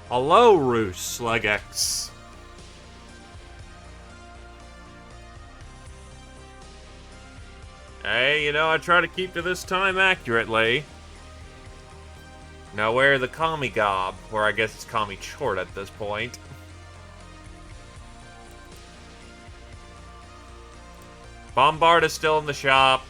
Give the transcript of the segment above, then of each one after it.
Hello, Roos, Legex. Hey, you know, I try to keep to this time accurately. Now, where the Kami Gob, or I guess it's Kami Chort at this point. Bombard is still in the shop.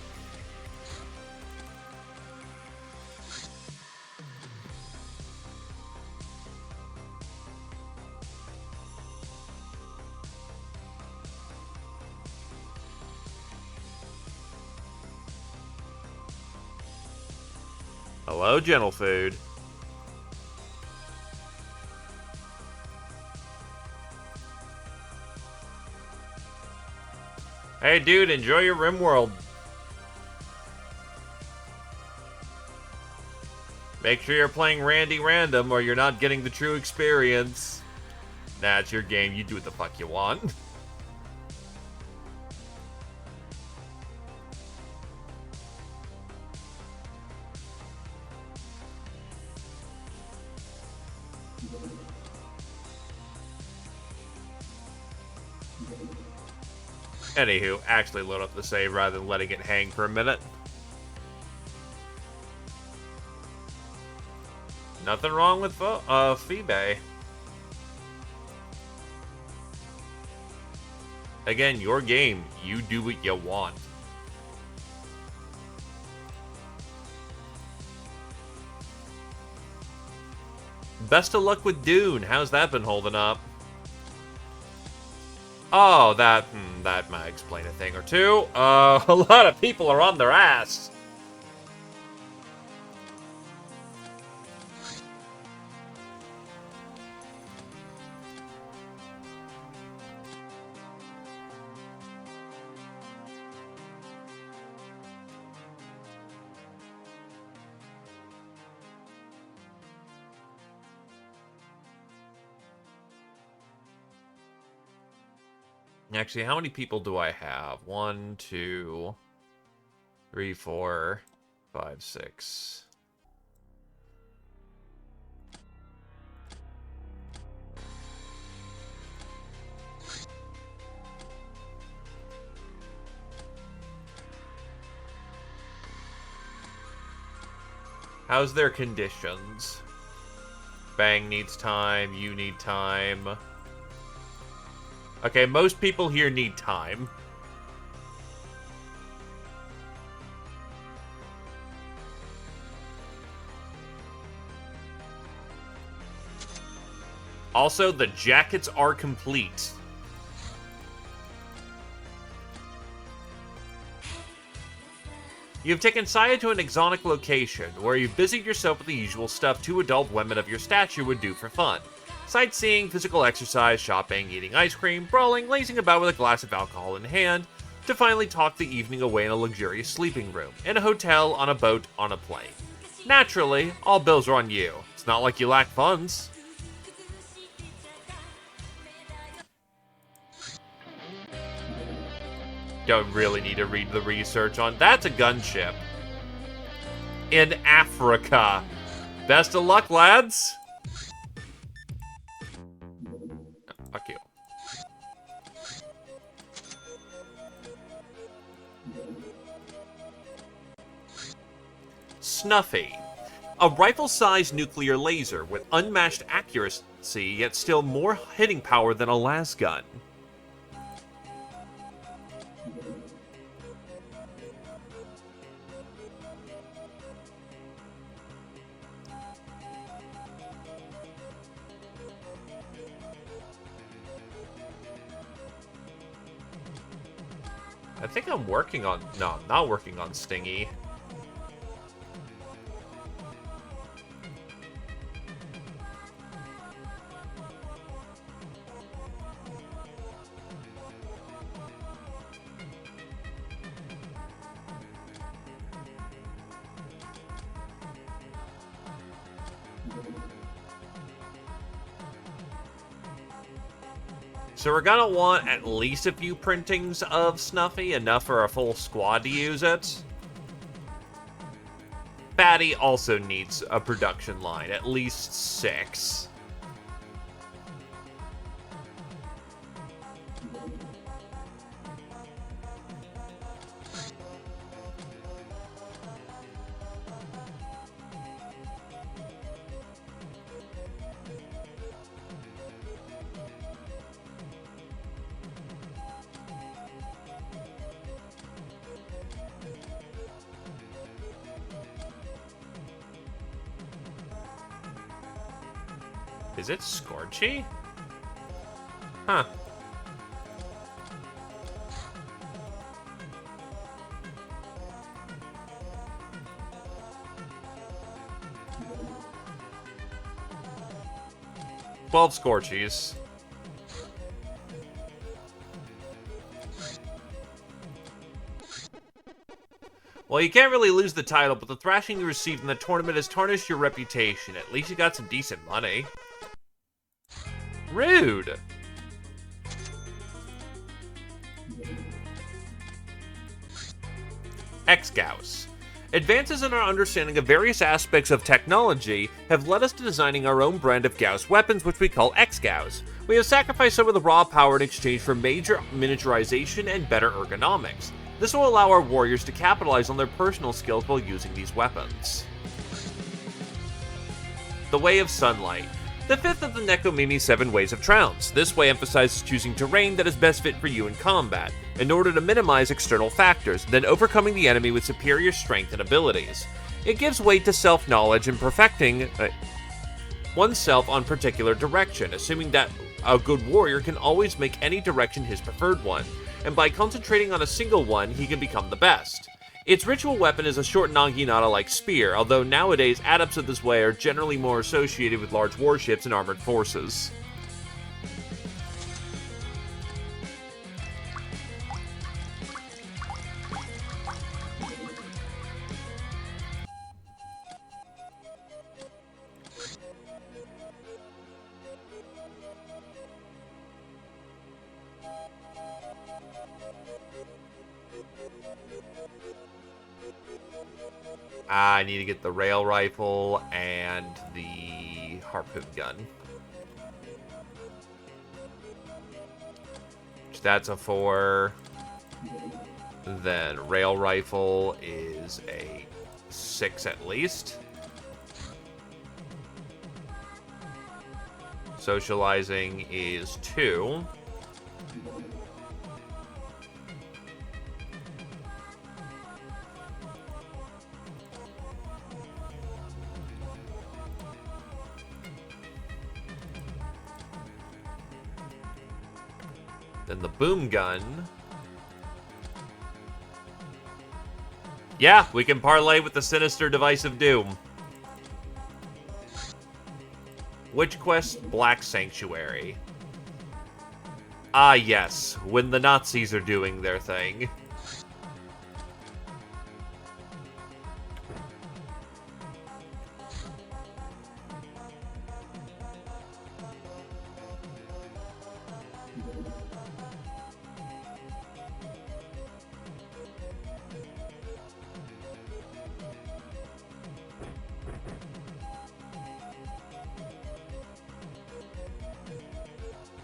Hello, Gentle Food. Hey, dude, enjoy your RimWorld. Make sure you're playing Randy Random or you're not getting the true experience. Nah, it's your game. You do what the fuck you want. Anywho, actually load up the save rather than letting it hang for a minute. Nothing wrong with Phoebe. Again, your game. You do what you want. Best of luck with Dune. How's that been holding up? Oh, that might explain a thing or two. A lot of people are on their ass. Actually, how many people do I have? 1, 2, 3, 4, 5, 6. How's their conditions? Bang needs time, you need time. Okay, most people here need time. Also, the jackets are complete. You've taken Saya to an exotic location, where you've busied yourself with the usual stuff 2 adult women of your stature would do for fun. Sightseeing, physical exercise, shopping, eating ice cream, brawling, lazing about with a glass of alcohol in hand, to finally talk the evening away in a luxurious sleeping room, in a hotel, on a boat, on a plane. Naturally, all bills are on you. It's not like you lack funds. Don't really need to read the research on... That's a gunship. In Africa. Best of luck, lads. Fuck you. Snuffy. A rifle-sized nuclear laser with unmatched accuracy, yet still more hitting power than a las gun. I think I'm working on... No, I'm not working on Stingy. So we're gonna want at least a few printings of Snuffy, enough for a full squad to use it. Batty also needs a production line, at least 6. Is it Scorchy? Huh. Twelve Scorchies. Well, you can't really lose the title, but the thrashing you received in the tournament has tarnished your reputation. At least you got some decent money. Rude. X-Gauss. Advances in our understanding of various aspects of technology have led us to designing our own brand of Gauss weapons, which we call X-Gauss. We have sacrificed some of the raw power in exchange for major miniaturization and better ergonomics. This will allow our warriors to capitalize on their personal skills while using these weapons. The Way of Sunlight. The fifth of the Nekomimi 7 Ways of Trounce. This way emphasizes choosing terrain that is best fit for you in combat, in order to minimize external factors, then overcoming the enemy with superior strength and abilities. It gives weight to self-knowledge and perfecting oneself on particular direction, assuming that a good warrior can always make any direction his preferred one, and by concentrating on a single one, he can become the best. Its ritual weapon is a short naginata-like spear, although nowadays adepts of this way are generally more associated with large warships and armored forces. I need to get the rail rifle and the harpoon gun. That's a 4. Then rail rifle is a 6 at least. Socializing is 2. Then the boom gun. Yeah, we can parlay with the sinister device of doom. Witch Quest Black Sanctuary. Ah yes, when the Nazis are doing their thing.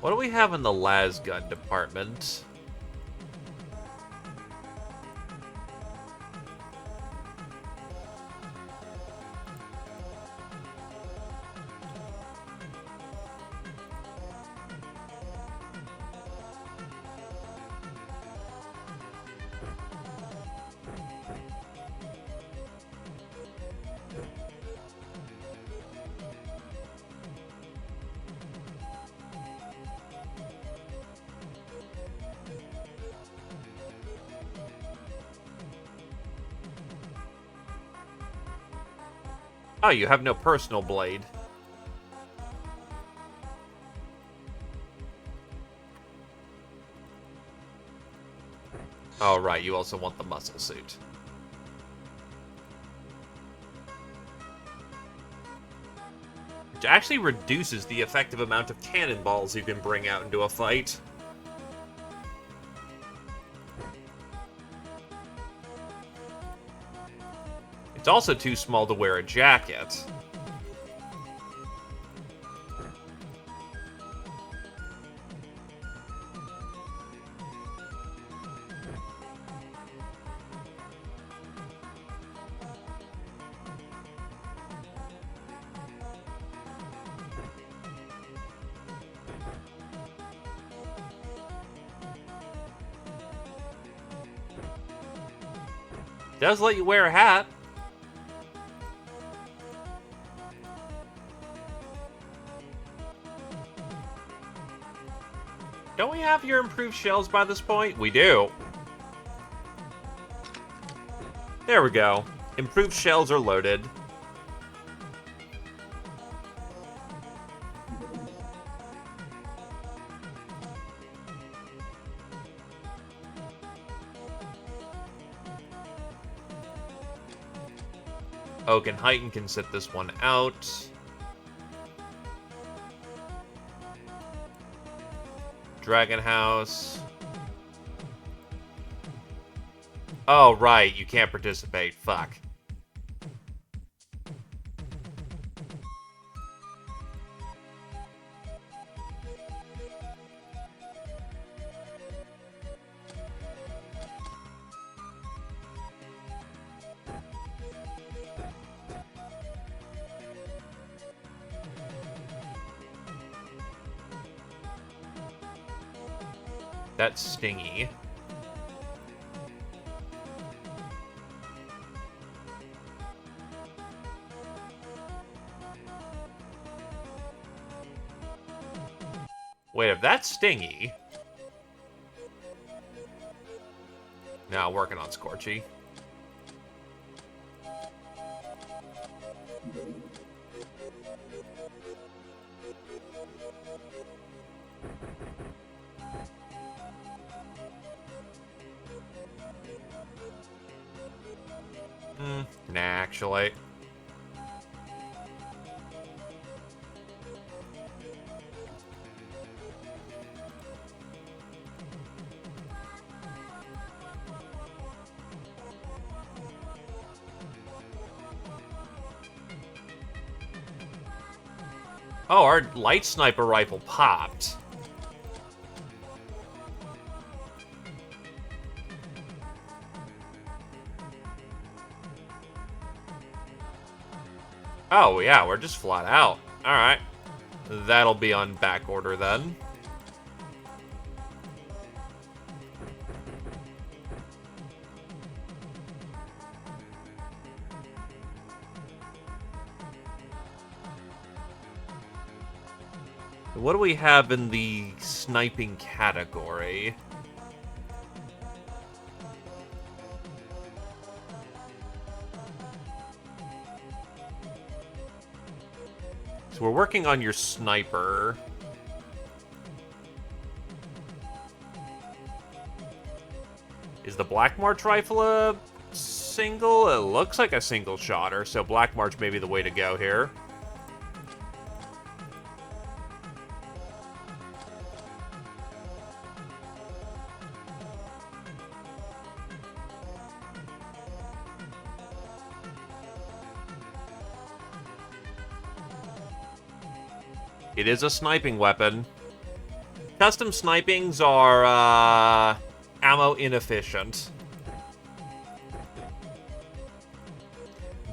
What do we have in the las gun department? Oh, you have no personal blade. Oh, right, you also want the muscle suit. Which actually reduces the effective amount of cannonballs you can bring out into a fight. It's also too small to wear a jacket. Does let you wear a hat. Don't we have your improved shells by this point? We do. There we go. Improved shells are loaded. Oak and Heighton can sit this one out. Dragon House. Oh, right, you can't participate. Fuck. That's stingy. Wait, if that's stingy... Now working on Scorchy. Nah, actually. Oh, our light sniper rifle popped. Oh, yeah, we're just flat out. Alright. That'll be on back order then. What do we have in the sniping category? So we're working on your sniper. Is the Black March rifle a single? It looks like a single shotter, so Black March may be the way to go here. It is a sniping weapon. Custom snipings are, ammo inefficient.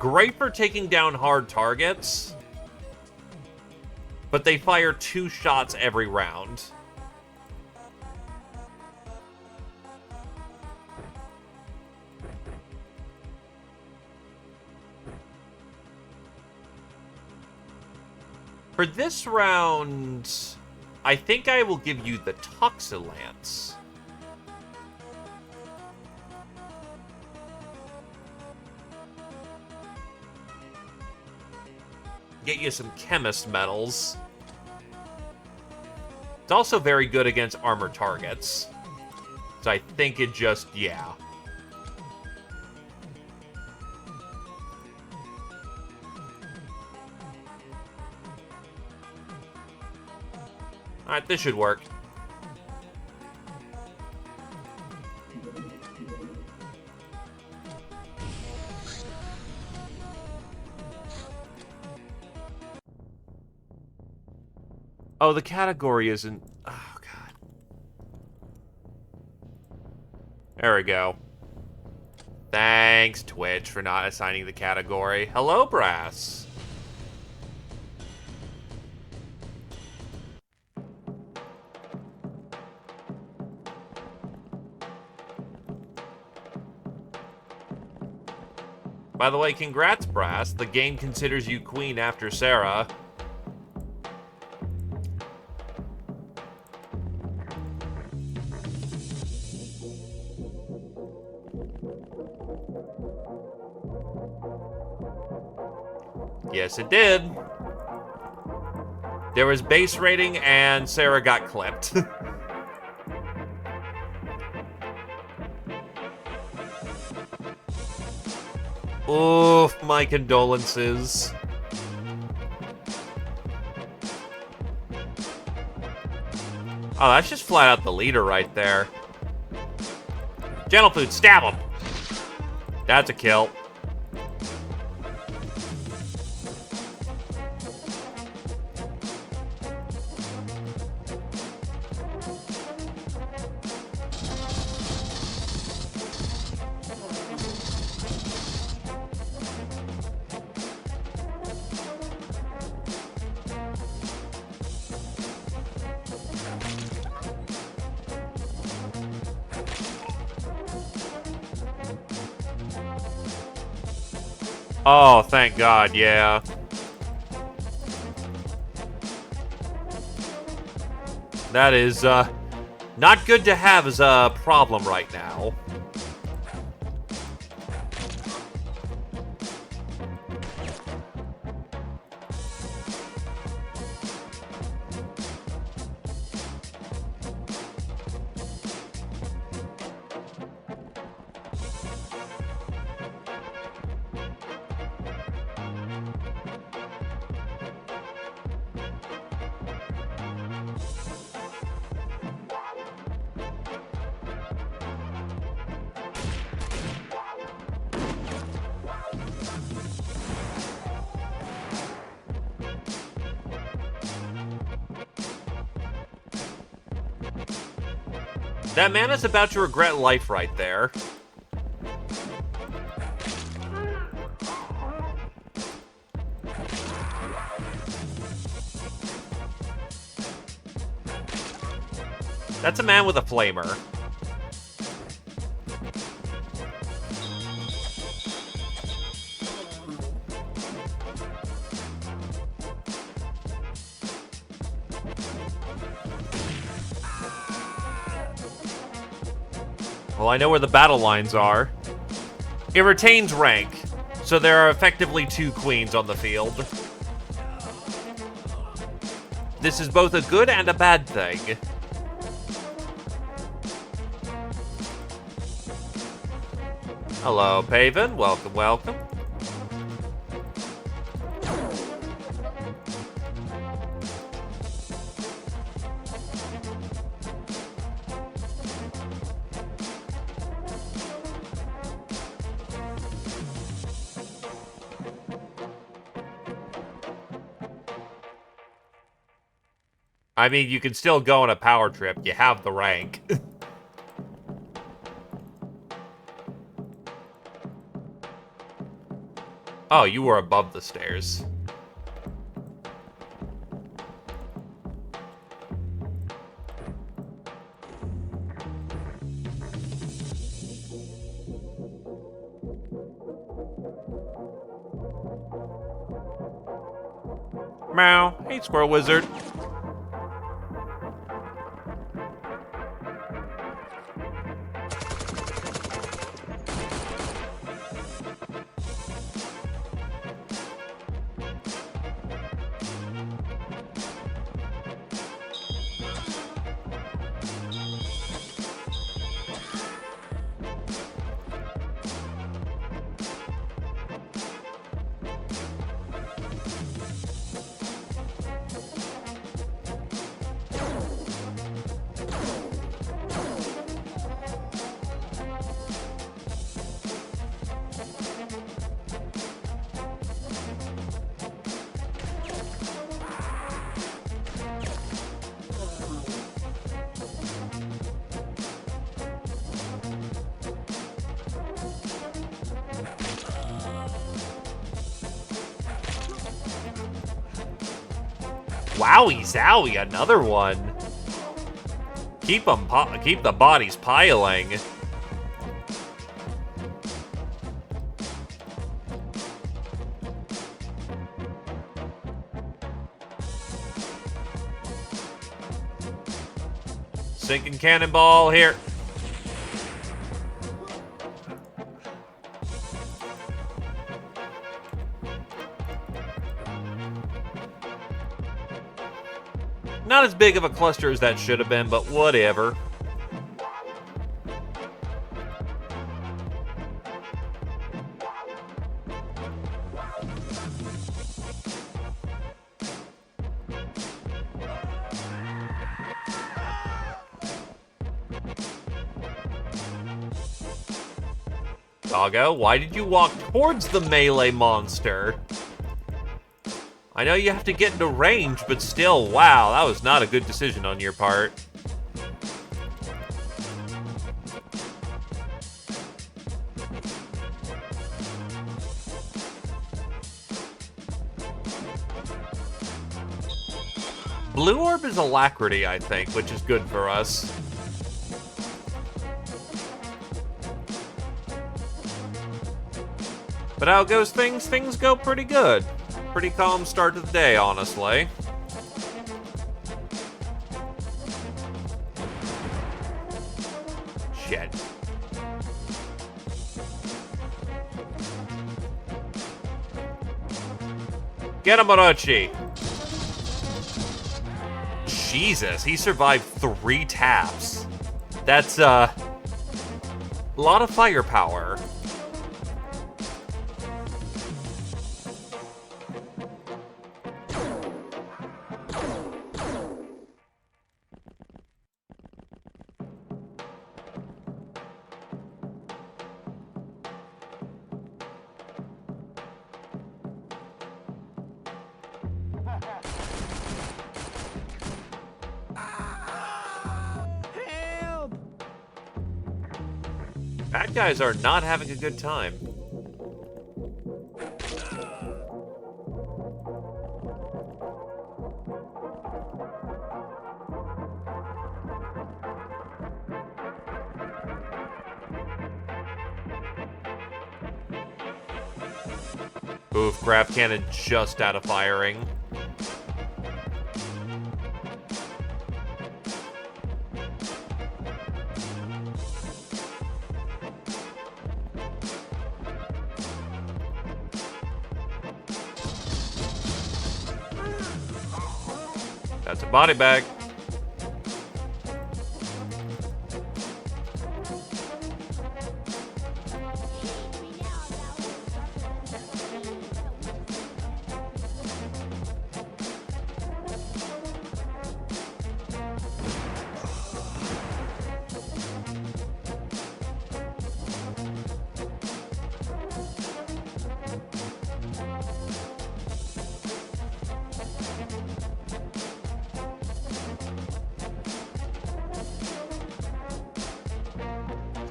Great for taking down hard targets, but they fire 2 shots every round. For this round, I think I will give you the Toxilance. Get you some chemist medals. It's also very good against armored targets. So I think it just, yeah. Alright, this should work. Oh, the category isn't... Oh, God. There we go. Thanks, Twitch, for not assigning the category. Hello, Brass. By the way, congrats, Brass. The game considers you queen after Sarah. Yes, it did. There was base rating, and Sarah got clipped. Oof, my condolences. Oh, that's just flat out the leader right there. Gentle Food, stab him! That's a kill. Oh, thank God, yeah. That is, not good to have as a problem right now. That man is about to regret life right there. That's a man with a flamer. Well, I know where the battle lines are. It retains rank, so there are effectively 2 queens on the field. This is both a good and a bad thing. Hello, Paven. Welcome, welcome. I mean, you can still go on a power trip. You have the rank. Oh, you were above the stairs. Meow. Hey, Squirrel Wizard. Wowie zowie, another one. Keep the bodies piling. Sinking cannonball here. Not as big of a cluster as that should have been, but whatever. Doggo, why did you walk towards the melee monster? I know you have to get into range, but still, wow, that was not a good decision on your part. Blue orb is alacrity, I think, which is good for us. But how goes things? Things go pretty good. Pretty calm start to the day, honestly. Shit. Get him, Orochi! Jesus, he survived 3 taps. That's, a lot of firepower. Bad guys are not having a good time. Oof, grab cannon just out of firing. That's a body bag.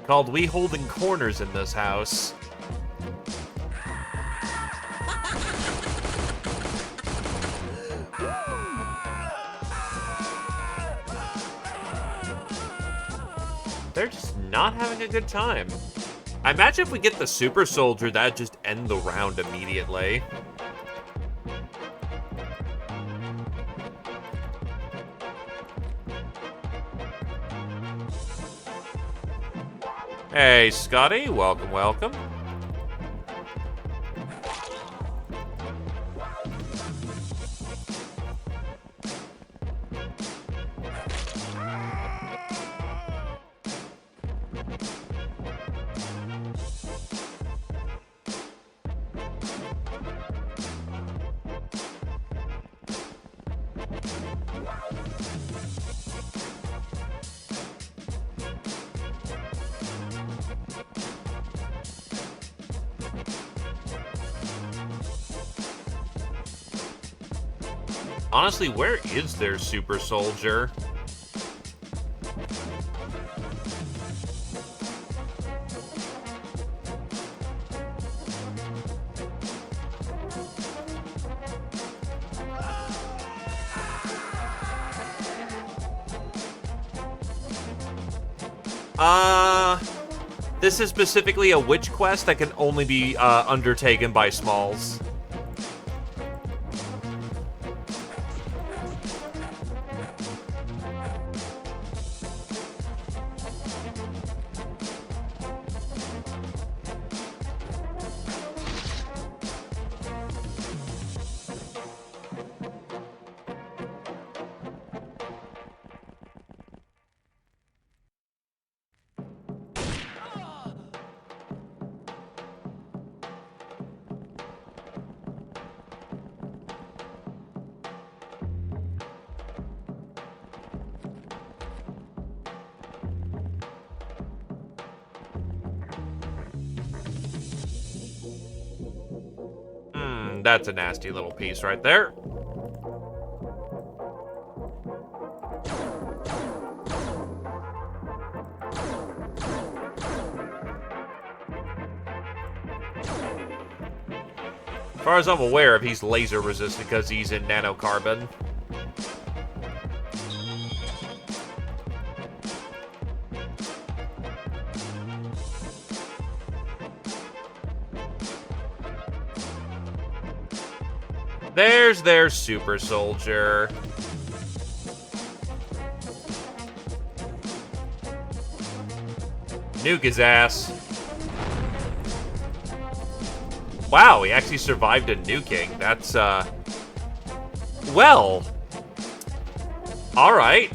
Called We Holding Corners in this house. They're just not having a good time. I imagine if we get the super soldier, that'd just end the round immediately. Hey, Scotty, welcome, welcome. Honestly, where is their super soldier? This is specifically a witch quest that can only be undertaken by Smalls. That's a nasty little piece right there. As far as I'm aware of, he's laser resistant because he's in nanocarbon. There's their super soldier. Nuke his ass. Wow, he actually survived a nuking. That's, well. Alright.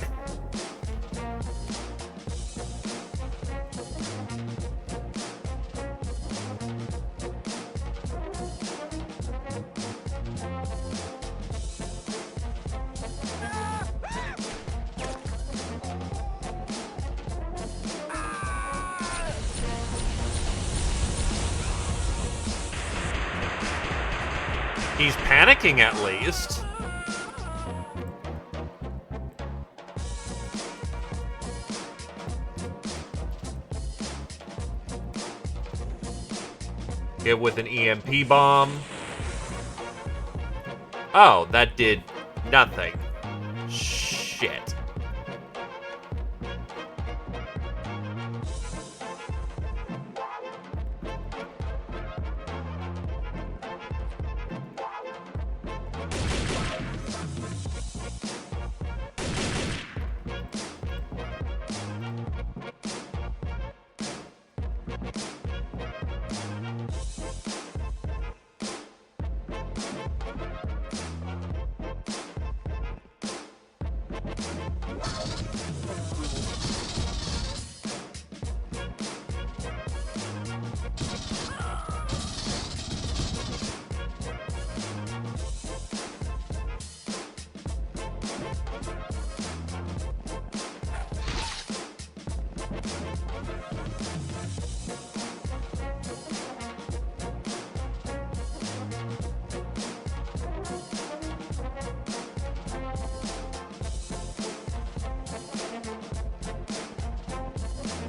He's panicking at least. Hit with an EMP bomb. Oh, that did nothing. Shit.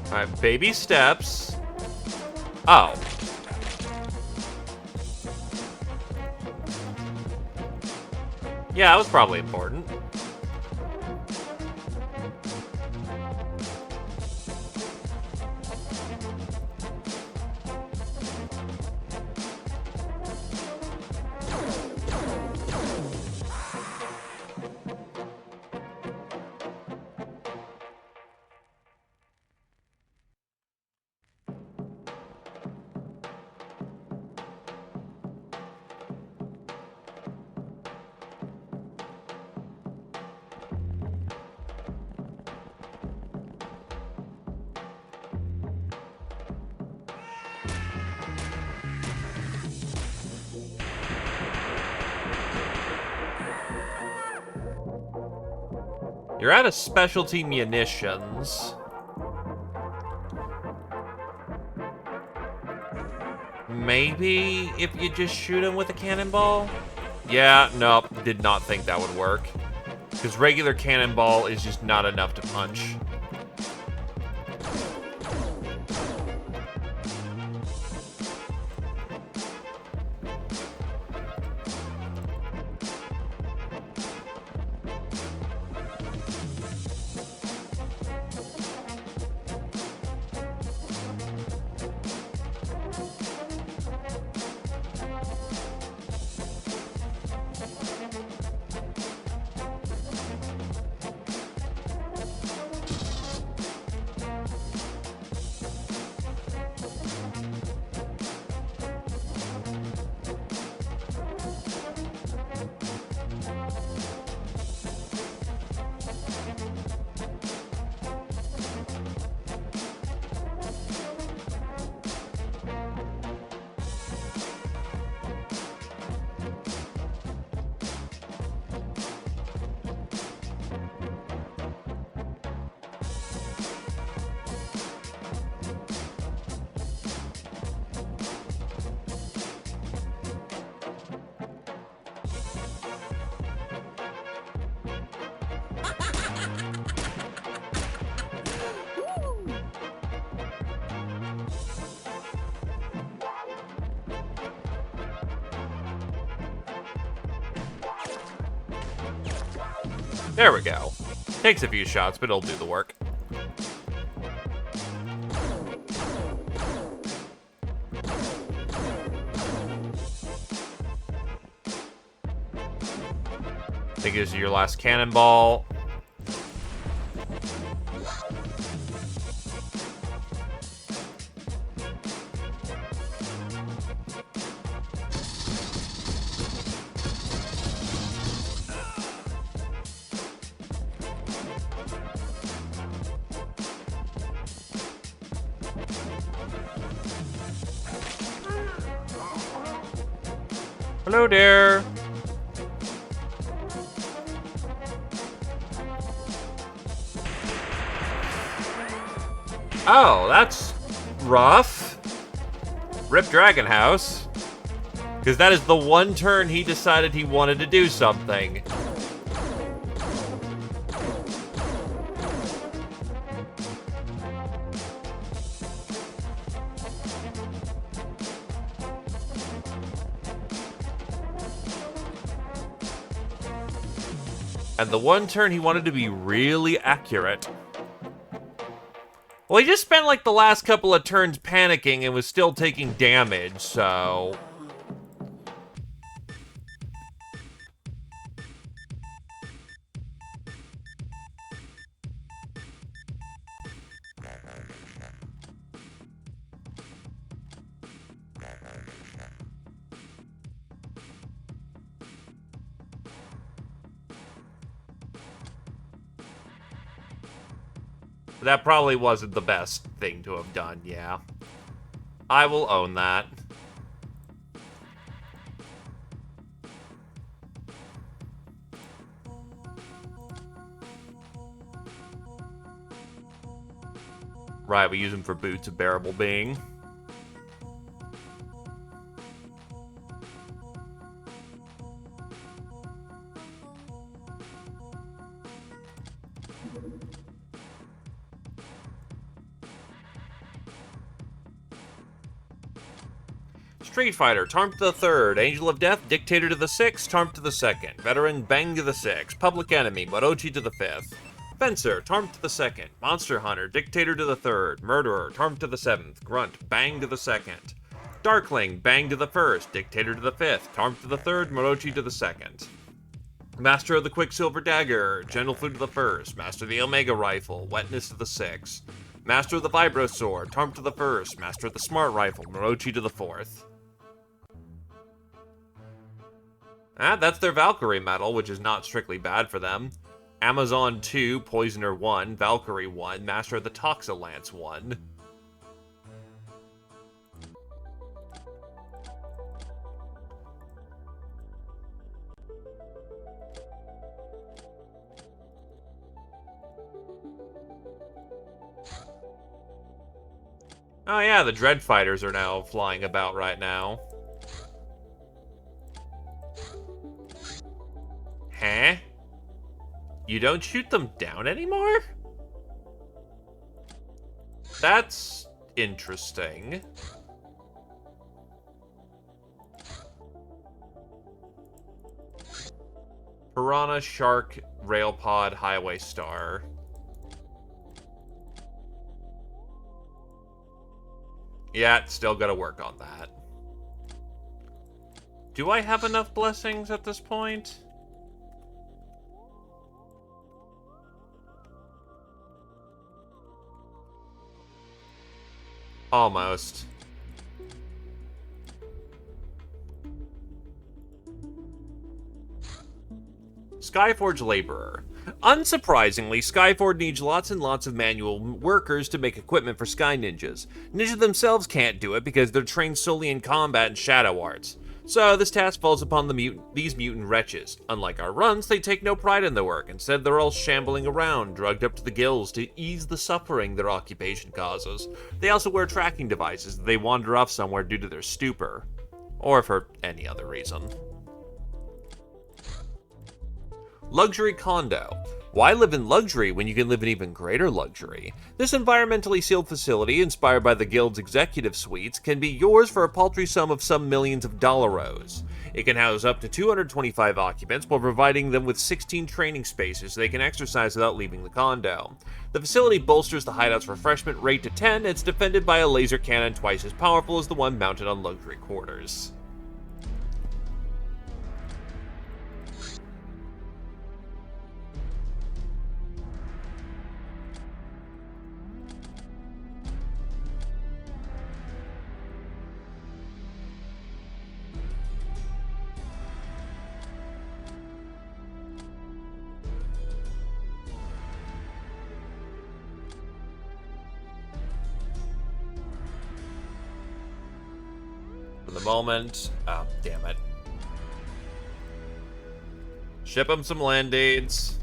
Alright, baby steps. Oh. Yeah, that was probably important. You're out of specialty munitions. Maybe if you just shoot him with a cannonball? Yeah, nope, did not think that would work. Because regular cannonball is just not enough to punch. There we go. Takes a few shots, but it'll do the work. I think this is your last cannonball. Hello there. Oh, that's rough. Rip Dragon House. Because that is the one turn he decided he wanted to do something. And the one turn he wanted to be really accurate. Well, he just spent like the last couple of turns panicking and was still taking damage, so... That probably wasn't the best thing to have done, yeah. I will own that. Right, we use them for Boots of Bearable Being. Street Fighter, Tarm to the 3rd, Angel of Death, Dictator to the 6th, Tarm to the 2nd, Veteran, Bang to the 6th, Public Enemy, Morochi to the 5th, Fencer, Tarm to the 2nd, Monster Hunter, Dictator to the 3rd, Murderer, Tarm to the 7th, Grunt, Bang to the 2nd, Darkling, Bang to the 1st, Dictator to the 5th, Tarm to the 3rd, Morochi to the 2nd, Master of the Quicksilver Dagger, Gentle Flute to the 1st, Master of the Omega Rifle, Wetness to the 6th, Master of the Vibro Sword, Tarm to the 1st, Master of the Smart Rifle, Morochi to the 4th. That's their Valkyrie medal, which is not strictly bad for them. Amazon 2, Poisoner 1, Valkyrie 1, Master of the Toxalance 1. Oh yeah, the Dread Fighters are now flying about right now. Huh? You don't shoot them down anymore? That's interesting. Piranha, Shark, Railpod, Highway Star. Yeah, still gotta work on that. Do I have enough blessings at this point? Almost. Skyforge Laborer. Unsurprisingly, Skyforge needs lots and lots of manual workers to make equipment for Sky Ninjas. Ninjas themselves can't do it because they're trained solely in combat and shadow arts. So this task falls upon these mutant wretches. Unlike our runs, they take no pride in their work. Instead, they're all shambling around, drugged up to the gills to ease the suffering their occupation causes. They also wear tracking devices that they wander off somewhere due to their stupor. Or for any other reason. Luxury Condo. Why live in luxury when you can live in even greater luxury? This environmentally sealed facility, inspired by the Guild's executive suites, can be yours for a paltry sum of some millions of dollaros. It can house up to 225 occupants while providing them with 16 training spaces so they can exercise without leaving the condo. The facility bolsters the hideout's refreshment rate to 10, and it's defended by a laser cannon twice as powerful as the one mounted on luxury quarters. For the moment, oh, damn it. Ship them some land aids.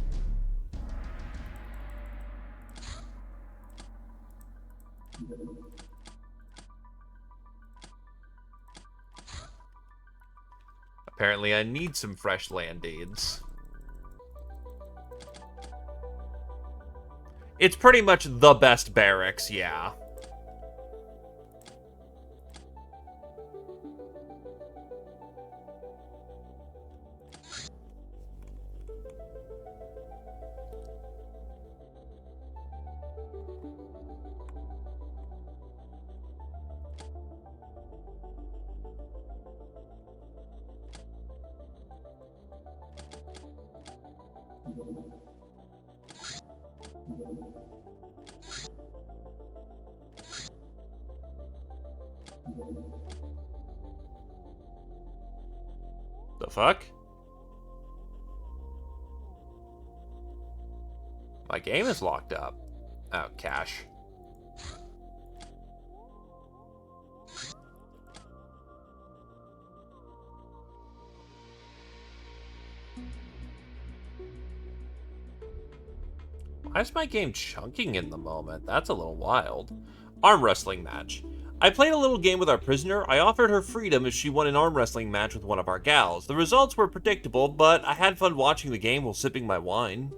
Apparently I need some fresh land aids. It's pretty much the best barracks, yeah. The fuck? My game is locked up. Oh, cash. Why is my game chunking in the moment? That's a little wild. Arm wrestling match. I played a little game with our prisoner. I offered her freedom if she won an arm wrestling match with one of our gals. The results were predictable, but I had fun watching the game while sipping my wine.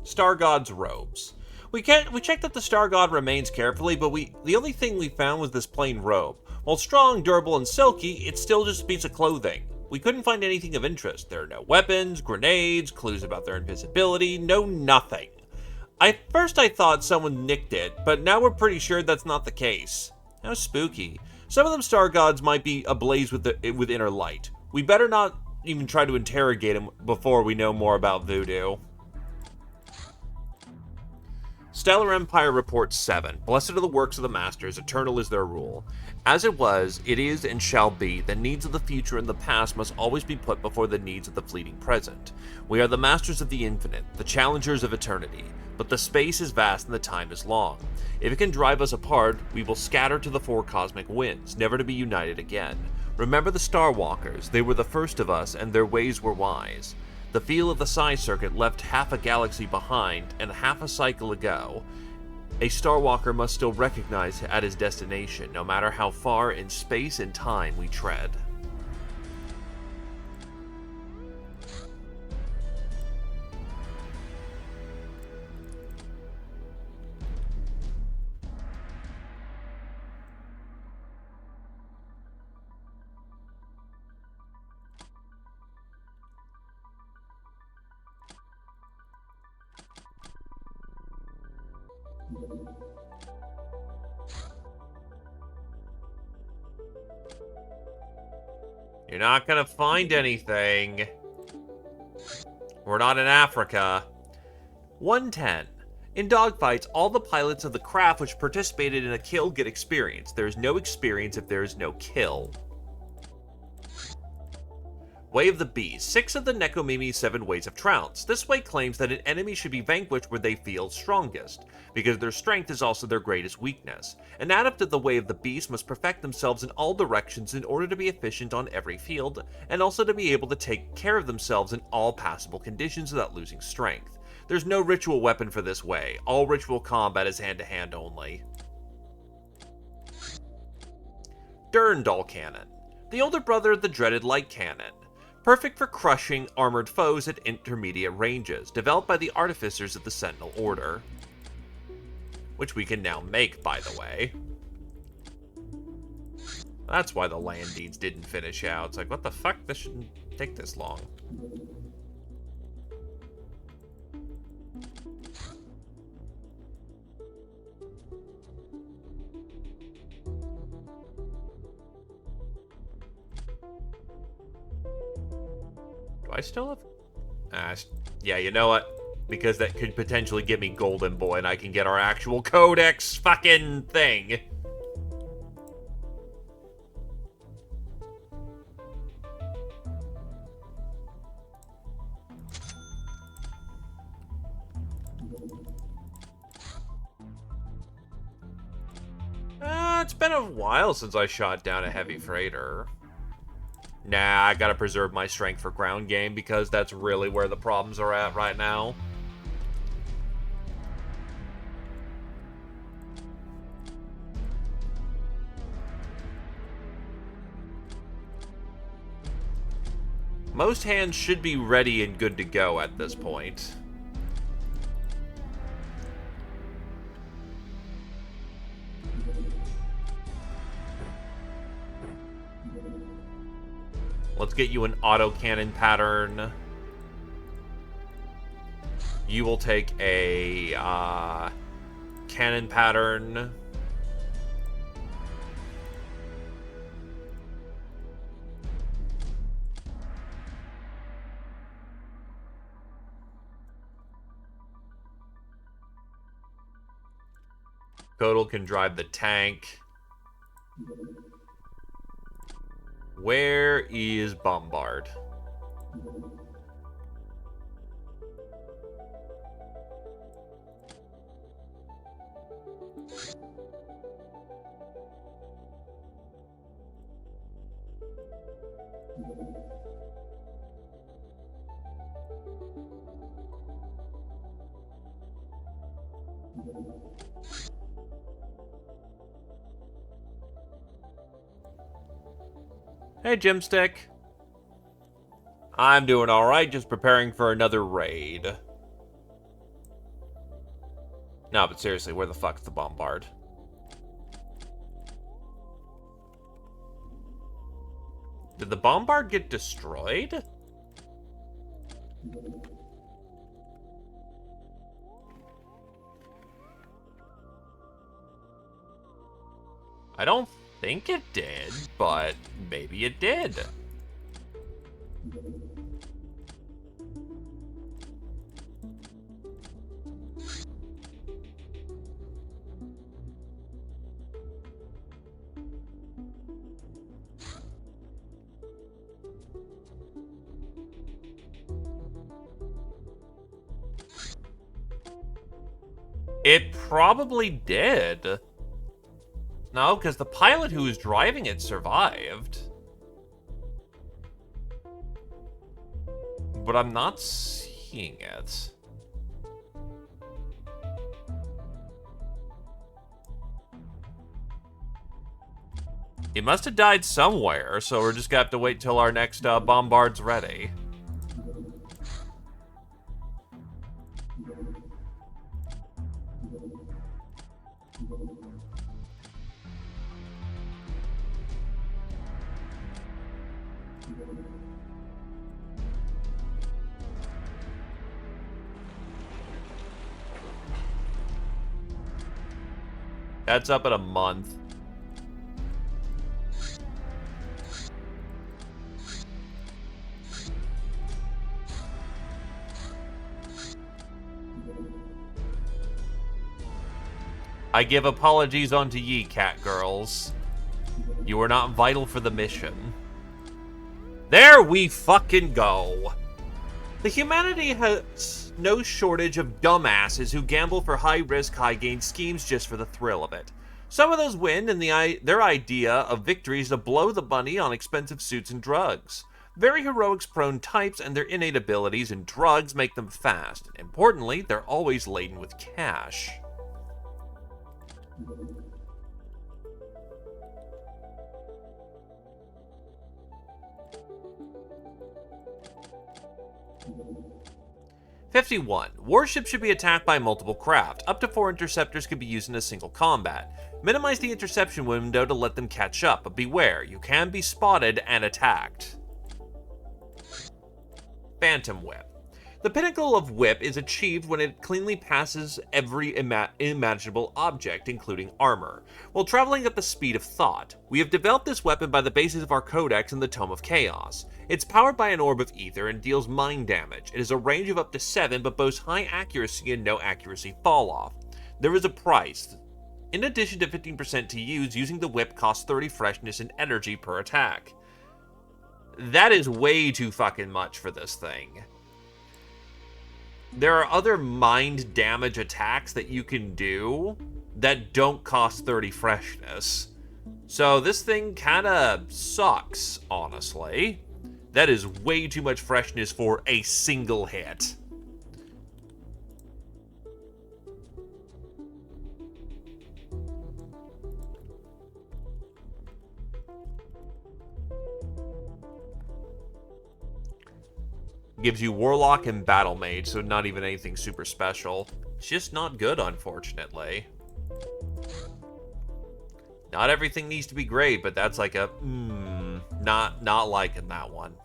Star God's robes. We checked out the Star God remains carefully, but the only thing we found was this plain robe. While strong, durable, and silky, it's still just a piece of clothing. We couldn't find anything of interest. There are no weapons, grenades, clues about their invisibility, no nothing. At first I thought someone nicked it, but now we're pretty sure that's not the case. How spooky. Some of them Star Gods might be ablaze with inner light. We better not even try to interrogate them before we know more about voodoo. Stellar Empire Report 7. Blessed are the works of the Masters, eternal is their rule. As it was, it is, and shall be, the needs of the future and the past must always be put before the needs of the fleeting present. We are the masters of the infinite, the challengers of eternity, but the space is vast and the time is long. If it can drive us apart, we will scatter to the four cosmic winds, never to be united again. Remember the Star Walkers, they were the first of us, and their ways were wise. The feel of the Psi Circuit left half a galaxy behind, and half a cycle ago. A Star Walker must still recognize at his destination, no matter how far in space and time we tread. You're not gonna find anything. We're not in Africa. 110. In dogfights, all the pilots of the craft which participated in a kill get experience. There is no experience if there is no kill. Way of the Beast. 6 of the Nekomimi's 7 ways of trounce. This way claims that an enemy should be vanquished where they feel strongest, because their strength is also their greatest weakness. An adept of the Way of the Beast must perfect themselves in all directions in order to be efficient on every field, and also to be able to take care of themselves in all passable conditions without losing strength. There's no ritual weapon for this way. All ritual combat is hand-to-hand only. Durandal Cannon. The older brother of the dreaded Light Cannon. perfect for crushing armored foes at intermediate ranges, developed by the artificers of the Sentinel Order. Which we can now make, by the way. That's why the land deeds didn't finish out. It's like, what the fuck? This shouldn't take this long. Do I still have... yeah, you know what? Because that could potentially give me Golden Boy and I can get our actual Codex fucking thing. It's been a while since I shot down a heavy freighter. Nah, I gotta preserve my strength for ground game because that's really where the problems are at right now. Most hands should be ready and good to go at this point. Let's get you an autocannon pattern. You will take a cannon pattern. Kodal can drive the tank. Where is Bombard? Hey, Gymstick. I'm doing alright, just preparing for another raid. No, but seriously, where the fuck's the Bombard? Did the Bombard get destroyed? I don't think it did, but maybe it did. It probably did. No, because the pilot who was driving it survived. But I'm not seeing it. It must have died somewhere, so we're just gonna have to wait till our next Bombard's ready. That's up in a month. I give apologies unto ye, cat girls. You are not vital for the mission. There we fucking go. The humanity has no shortage of dumbasses who gamble for high-risk, high-gain schemes just for the thrill of it. Some of those win, and their idea of victory is to blow the money on expensive suits and drugs. Very heroics-prone types and their innate abilities and drugs make them fast. Importantly, they're always laden with cash. 51. Warships should be attacked by multiple craft. Up to 4 interceptors can be used in a single combat. Minimize the interception window to let them catch up, but beware, you can be spotted and attacked. Phantom Whip. The pinnacle of whip is achieved when it cleanly passes every imaginable object, including armor, while traveling at the speed of thought. We have developed this weapon by the basis of our codex in the Tome of Chaos. It's powered by an orb of ether and deals mind damage. It has a range of up to 7, but boasts high accuracy and no accuracy fall-off. There is a price. In addition to 15% to use, using the whip costs 30 freshness and energy per attack. That is way too fucking much for this thing. There are other mind damage attacks that you can do that don't cost 30 freshness. So this thing kinda sucks, honestly. That is way too much freshness for a single hit. Gives you Warlock and Battle Mage, so not even anything super special. It's just not good, unfortunately. Not everything needs to be great, but that's like a, not liking that one.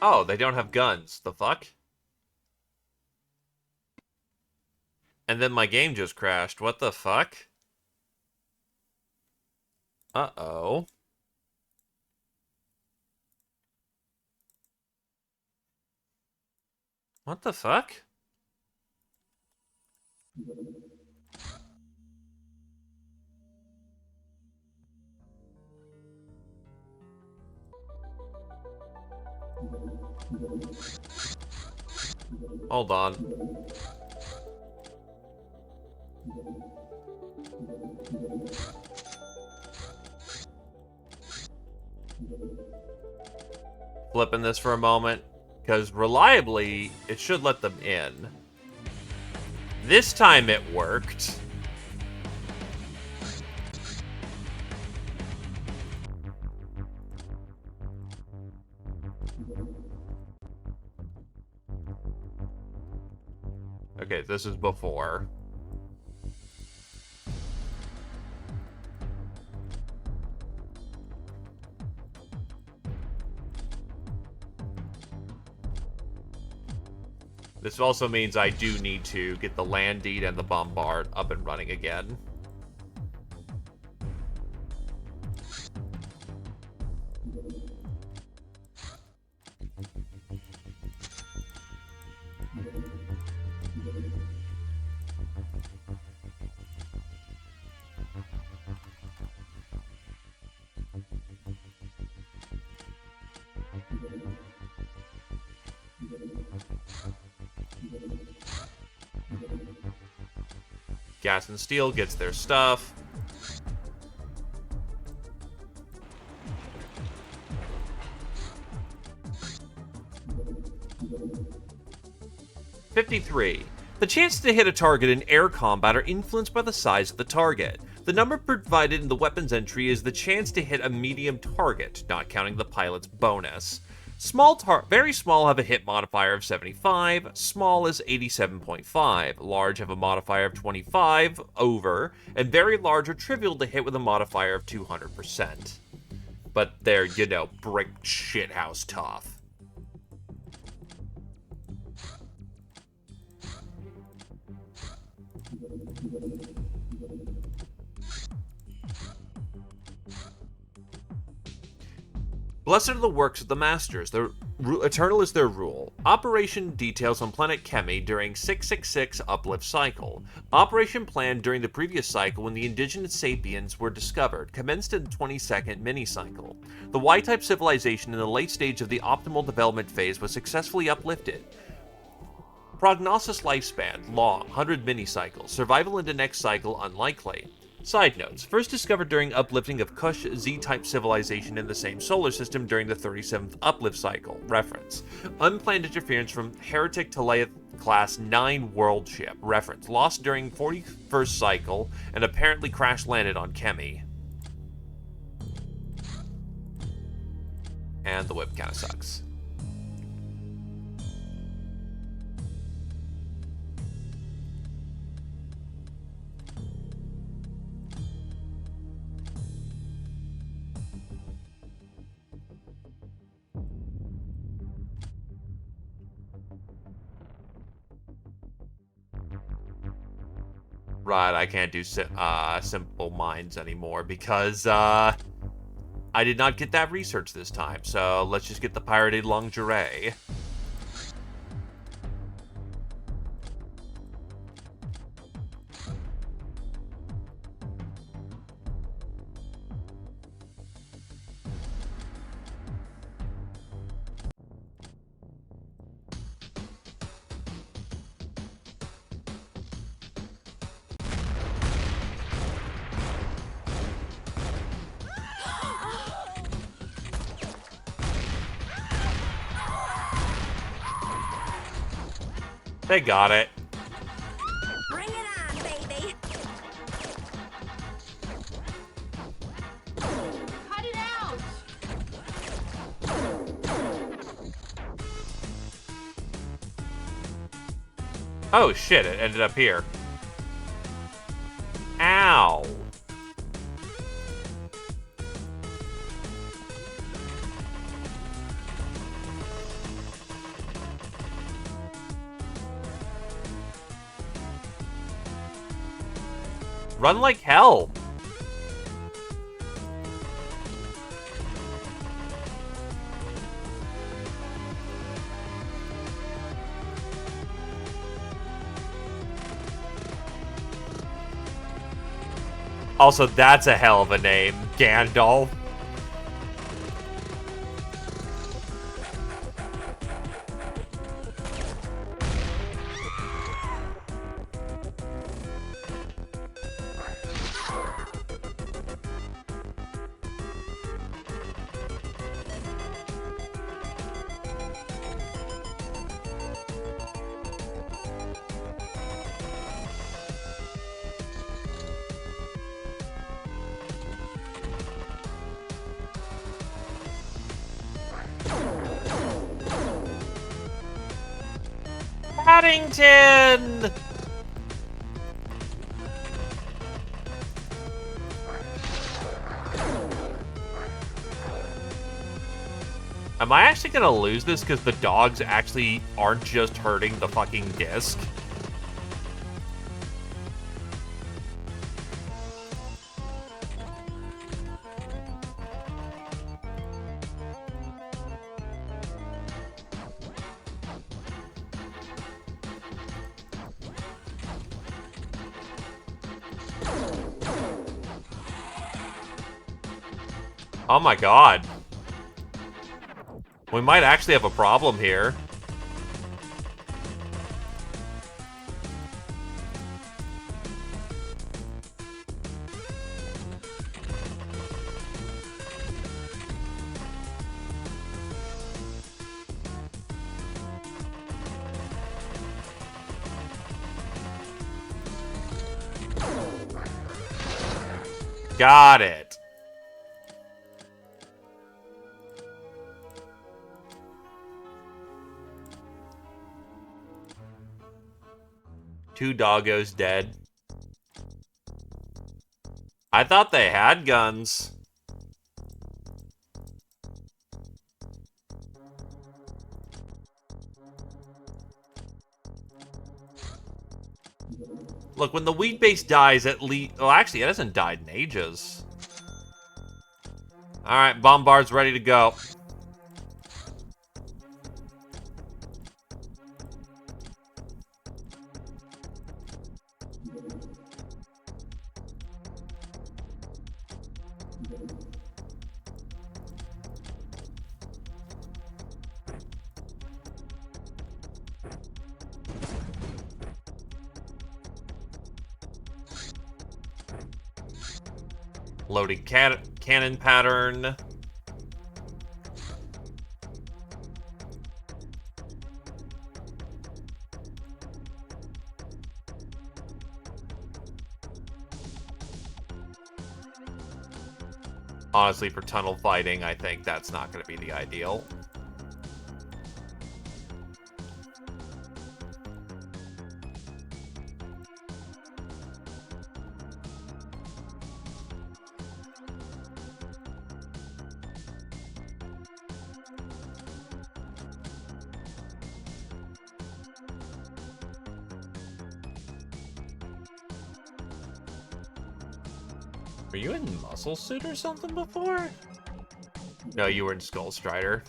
Oh, they don't have guns. The fuck? And then my game just crashed. What the fuck? Uh-oh. What the fuck? Hold on. Flipping this for a moment, because reliably, it should let them in. This time it worked. Okay, this is before. This also means I do need to get the land deed and the bombard up and running again. Gas and Steel gets their stuff. "53. The chances to hit a target in air combat are influenced by the size of the target. The number provided in the weapons entry is the chance to hit a medium target, not counting the pilot's bonus. Very small have a hit modifier of 75, small is 87.5, large have a modifier of 25, over, and very large are trivial to hit with a modifier of 200%. But they're, you know, brick shithouse tough. Blessed are the works of the Masters. Eternal is their rule. Operation details on planet Kemi during 666 uplift cycle. Operation planned during the previous cycle when the indigenous sapiens were discovered, commenced in the 22nd mini-cycle. The Y-type civilization in the late stage of the optimal development phase was successfully uplifted. Prognosis lifespan, long, 100 mini-cycles. Survival into next cycle, unlikely. Side notes, first discovered during uplifting of Kush Z-type civilization in the same solar system during the 37th uplift cycle. Reference. Unplanned interference from Heretic Teleath Class 9 world ship. Reference. Lost during 41st cycle and apparently crash-landed on Kemi. And the whip kinda sucks. Right, I can't do simple minds anymore because, I did not get that research this time, so let's just get the pirated lingerie. They got it. Bring it on, baby. Cut it out. Oh shit, it ended up here. Ow. Run like hell. Also, that's a hell of a name, Gandalf. Paddington! Am I actually gonna lose this because the dogs actually aren't just hurting the fucking disc? Oh my god. We might actually have a problem here. Got it. Two doggos dead. I thought they had guns. Look, when the wheat base dies, at least... Oh, actually, it hasn't died in ages. Alright, bombard's ready to go. Loading cannon pattern. Honestly, for tunnel fighting, I think that's not going to be the ideal. Were you in Muscle Suit or something before? No, you were in Skull Strider.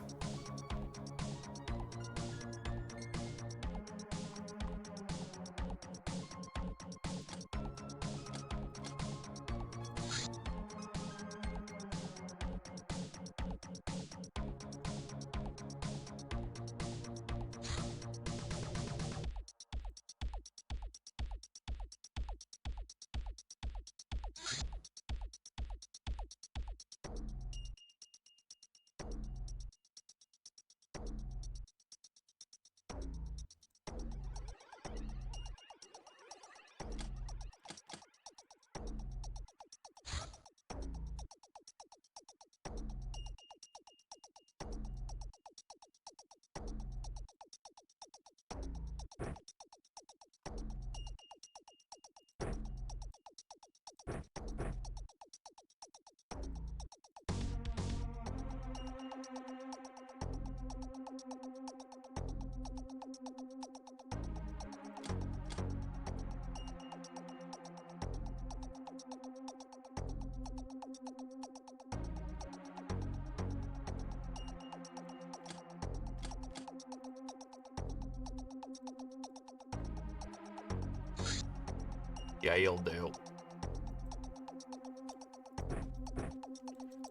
Yeah, you'll do.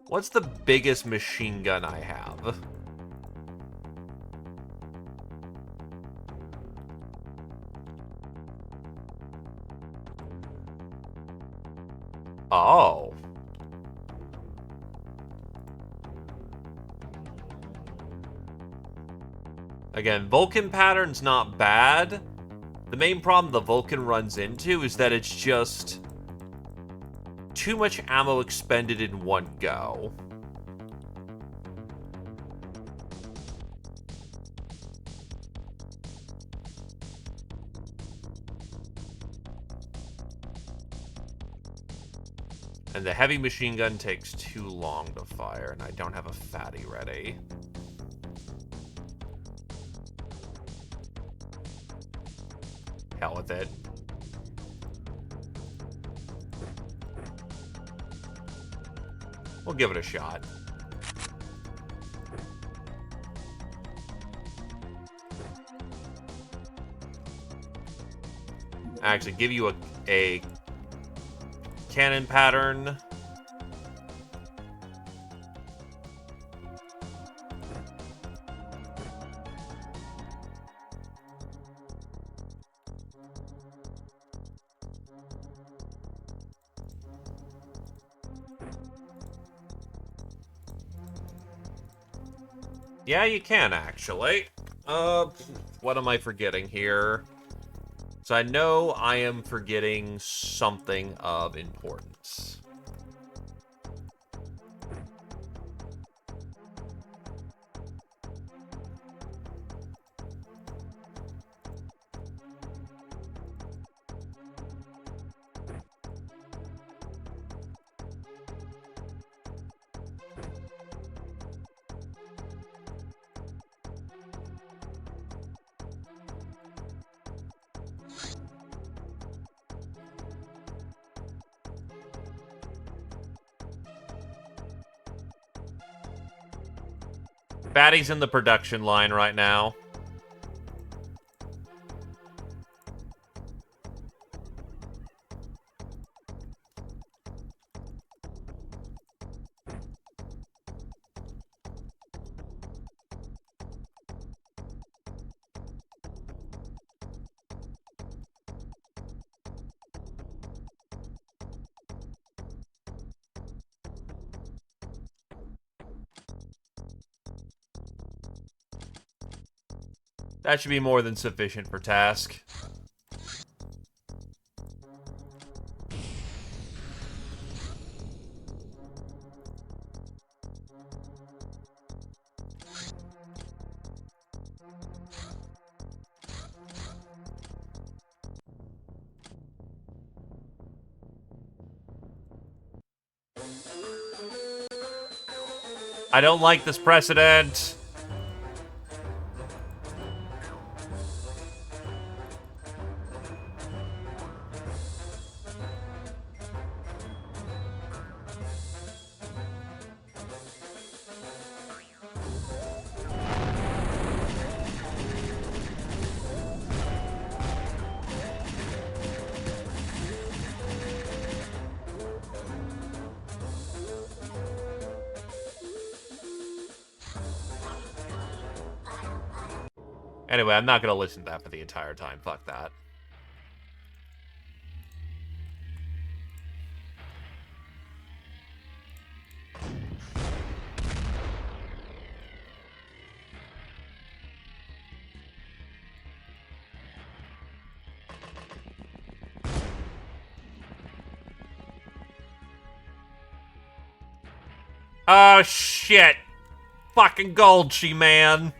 What's the biggest machine gun I have? Oh. Again, Vulcan pattern's not bad. The main problem the Vulcan runs into is that it's just too much ammo expended in one go. And the heavy machine gun takes too long to fire, and I don't have a fatty ready. Hell with it. We'll give it a shot. Actually, give you a cannon pattern. Yeah, you can, actually. What am I forgetting here? So I know I am forgetting something of importance. Fatty's in the production line right now. That should be more than sufficient for task. I don't like this precedent. Anyway, I'm not gonna listen to that for the entire time. Fuck that. Oh, shit. Fucking Goldshi, man.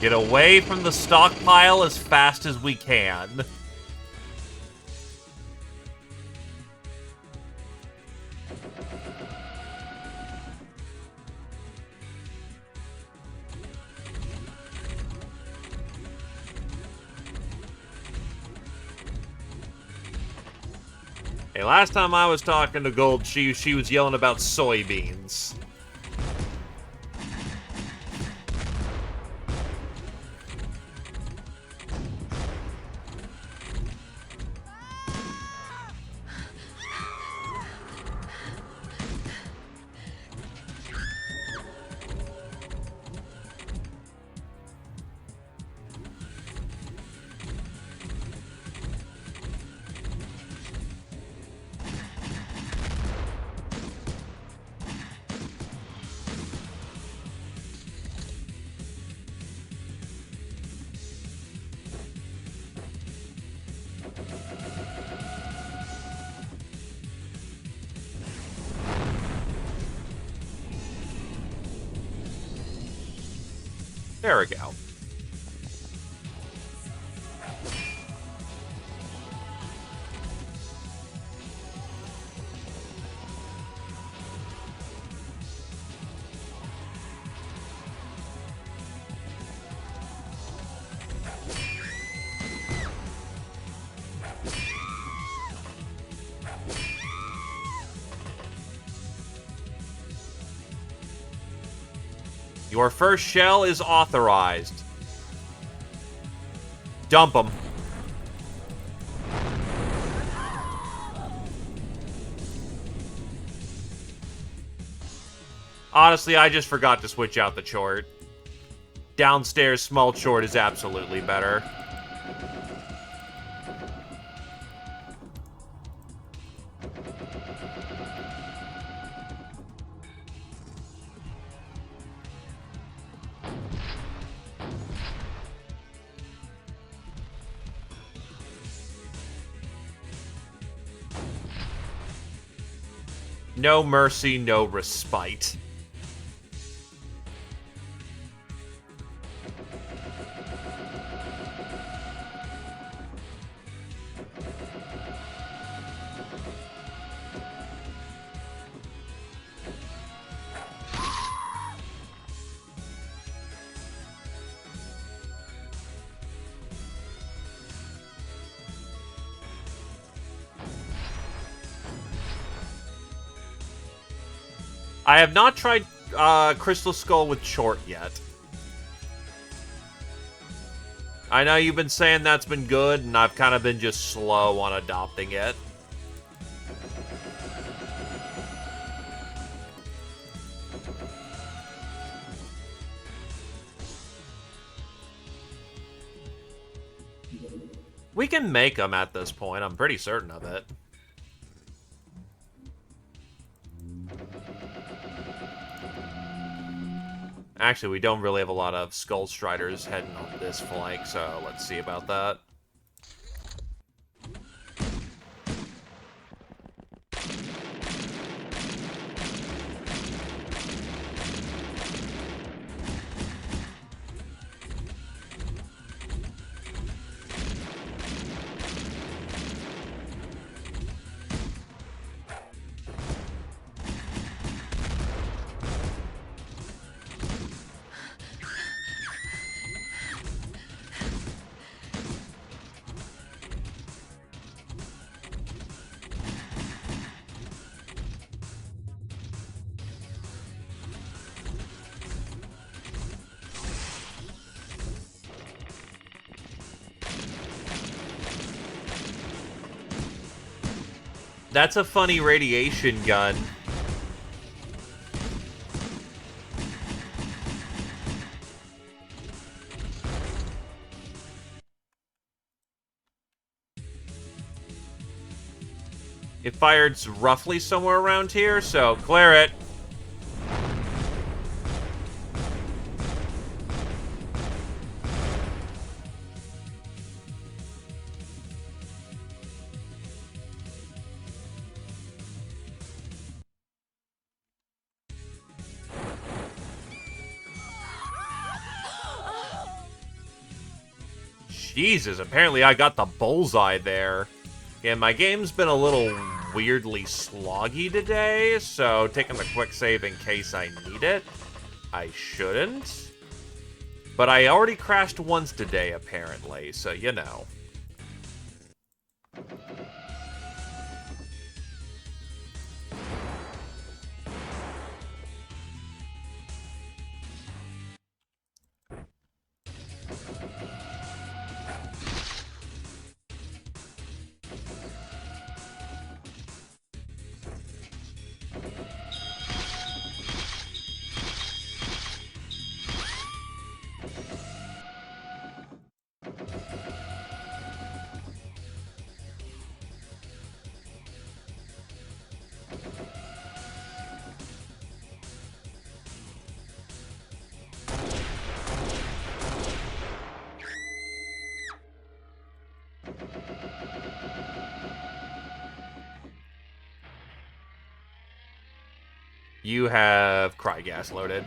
Get away from the stockpile as fast as we can. Hey, last time I was talking to Gold, she was yelling about soybeans. There we go. Your first shell is authorized. Dump them. Honestly, I just forgot to switch out the chort. Downstairs small chort is absolutely better. No mercy, no respite. I have not tried Crystal Skull with Chort yet. I know you've been saying that's been good, and I've kind of been just slow on adopting it. We can make them at this point, I'm pretty certain of it. Actually, we don't really have a lot of Skull Striders heading on this flank, so let's see about that. That's a funny radiation gun. It fired roughly somewhere around here, so clear it. Jesus, apparently I got the bullseye there. Yeah, my game's been a little weirdly sloggy today, so taking a quick save in case I need it. I shouldn't. But I already crashed once today, apparently, so you know. You have Cry Gas loaded.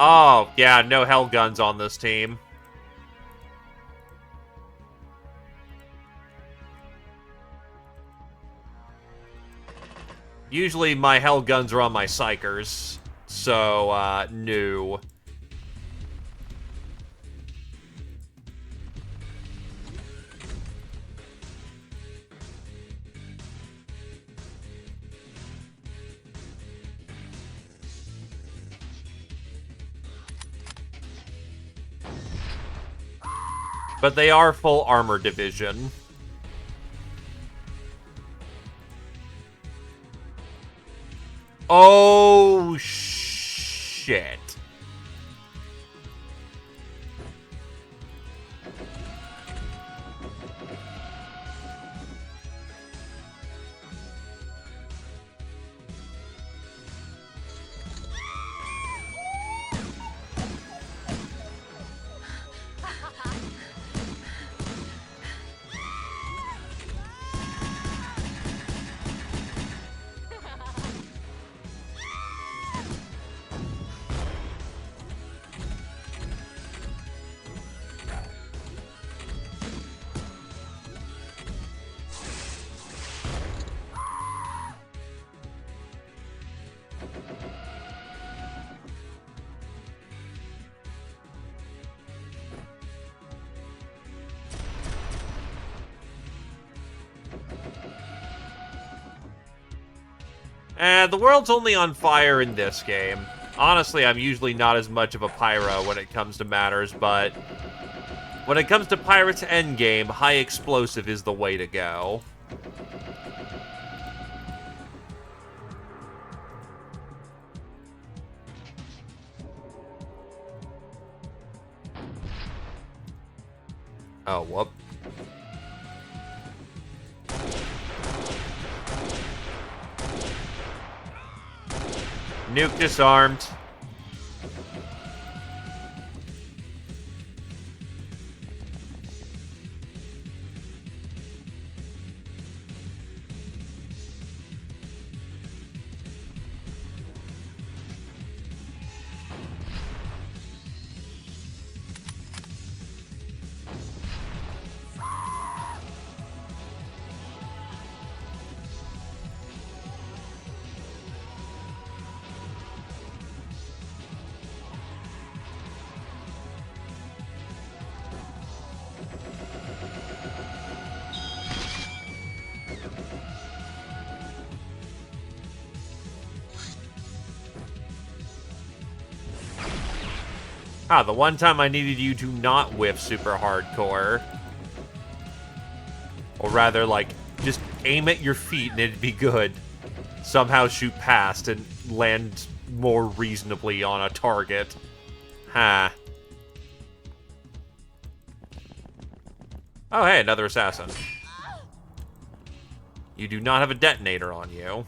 Oh, yeah, no hell guns on this team. Usually my hell guns are on my psychers, so, no. But they are full armor division. Oh, shit. The world's only on fire in this game. Honestly, I'm usually not as much of a pyro when it comes to matters, but when it comes to Pirates Endgame, high explosive is the way to go. Oh, whoop. Nuke disarmed. Ah, the one time I needed you to not whiff super hardcore. Or rather, like, just aim at your feet and it'd be good. Somehow shoot past and land more reasonably on a target. Ha. Oh, hey, another assassin. You do not have a detonator on you.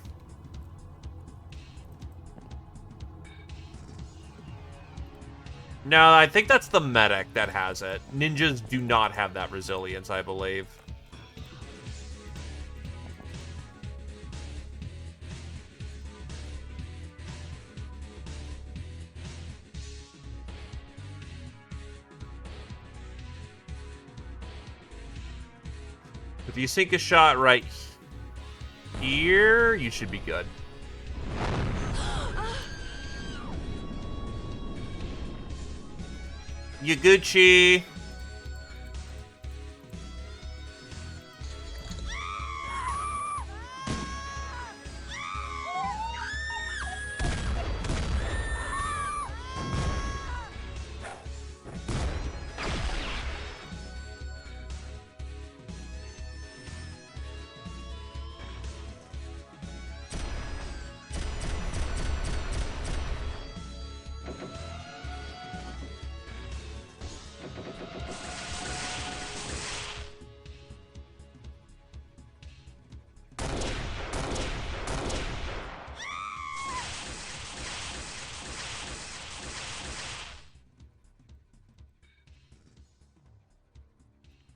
No, I think that's the medic that has it. Ninjas do not have that resilience, I believe. If you sink a shot right here, you should be good. Yaguchi.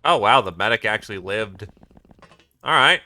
Oh, wow, the medic actually lived. Alright.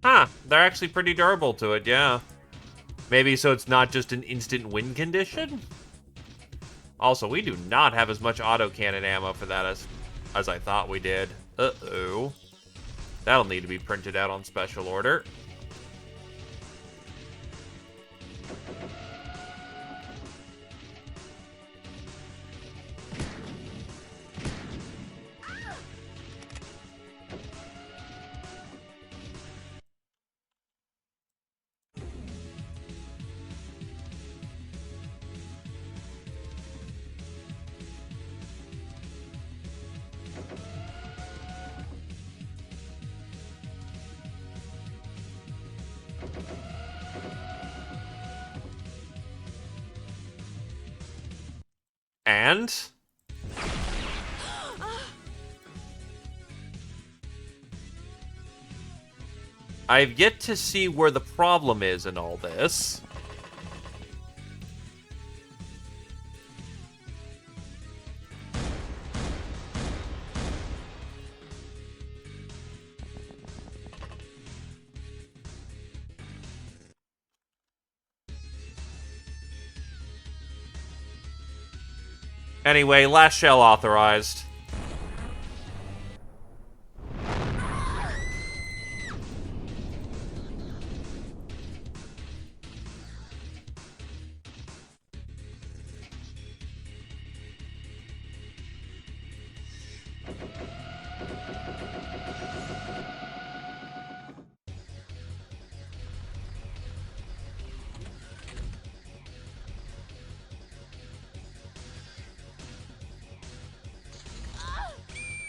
Huh, they're actually pretty durable to it, yeah. Maybe so it's not just an instant win condition? Also, we do not have as much autocannon ammo for that as I thought we did. Uh-oh. That'll need to be printed out on special order. And I've yet to see where the problem is in all this. Anyway, last shell authorized.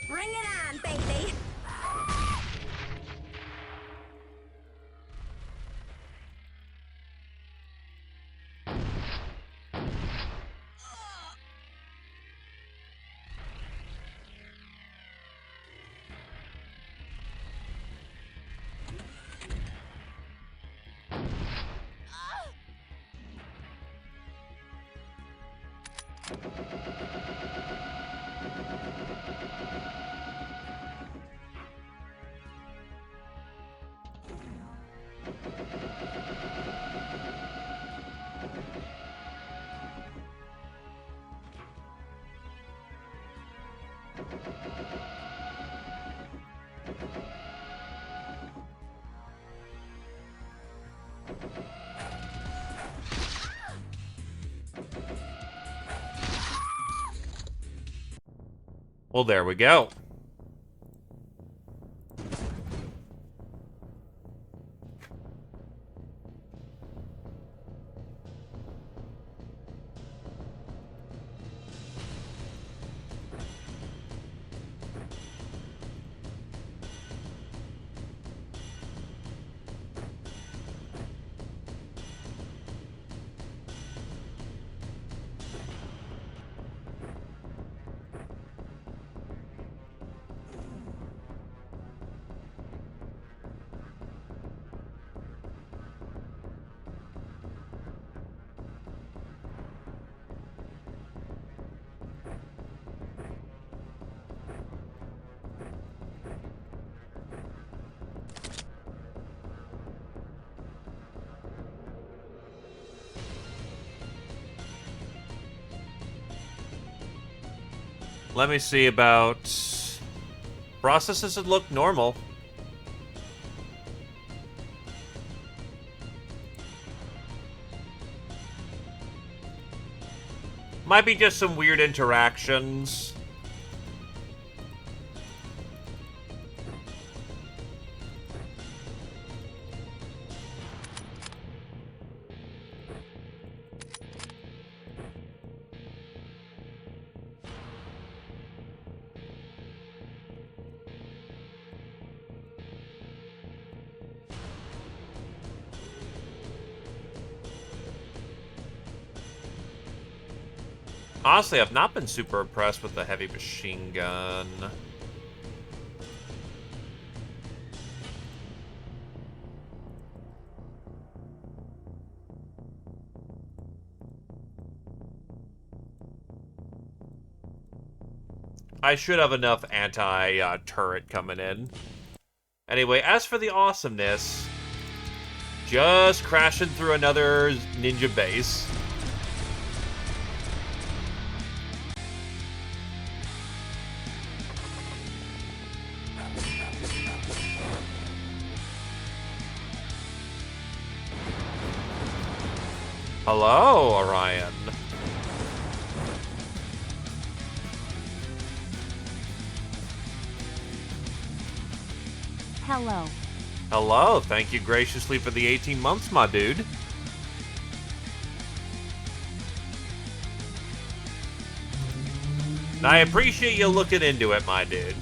Bring it on, baby. Well, there we go. Let me see about... Processes that look normal. Might be just some weird interactions. Honestly, I've not been super impressed with the heavy machine gun. I should have enough anti-turret coming in. Anyway, as for the awesomeness, just crashing through another ninja base. Hello, Orion. Hello. Hello, thank you graciously for the 18 months, my dude. I appreciate you looking into it, my dude.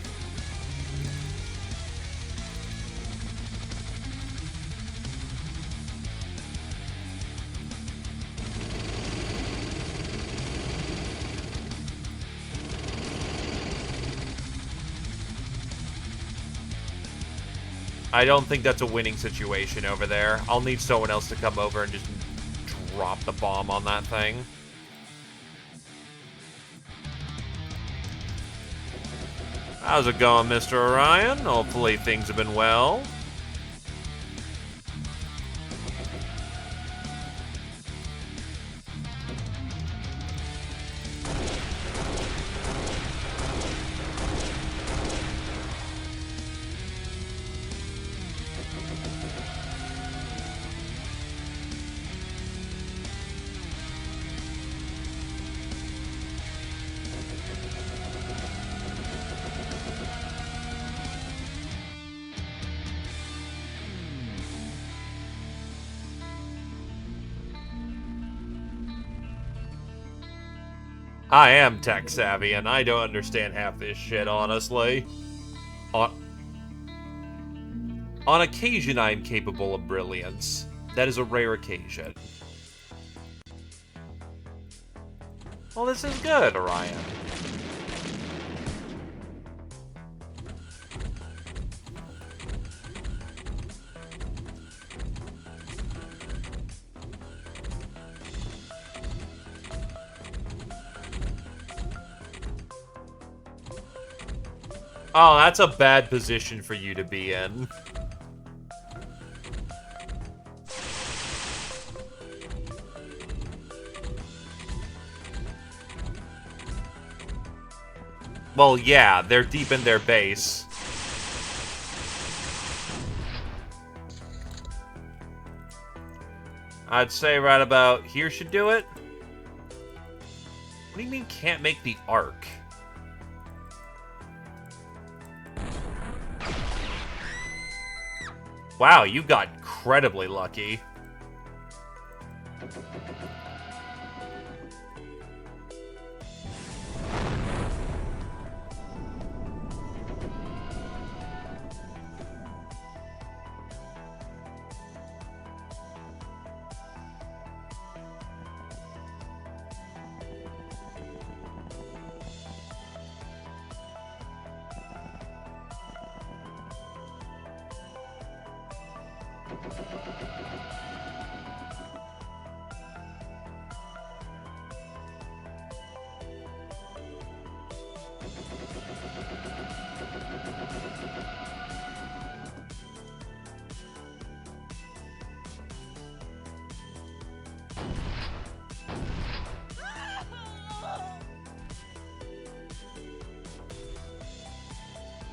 I don't think that's a winning situation over there. I'll need someone else to come over and just drop the bomb on that thing. How's it going, Mr. Orion? Hopefully things have been well. I am tech savvy, and I don't understand half this shit, honestly. On occasion, I am capable of brilliance. That is a rare occasion. Well, this is good, Orion. Oh, that's a bad position for you to be in. Well, yeah, they're deep in their base. I'd say right about here should do it. What do you mean can't make the arc? Wow, you got incredibly lucky.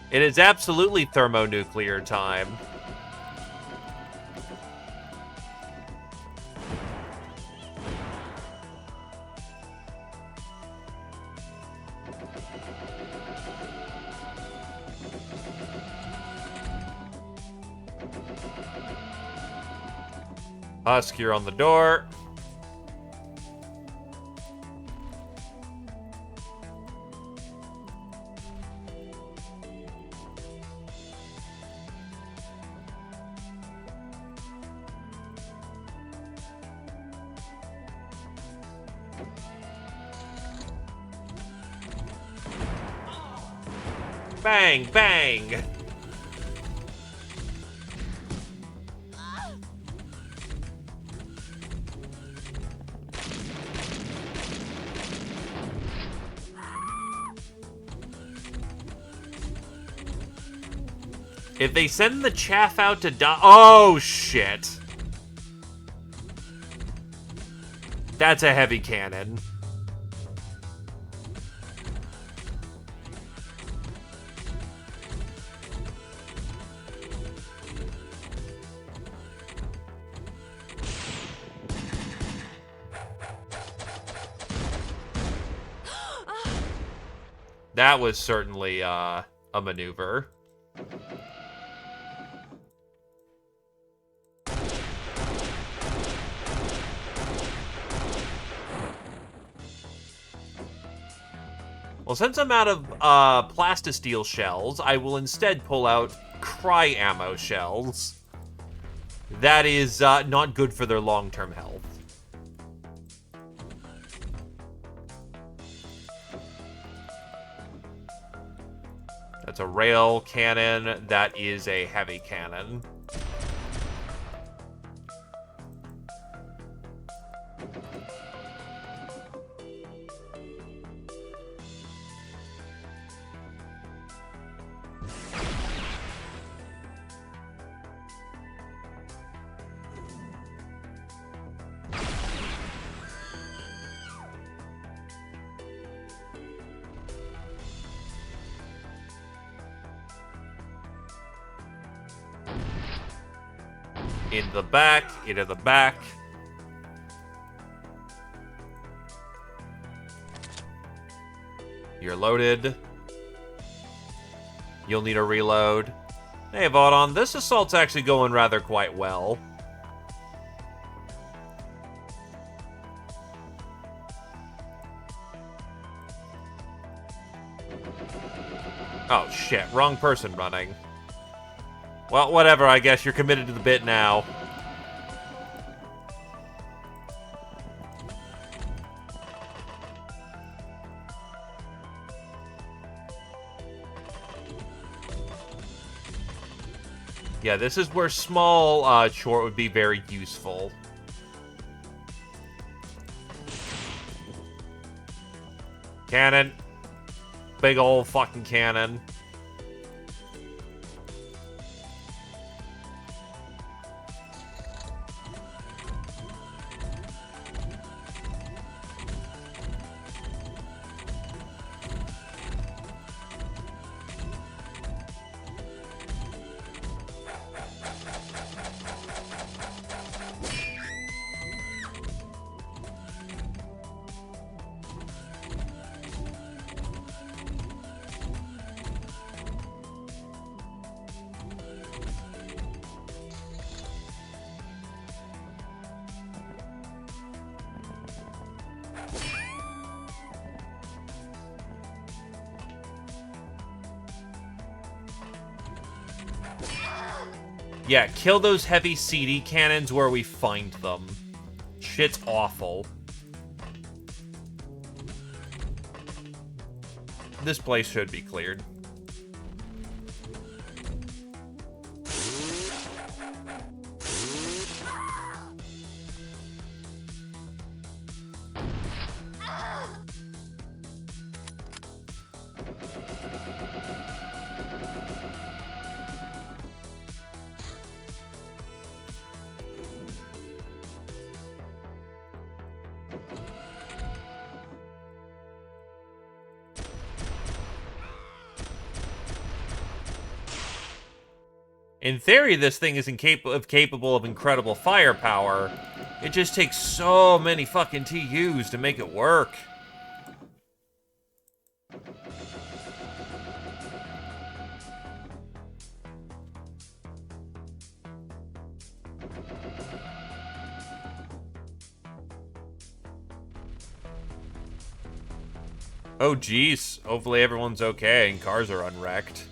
It is absolutely thermonuclear time. Husk, you're on the door. Bang, bang! If they send the chaff out to die... Oh, shit. That's a heavy cannon. That was certainly a maneuver. Well, since I'm out of plastisteel shells, I will instead pull out cry ammo shells. That is not good for their long-term health. That's a rail cannon. That is a heavy cannon. Into the back, into the back. You're loaded. You'll need a reload. Hey, Vaudon, this assault's actually going rather quite well. shit, wrong person running. Well, whatever, I guess you're committed to the bit now. Yeah, this is where Smol short would be very useful. Cannon. Big old fucking cannon. Yeah, kill those heavy CD cannons where we find them. Shit's awful. This place should be cleared. In theory, this thing is capable of incredible firepower. It just takes so many fucking TUs to make it work. Oh geez, hopefully everyone's okay and cars are unwrecked.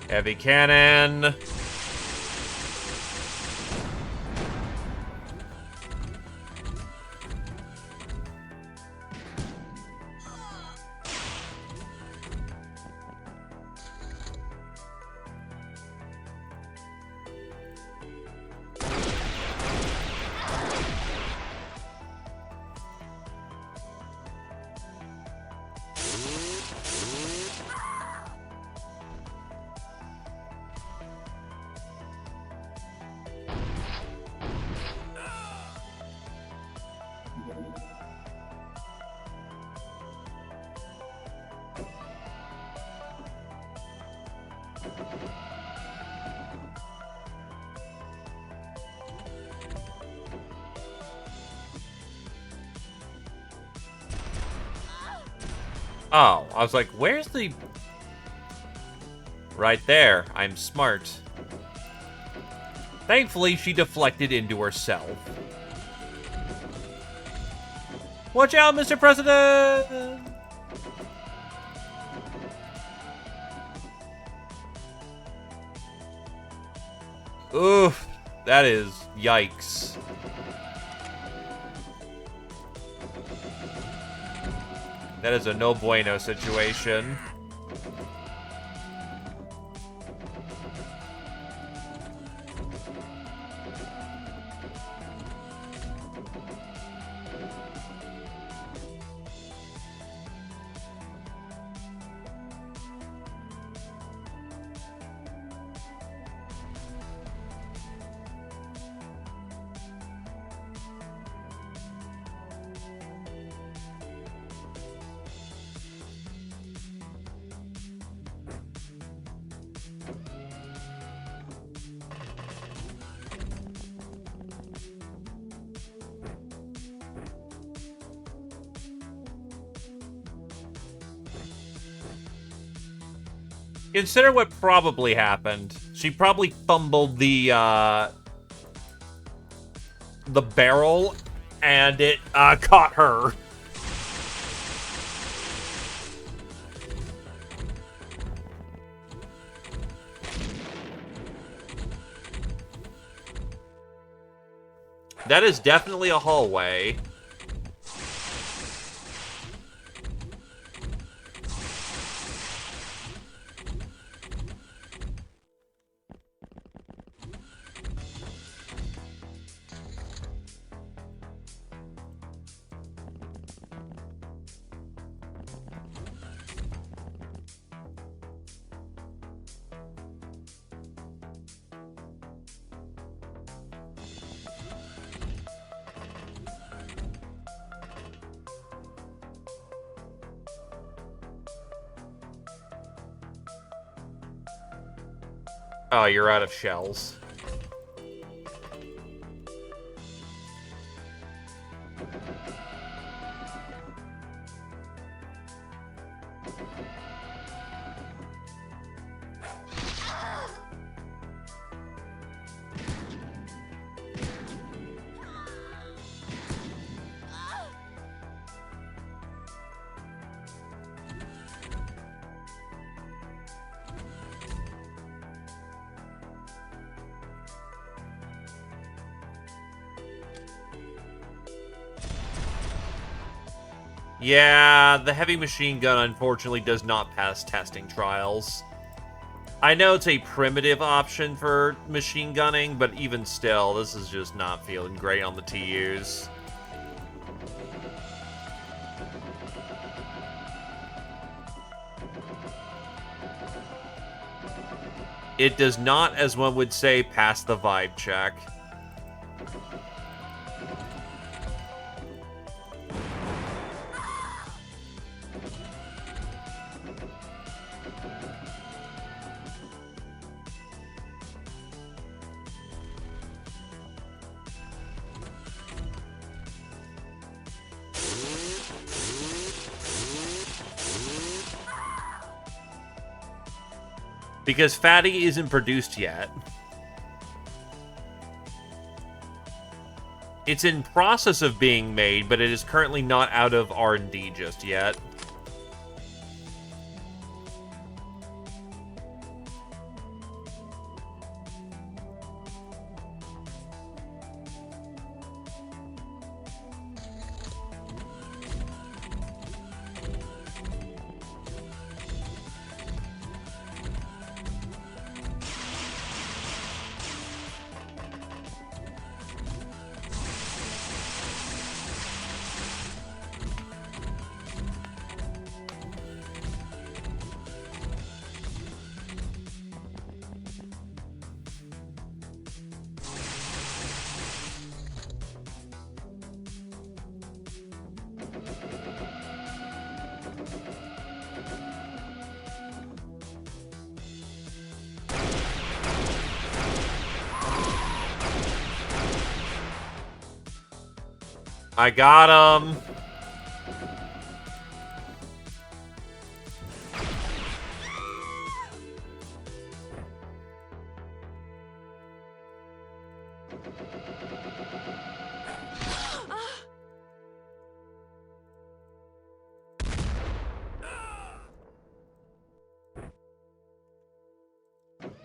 Heavy cannon. Oh, I was like, where's the... Right there. I'm smart. Thankfully, she deflected into herself. Watch out, Mr. President! Oof. That is... yikes. That is a no bueno situation. Consider what probably happened. She probably fumbled the barrel, and it caught her. That is definitely a hallway. Oh, you're out of shells. Yeah, the heavy machine gun unfortunately does not pass testing trials. I know it's a primitive option for machine gunning, but even still, this is just not feeling great on the TUs. It does not, as one would say, pass the vibe check. Because Fatty isn't produced yet. It's in process of being made, but it is currently not out of R&D just yet. I got him.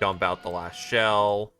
Dump out the last shell.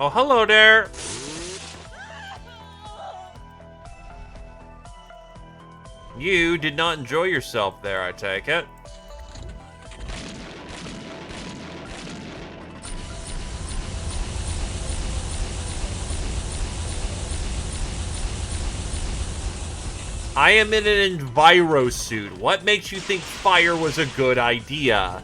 Oh, hello there. You did not enjoy yourself there, I take it. I am in an enviro suit. What makes you think fire was a good idea?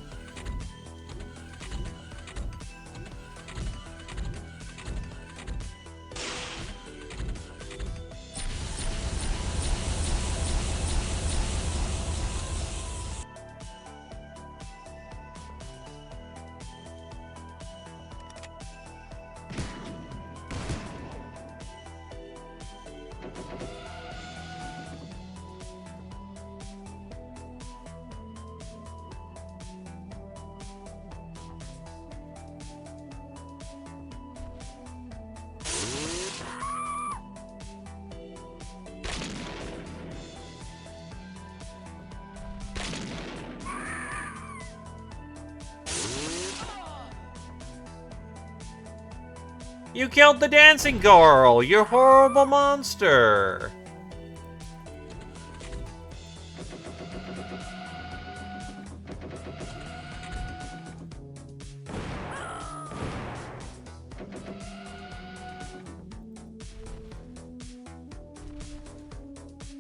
You killed the dancing girl, you horrible monster.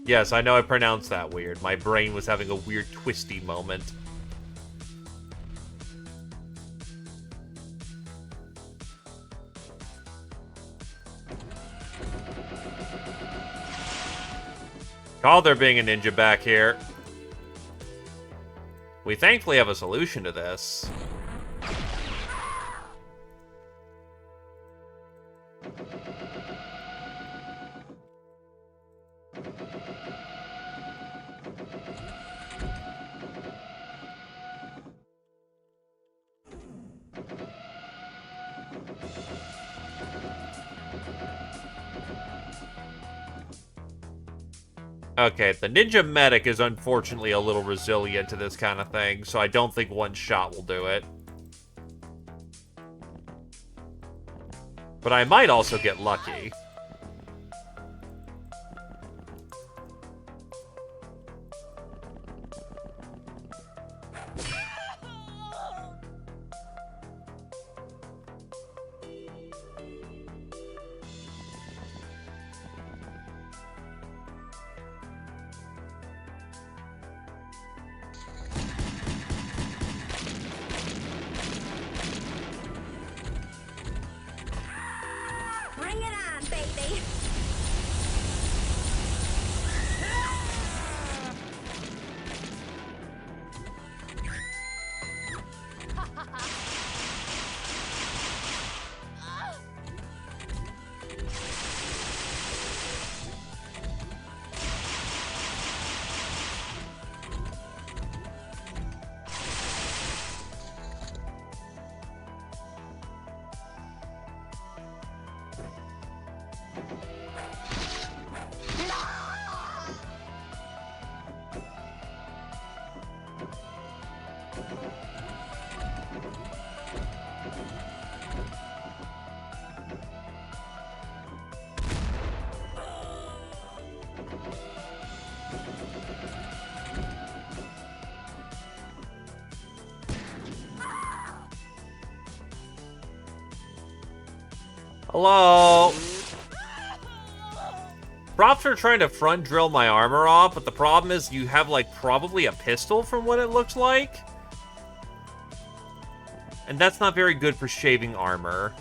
Yes, I know I pronounced that weird. My brain was having a weird twisty moment. Call there being a ninja back here. We thankfully have a solution to this. Okay, the ninja medic is unfortunately a little resilient to this kind of thing, so I don't think one shot will do it. But I might also get lucky. Bring it on, baby. Hello? Props for trying to front drill my armor off, but the problem is you have, like, probably a pistol from what it looks like. And that's not very good for shaving armor.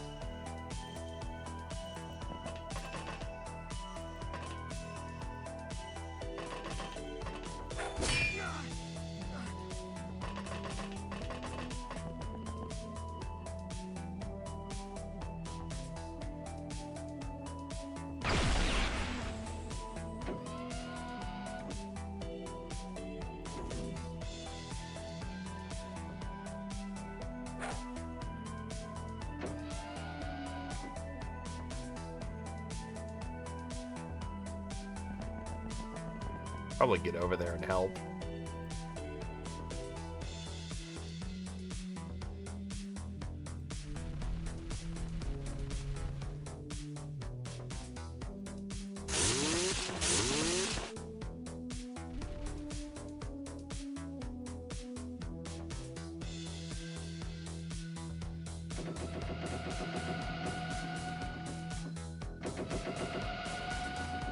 Probably get over there and help.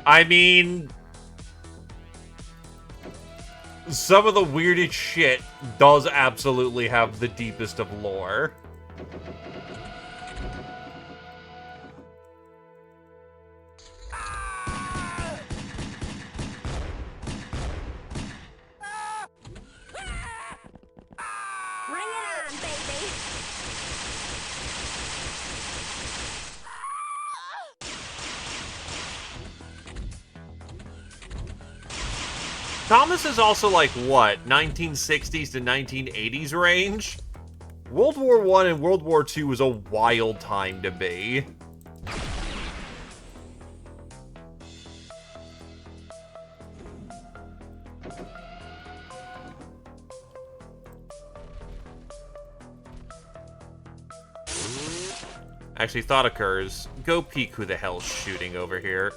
I mean, some of the weirdest shit does absolutely have the deepest of lore. Bring it on, baby. Thomas is also like, what, 1960s to 1980s range? World War I and World War II was a wild time to be. Actually, thought occurs. Go peek who the hell's shooting over here.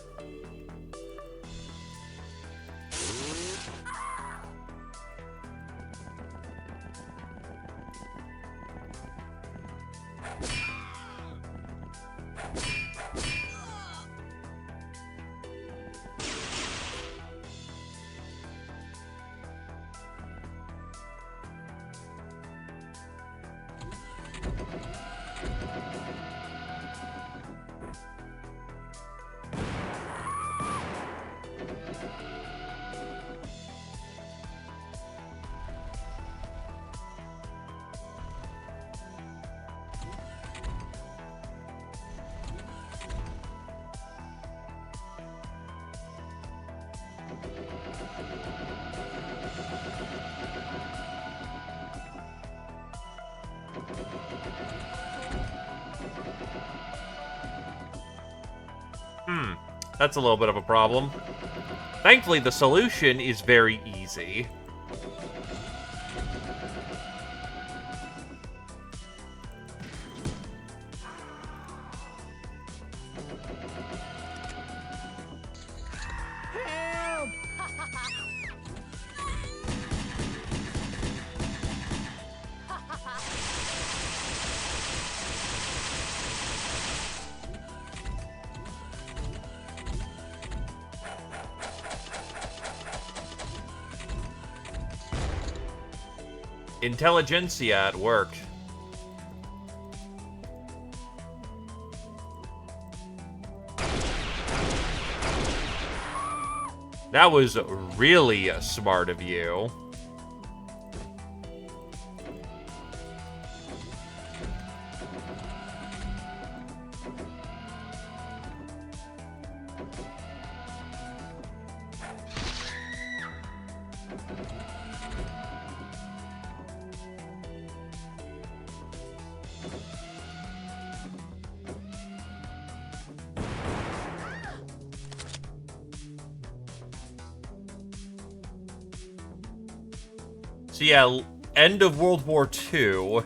That's a little bit of a problem. Thankfully, the solution is very easy. Intelligentsia at work. That was really smart of you. So yeah, end of World War II.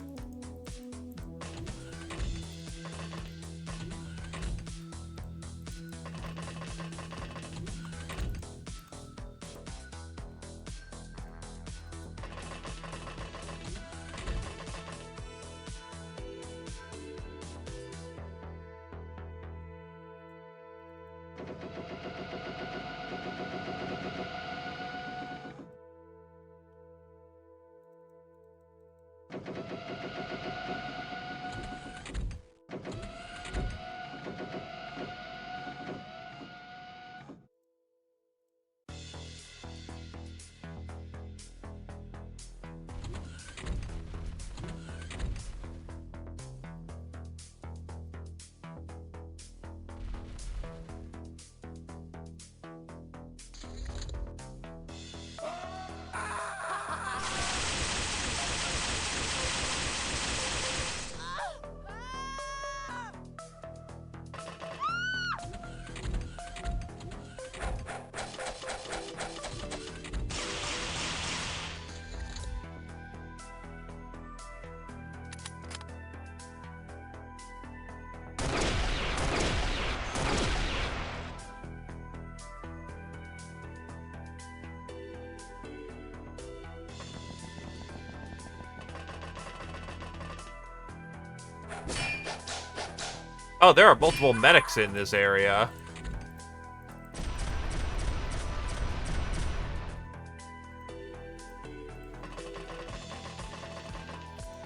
Oh, there are multiple medics in this area.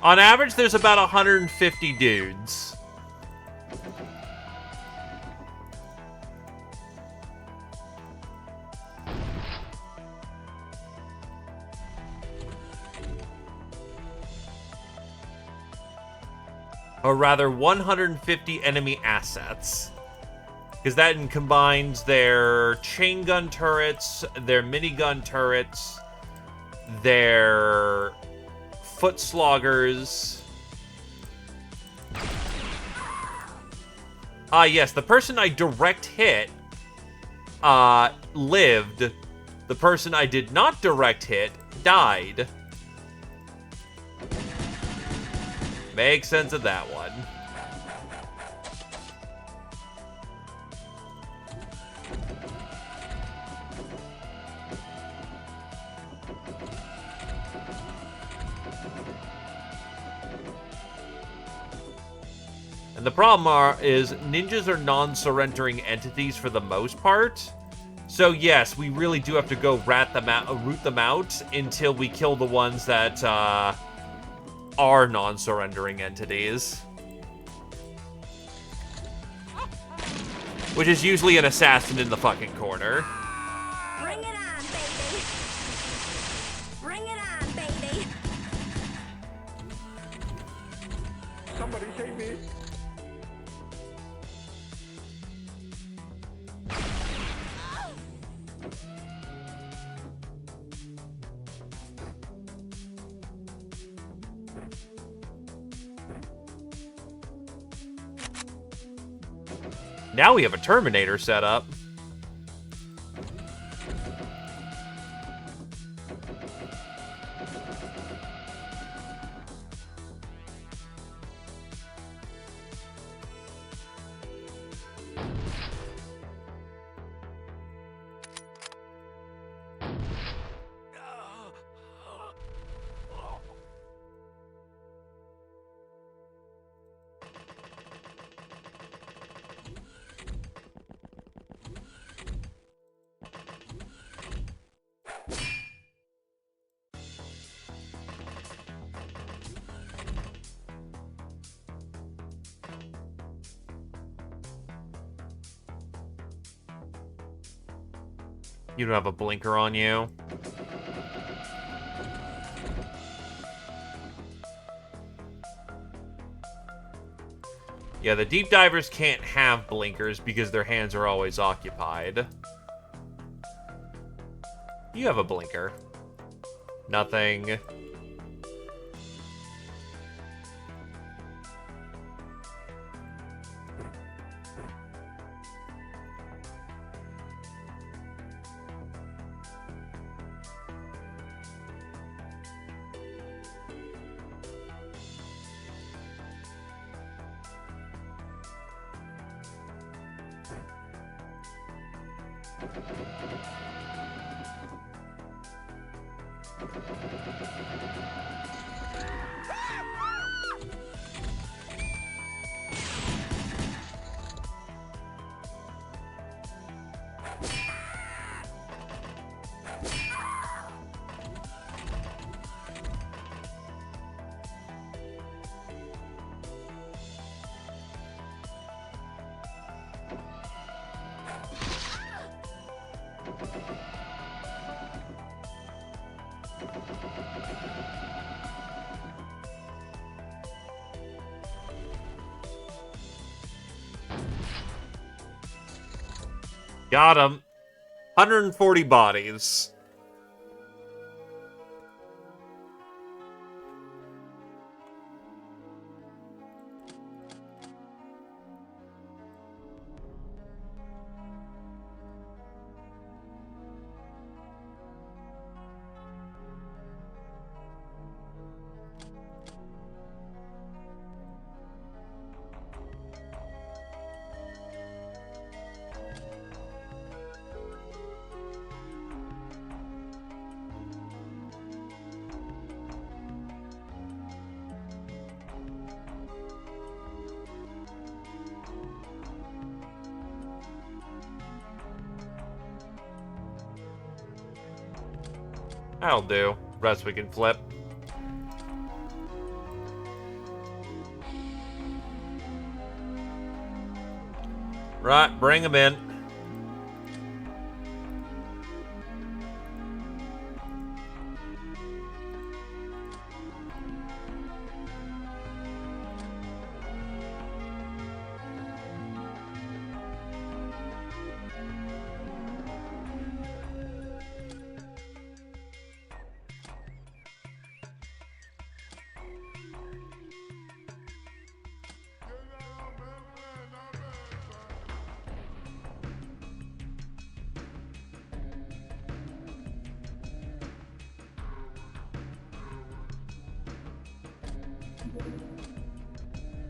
On average, there's about 150 dudes. Or rather, 150 enemy assets. Because that combines their chain gun turrets, their minigun turrets, their foot sloggers. Yes, the person I direct hit lived. The person I did not direct hit died. Makes sense of that one. And the problem is ninjas are non-surrendering entities for the most part. So yes, we really do have to go root them out until we kill the ones that are non-surrendering entities. Which is usually an assassin in the fucking corner. Bring it on, baby. Bring it on, baby. Somebody save me. Now we have a Terminator set up. You don't have a blinker on you. Yeah, the deep divers can't have blinkers because their hands are always occupied. You have a blinker. Nothing. Got him. 140 bodies. That'll do. Rest we can flip. Right, bring him in.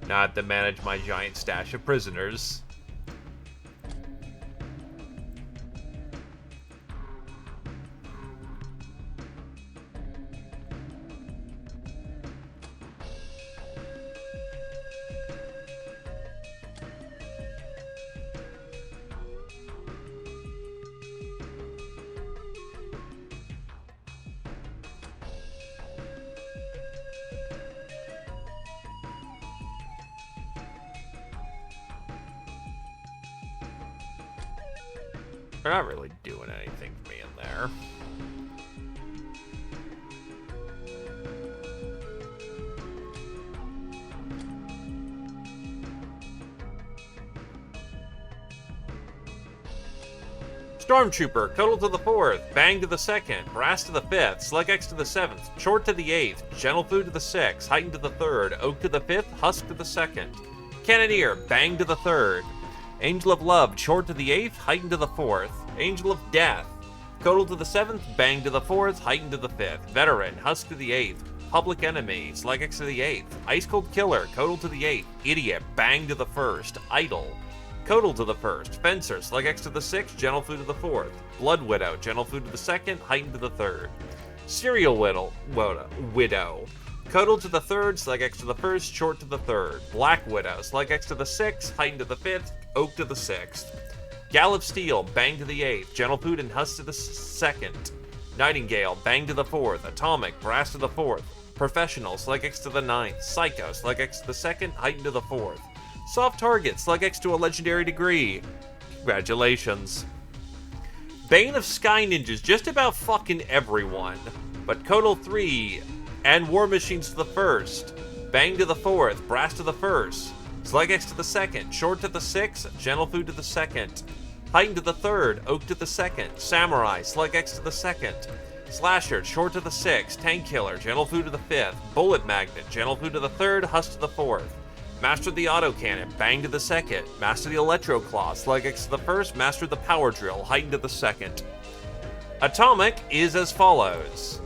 Not to manage my giant stash of prisoners. They're not really doing anything for me in there. Stormtrooper, Cuddle to the 4th, Bang to the 2nd, Brass to the 5th, Slug X to the 7th, Short to the 8th, Gentle Food to the 6th, Heighten to the 3rd, Oak to the 5th, Husk to the 2nd, Cannoneer, Bang to the 3rd, Angel of Love, Short to the 8th, Heighten to the 4th, Angel of Death, Cuddle to the 7th, Bang to the 4th, Heighten to the 5th, Veteran, Husk to the 8th, Public Enemy, Slug X to the 8th, Ice Cold Killer, Cuddle to the 8th, Idiot, Bang to the 1st, Idle, Codal to the 1st, Fencer, Slug X to the 6th, Gentle Food to the 4th, Blood Widow, Gentle Food to the 2nd, Heighten to the 3rd, Serial Widow, Codal to the 3rd, Slug X to the 1st, Short to the 3rd, Black Widow, Slug X to the 6th, Heighten to the 5th, Oak to the 6th, Gal of Steel, Bang to the 8th, Gentle Food and Husk to the 2nd, Nightingale, Bang to the 4th, Atomic, Brass to the 4th, Professional, Slug X to the 9th, Psycho, Slug X to the 2nd, Heighten to the 4th, Soft Target, Slug X to a legendary degree. Congratulations. Bane of Sky Ninjas, just about fucking everyone. But Codal 3 and War Machines to the 1st. Bang to the 4th, Brass to the 1st. Slug X to the 2nd, Short to the 6th, Gentle Food to the 2nd. Heighten to the 3rd, Oak to the 2nd. Samurai, Slug X to the 2nd. Slasher, Short to the 6th, Tank Killer, Gentle Food to the 5th. Bullet Magnet, Gentle Food to the 3rd, Husk to the 4th. Master the Autocannon, Bang to the 2nd, Master the Electro Claw, Slug X to the 1st, Master the Power Drill, Heighten to the 2nd. Atomic is as follows.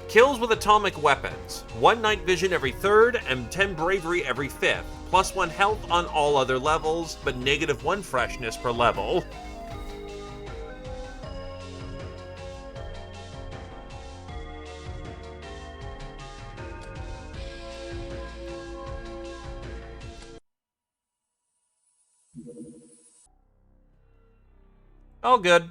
Kills with atomic weapons, 1 night vision every 3rd and 10 bravery every 5th, plus 1 health on all other levels, but -1 freshness per level. All good.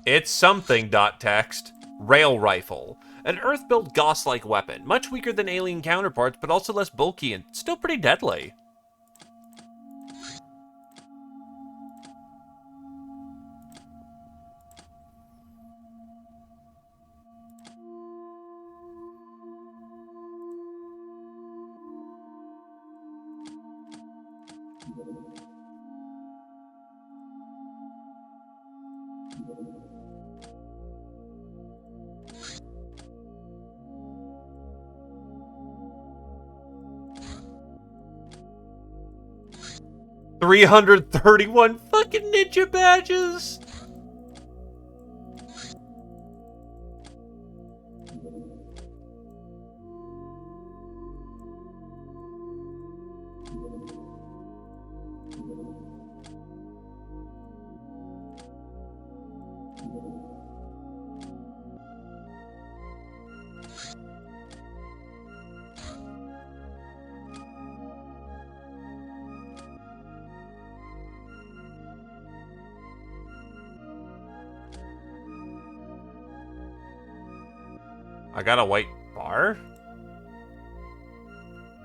It's something.text. Rail Rifle. An Earth-built Gauss-like weapon, much weaker than alien counterparts, but also less bulky and still pretty deadly. $331 fucking ninja badges! I got a white bar?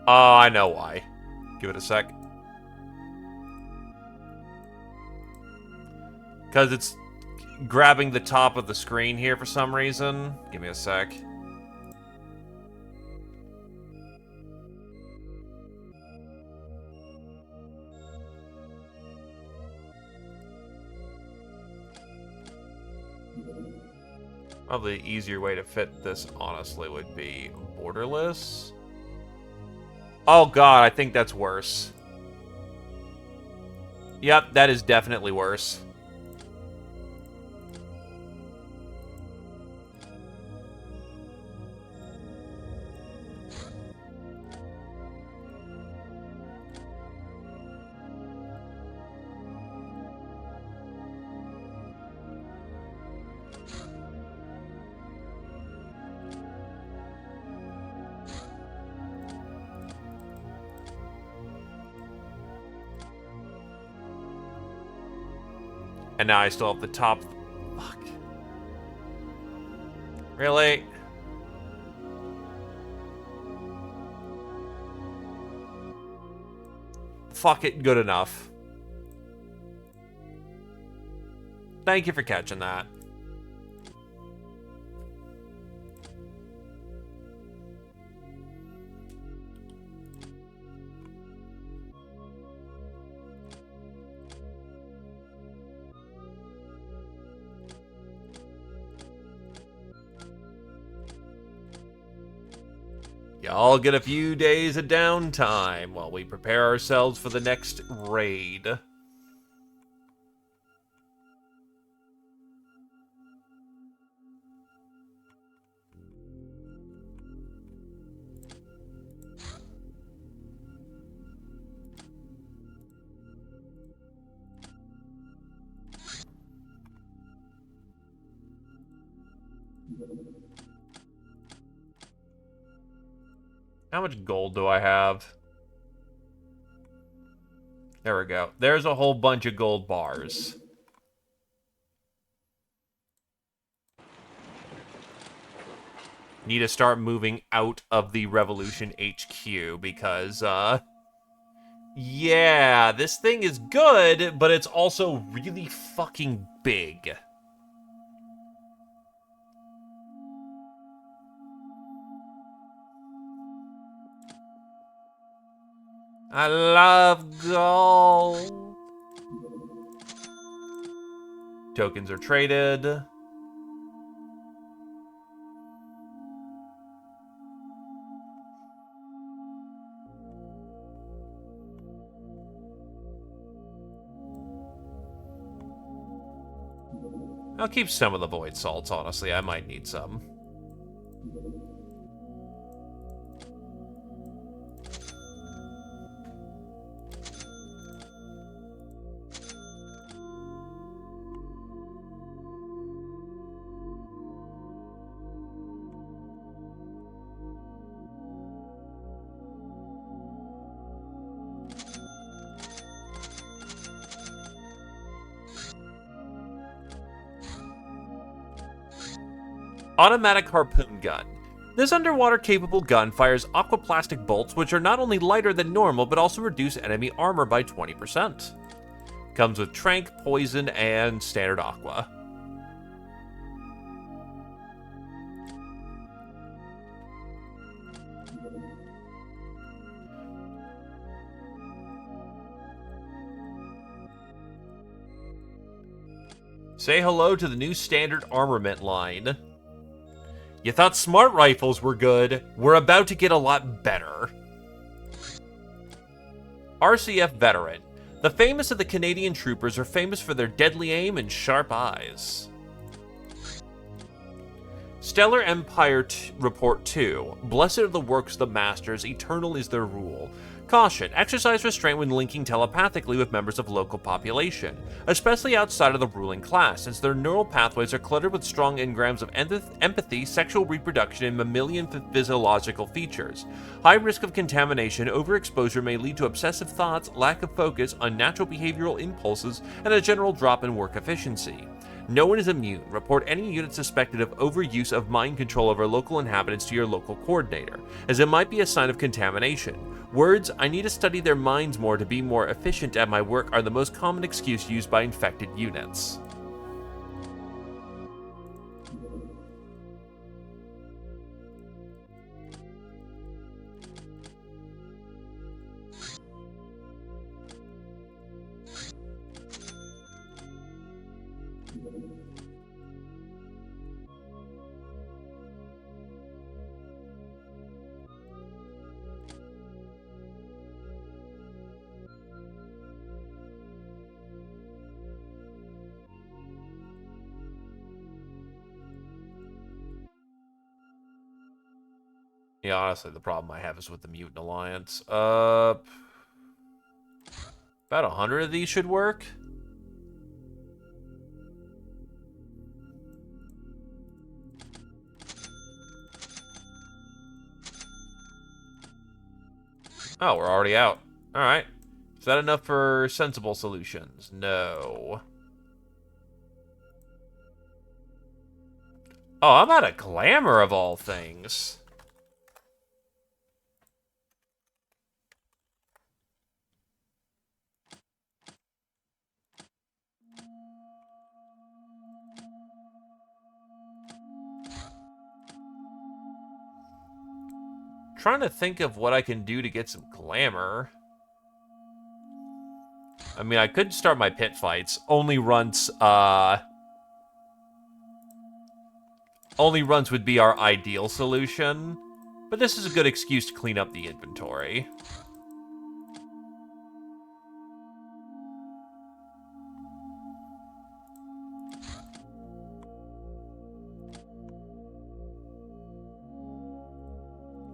Oh, I know why. Give it a sec. Because it's grabbing the top of the screen here for some reason. Give me a sec. Probably the easier way to fit this, honestly, would be borderless. Oh god, I think that's worse. Yep, that is definitely worse. And now I still have the top. Fuck. Really? Fuck it, good enough. Thank you for catching that. Y'all get a few days of downtime while we prepare ourselves for the next raid. How much gold do I have? There we go. There's a whole bunch of gold bars. Need to start moving out of the Revolution HQ because, yeah, this thing is good, but it's also really fucking big. I love gold. Tokens are traded. I'll keep some of the void salts, honestly. I might need some. Automatic harpoon gun. This underwater-capable gun fires aquaplastic bolts, which are not only lighter than normal, but also reduce enemy armor by 20%. Comes with trank, poison, and standard aqua. Say hello to the new standard armament line. You thought smart rifles were good. We're about to get a lot better. RCF Veteran. The famous of the Canadian troopers are famous for their deadly aim and sharp eyes. Stellar Empire Report 2. Blessed are the works of the masters, eternal is their rule. Caution: exercise restraint when linking telepathically with members of local population, especially outside of the ruling class, since their neural pathways are cluttered with strong engrams of empathy, sexual reproduction, and mammalian physiological features. High risk of contamination, overexposure may lead to obsessive thoughts, lack of focus, unnatural behavioral impulses, and a general drop in work efficiency. No one is immune. Report any unit suspected of overuse of mind control over local inhabitants to your local coordinator, as it might be a sign of contamination. Words, "I need to study their minds more to be more efficient at my work," are the most common excuse used by infected units. Yeah, honestly, the problem I have is with the Mutant Alliance. About 100 of these should work. Oh, we're already out. Alright. Is that enough for sensible solutions? No. Oh, I'm out of glamour of all things. Trying to think of what I can do to get some glamour. I mean, I could start my pit fights. Only runs would be our ideal solution. But this is a good excuse to clean up the inventory.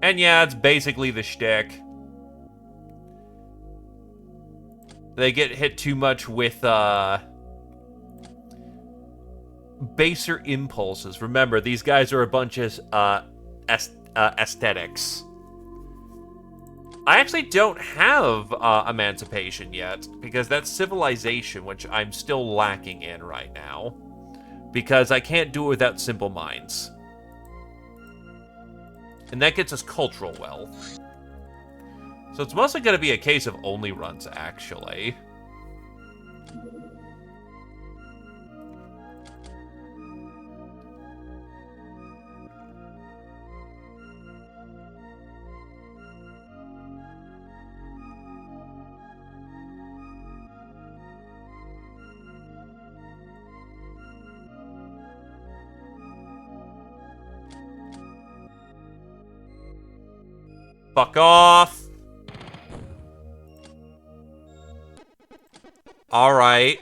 And yeah, it's basically the shtick. They get hit too much with, baser impulses. Remember, these guys are a bunch of, aesthetics. I actually don't have, Emancipation yet, because that's Civilization, which I'm still lacking in right now. Because I can't do it without Simple Minds. And that gets us cultural wealth. So it's mostly going to be a case of only runs, actually. Fuck off. Alright.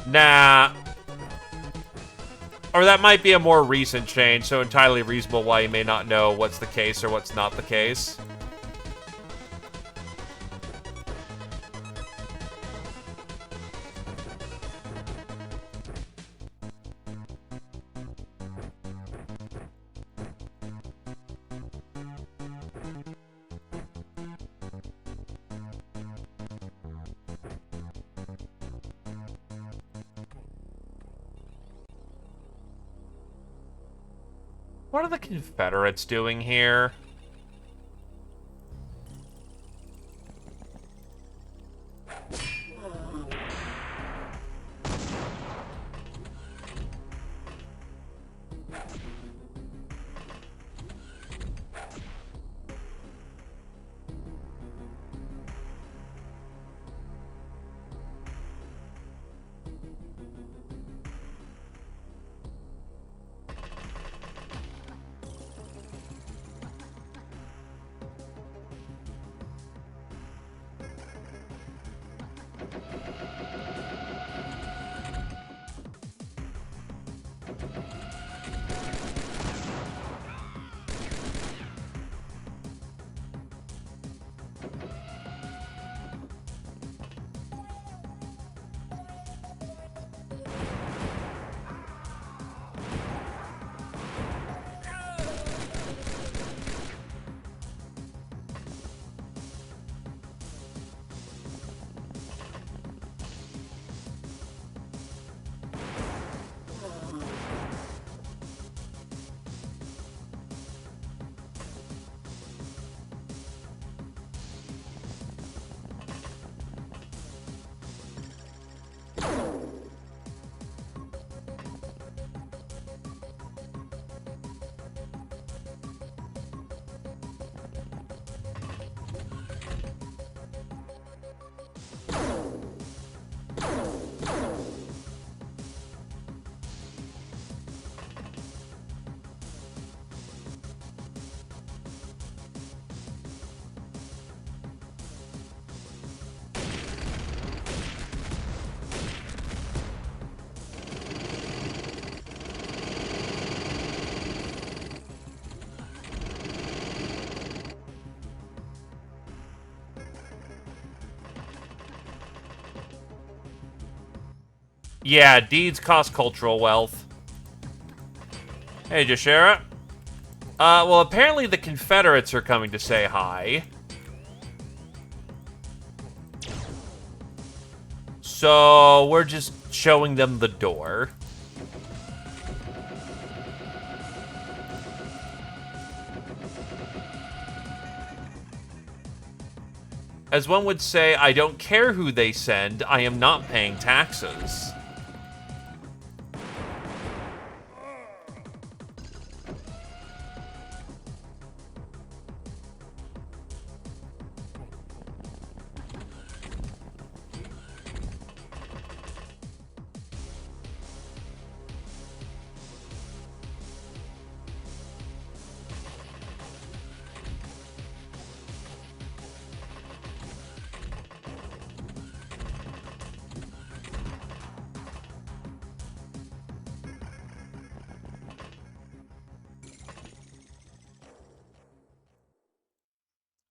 Nah. Or that might be a more recent change, so entirely reasonable why you may not know what's the case or what's not the case. What are the Confederates doing here? Yeah, deeds cost cultural wealth. Hey, Jashera. Well, apparently the Confederates are coming to say hi. So, we're just showing them the door. As one would say, I don't care who they send, I am not paying taxes.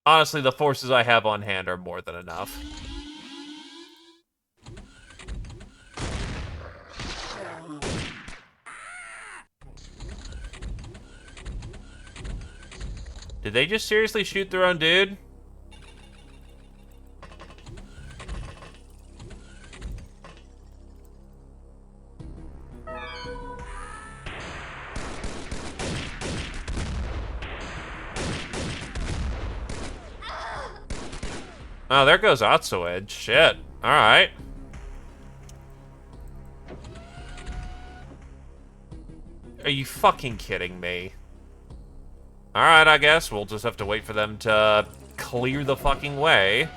Honestly, the forces I have on hand are more than enough. Did they just seriously shoot their own dude? Oh, there goes Atsued. Shit. Alright. Are you fucking kidding me? Alright, I guess. We'll just have to wait for them to clear the fucking way.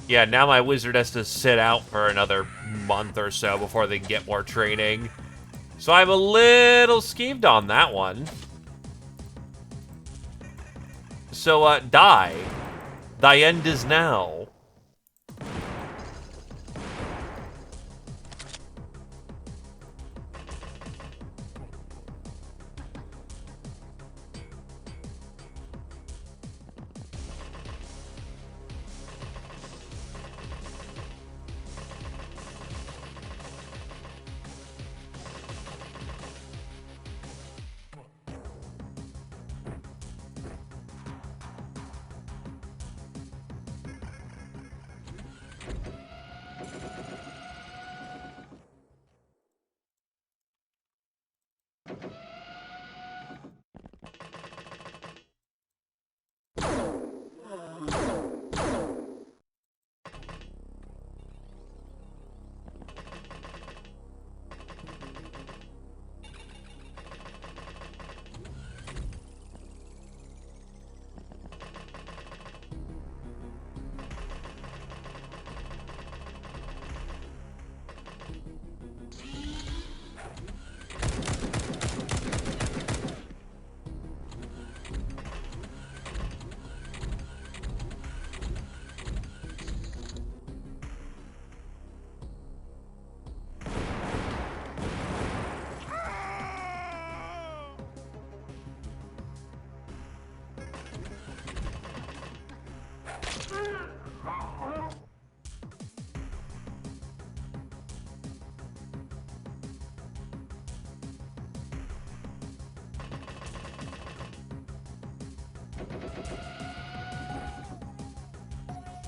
Yeah, now my wizard has to sit out for another month or so before they can get more training. So I'm a little skeeved on that one. So, die. Thy end is now.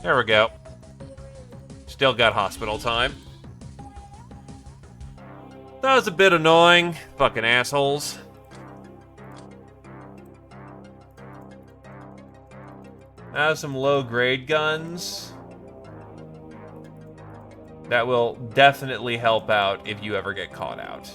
There we go. Still got hospital time. That was a bit annoying. Fucking assholes. I have some low-grade guns. That will definitely help out if you ever get caught out.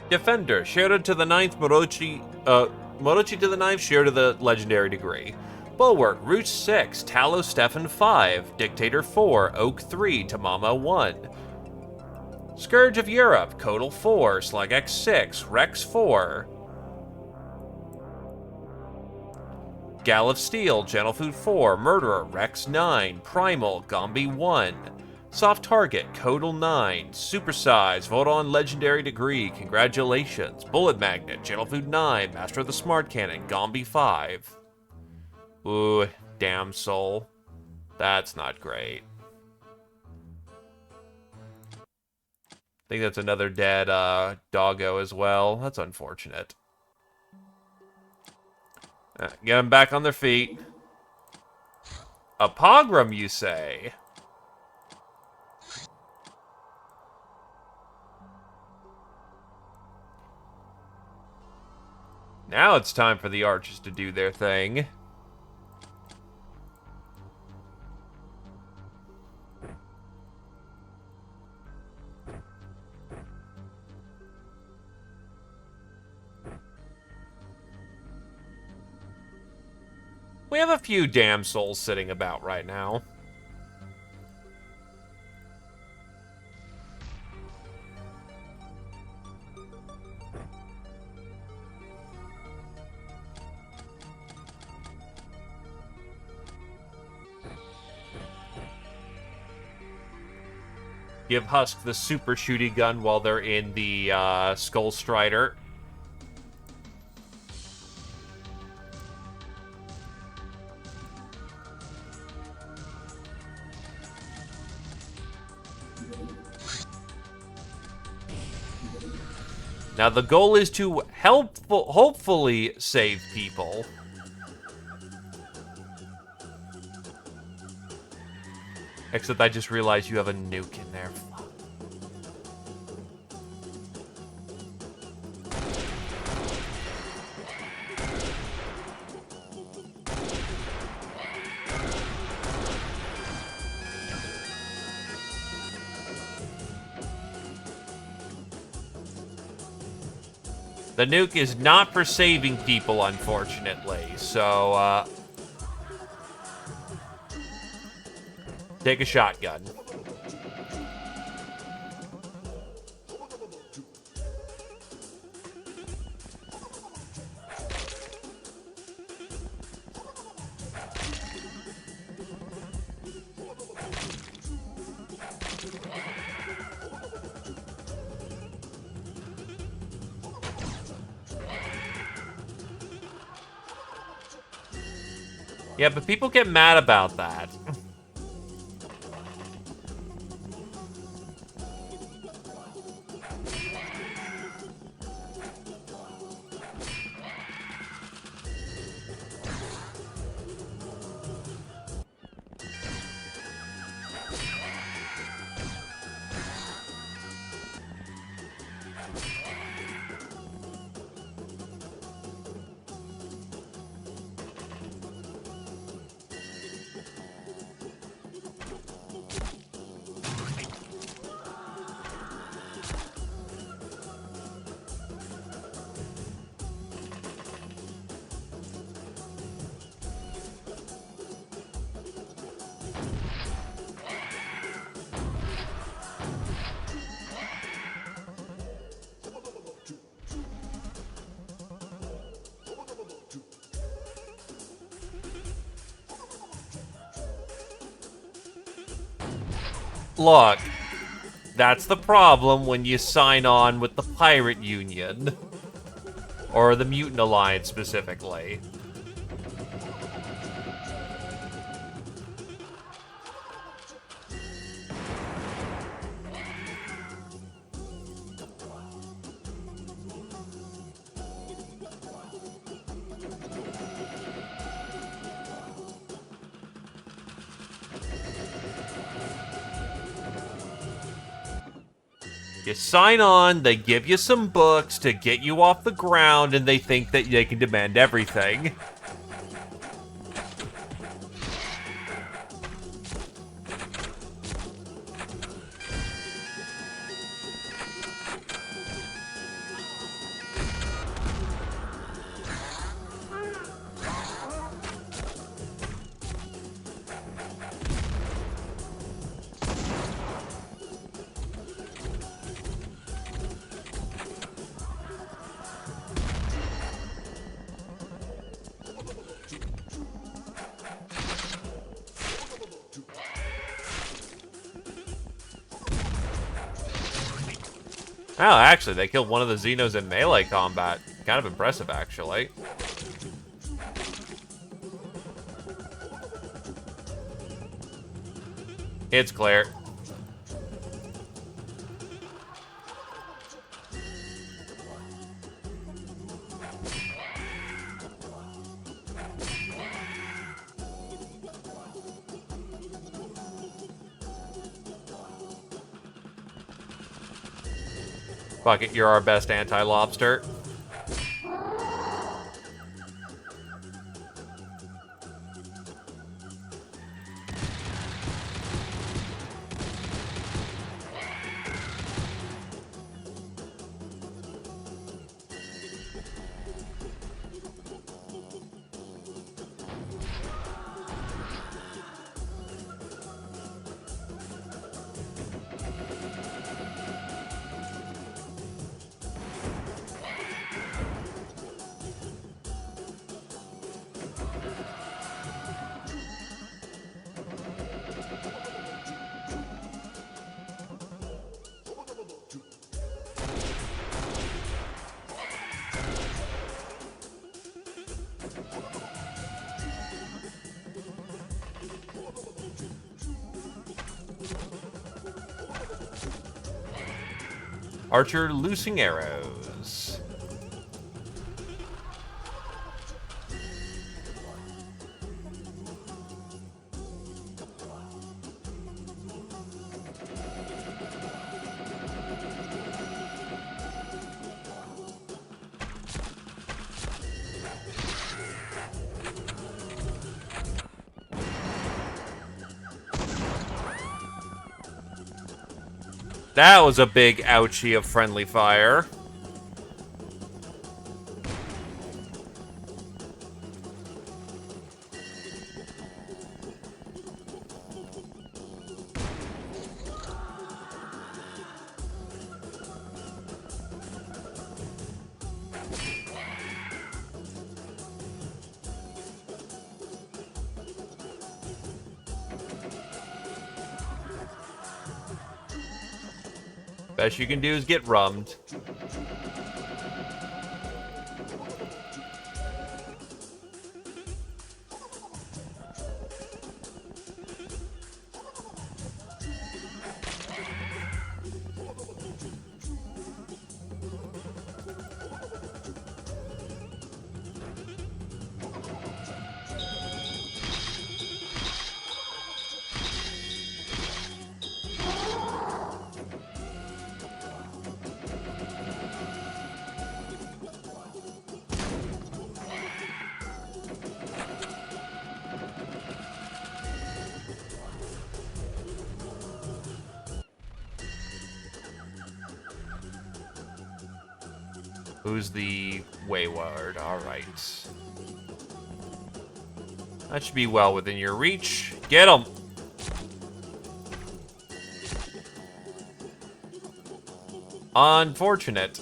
Defender, shielded to the 9th, Morochi to the 9th, shielded to the legendary degree. Bulwark, Root 6, Talos Stefan 5, Dictator 4, Oak 3, Tamama 1. Scourge of Europe, Codal 4, Slug X 6, Rex 4. Gal of Steel, Gentle Food 4, Murderer, Rex 9, Primal, Gombi 1. Soft Target, Codal 9, Supersize, vote on Legendary Degree, congratulations. Bullet Magnet, Gentle Food 9, Master of the Smart Cannon, Gombi 5. Ooh, damn soul. That's not great. I think that's another dead doggo as well. That's unfortunate. Get them back on their feet. A pogrom, you say? Now it's time for the archers to do their thing. We have a few damn souls sitting about right now. Give Husk the super shooty gun while they're in the Skull Strider. Now the goal is to hopefully save people. Except I just realized you have a nuke in there. Fuck. The nuke is not for saving people, unfortunately, so, take a shotgun. Yeah, but people get mad about that. Look, that's the problem when you sign on with the Pirate Union. Or the Mutant Alliance, specifically. You sign on, they give you some books to get you off the ground, and they think that they can demand everything. Oh, actually, they killed one of the Xenos in melee combat. Kind of impressive, actually. It's clear. Fuck it, you're our best anti-lobster. Archer loosing arrows. That was a big ouchie of friendly fire. Best you can do is get rummed. Who's the wayward? Alright. That should be well within your reach. Get him! Unfortunate.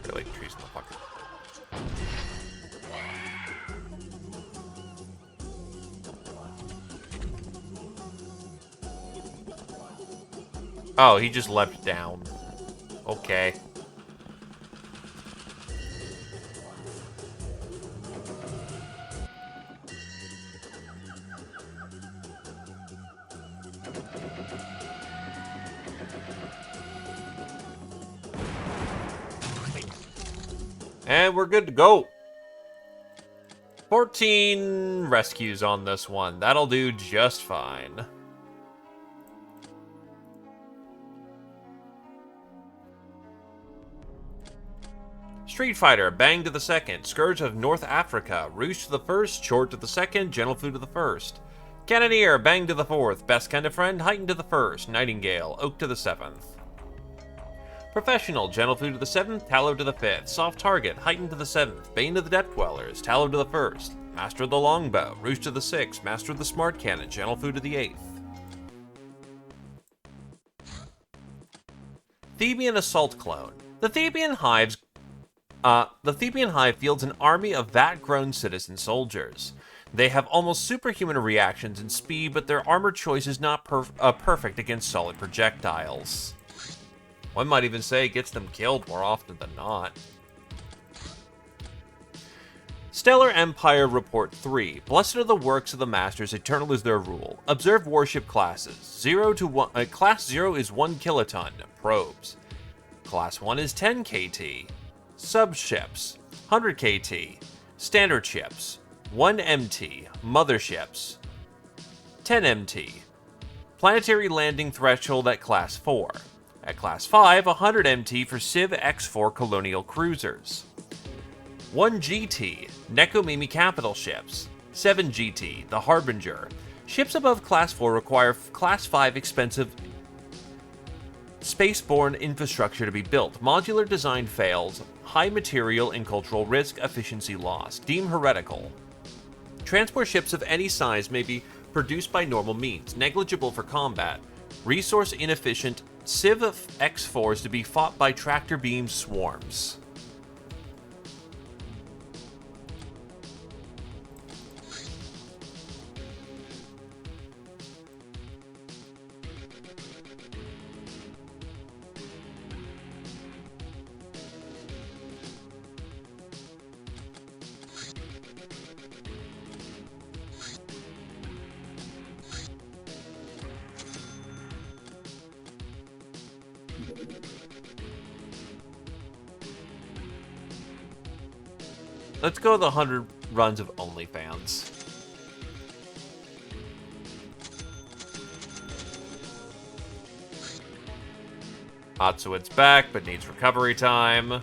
Really, trees in the pocket. Oh, he just leapt down. Okay. And we're good to go. 14 rescues on this one. That'll do just fine. Street Fighter, Bang to the second, Scourge of North Africa, Rouge to the first, Short to the second, Gentle to the first. Cannoneer, Bang to the fourth, Best Kind of Friend, Heighten to the first, Nightingale, Oak to the seventh. Professional, Gentle to the seventh, Tallow to the fifth, Soft Target, Heighten to the seventh, Bane of the Depth Dwellers, Tallow to the first, Master of the Longbow, Rouge to the sixth, Master of the Smart Cannon, Gentle to the eighth. Theban Assault Clone. The Theban Hive fields an army of vat-grown citizen soldiers. They have almost superhuman reactions and speed, but their armor choice is not perfect against solid projectiles. One might even say it gets them killed more often than not. Stellar Empire Report 3. Blessed are the works of the Masters, eternal is their rule. Observe warship classes. 0 to 1, Class 0 is 1 kiloton, probes. Class 1 is 10 KT. Subships, 100 KT. Standard ships, 1 MT. Motherships, 10 MT. Planetary landing threshold at Class 4. At Class 5, 100 MT for Civ X4 colonial cruisers. 1 GT, Nekomimi capital ships. 7 GT, the Harbinger. Ships above Class 4 require Class 5 expensive spaceborne infrastructure to be built. Modular design fails. High material and cultural risk, efficiency loss. Deemed heretical. Transport ships of any size may be produced by normal means, negligible for combat. Resource inefficient. Civ X4s to be fought by tractor beam swarms. Let's go the 100 runs of OnlyFans. Atsuit's back, but needs recovery time.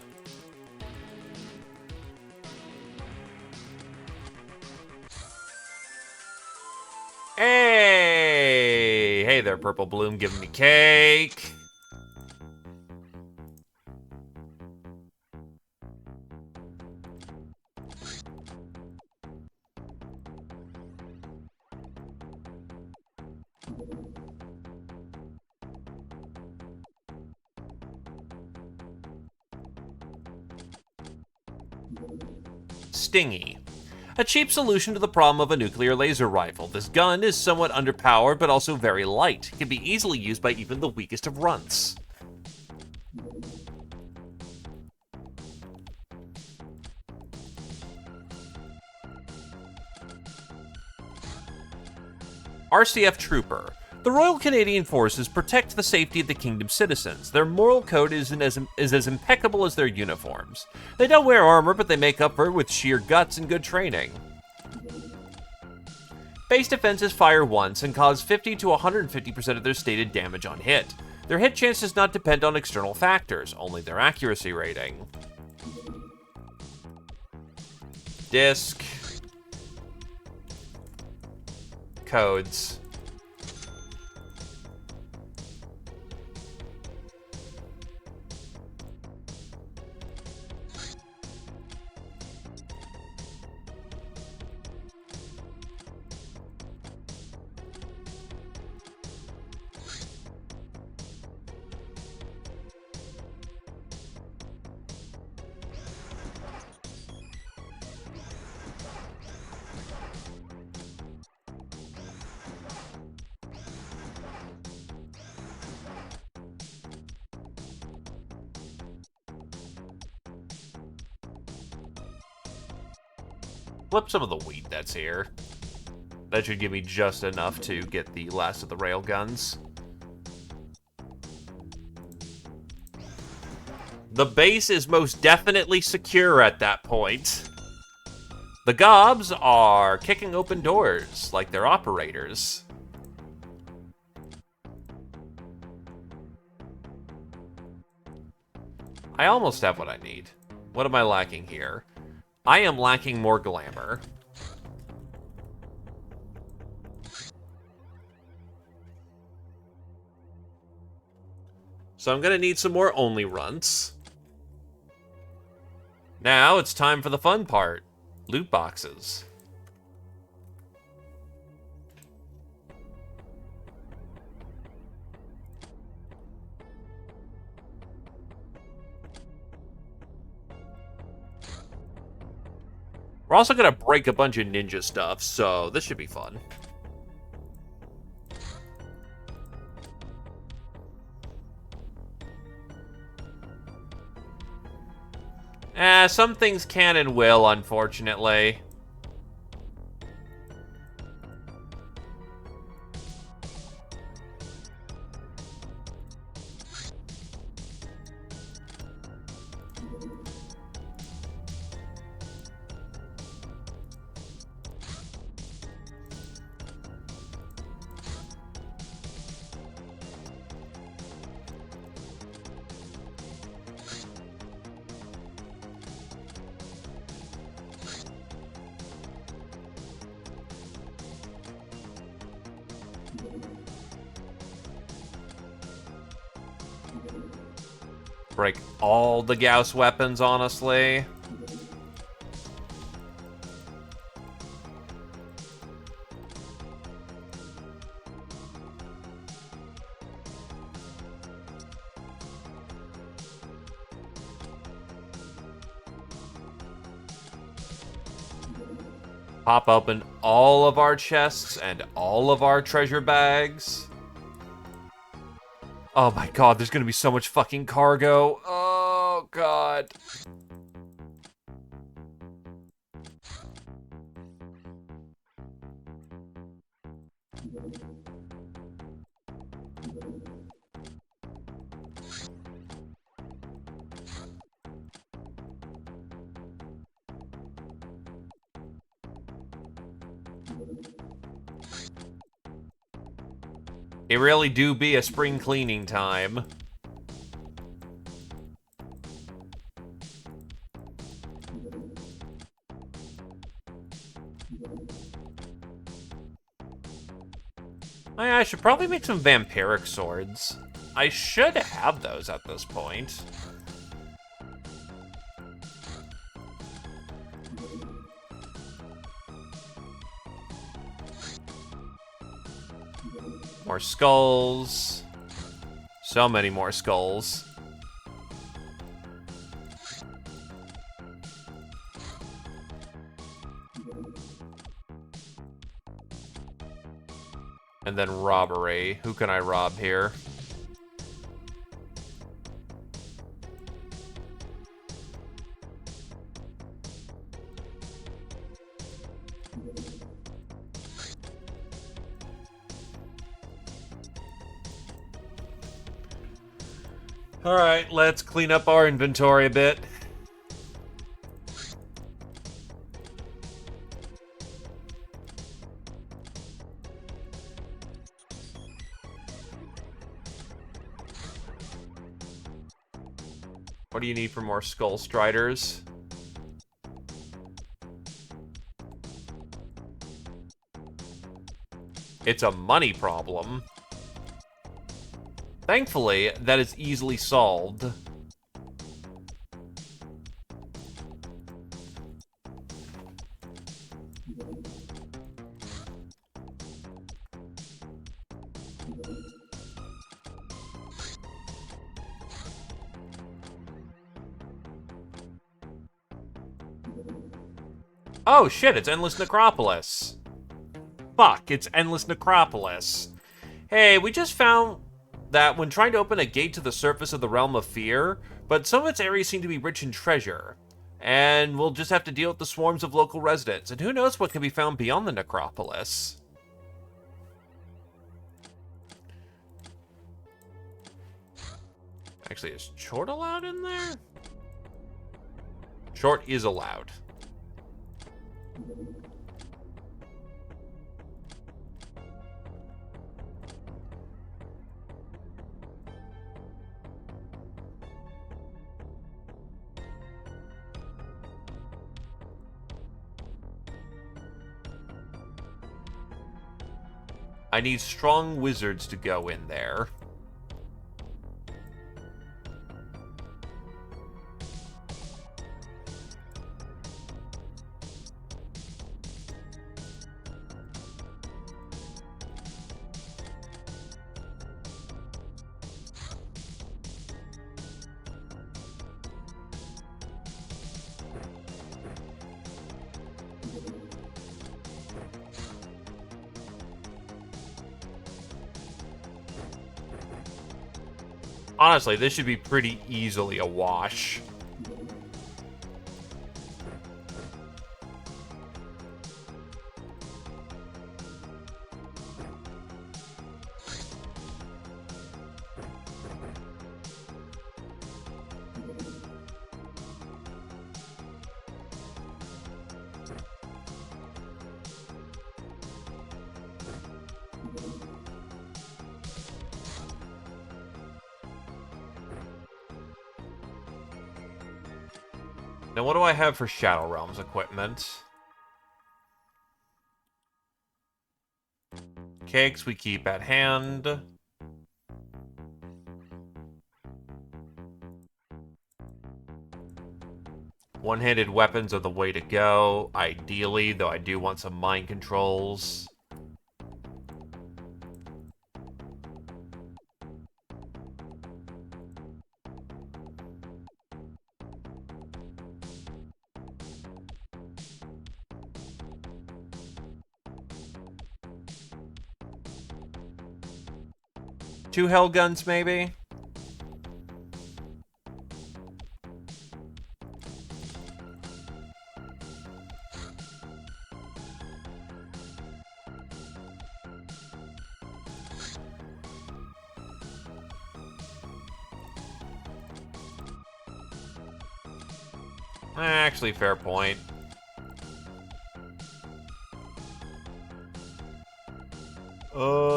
Hey! Hey there, Purple Bloom, giving me cake. Stingy. A cheap solution to the problem of a nuclear laser rifle. This gun is somewhat underpowered, but also very light. It can be easily used by even the weakest of runts. RCF Trooper. The Royal Canadian Forces protect the safety of the kingdom's citizens. Their moral code is as impeccable as their uniforms. They don't wear armor, but they make up for it with sheer guts and good training. Base defenses fire once and cause 50 to 150% of their stated damage on hit. Their hit chance does not depend on external factors, only their accuracy rating. Disc. Codes. Flip some of the wheat that's here. That should give me just enough to get the last of the railguns. The base is most definitely secure at that point. The gobs are kicking open doors like they're operators. I almost have what I need. What am I lacking here? I am lacking more glamour. So I'm gonna need some more only runts. Now it's time for the fun part. Loot boxes. We're also gonna break a bunch of ninja stuff, so this should be fun. Some things can and will, unfortunately. Break all the Gauss weapons, honestly. Pop open all of our chests and all of our treasure bags. Oh my god, there's gonna be so much fucking cargo. Oh god. It really do be a spring cleaning time. Oh yeah, I should probably make some vampiric swords. I should have those at this point. More skulls. So many more skulls. And then robbery. Who can I rob here? Alright, let's clean up our inventory a bit. What do you need for more Skull Striders? It's a money problem. Thankfully, that is easily solved. Oh shit, it's Endless Necropolis. Fuck, it's Endless Necropolis. Hey, we just found that when trying to open a gate to the surface of the Realm of Fear, but some of its areas seem to be rich in treasure. And we'll just have to deal with the swarms of local residents. And who knows what can be found beyond the necropolis. Actually, is Chort allowed in there? Chort is allowed. I need strong wizards to go in there. Honestly, this should be pretty easily a wash. Now, what do I have for Shadow Realms equipment? Cakes we keep at hand. One-handed weapons are the way to go, ideally, though I do want some mind controls. Two hell guns, maybe? Actually, fair point.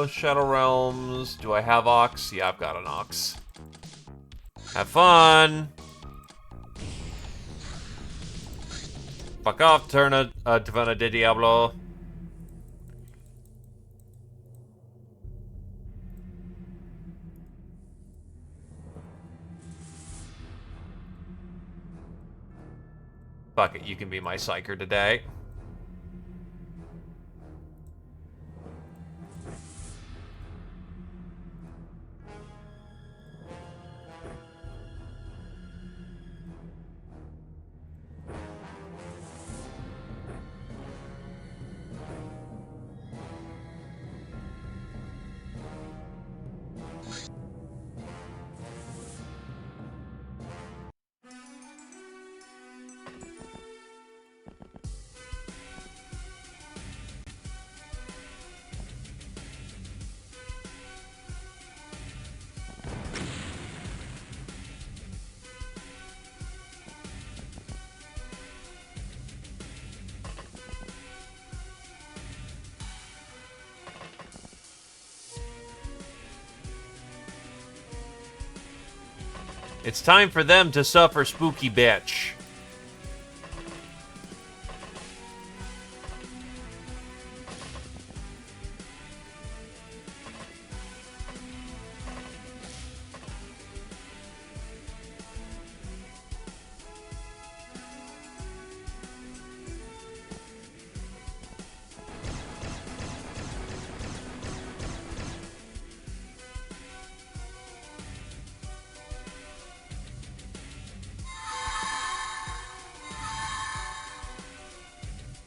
Shadow Realms. Do I have Ox? Yeah, I've got an Ox. Have fun! Fuck off, Tavana de Diablo. Fuck it, you can be my psyker today. It's time for them to suffer, spooky bitch.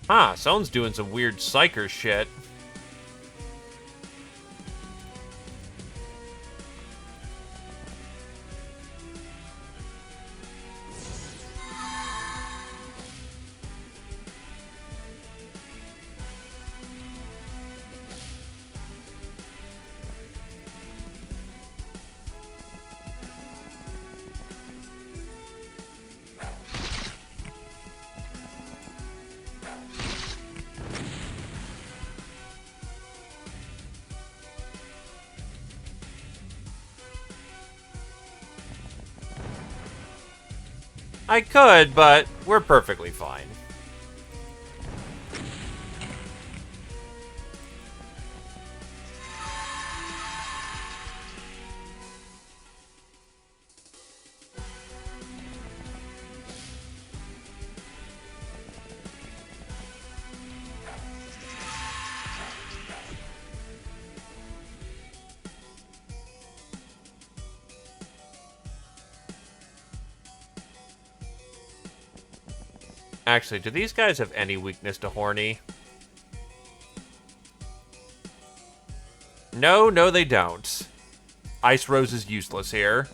Huh, someone's doing some weird psyker shit. I could, but we're perfectly fine. Actually, do these guys have any weakness to horny? No, they don't. Ice Rose is useless here.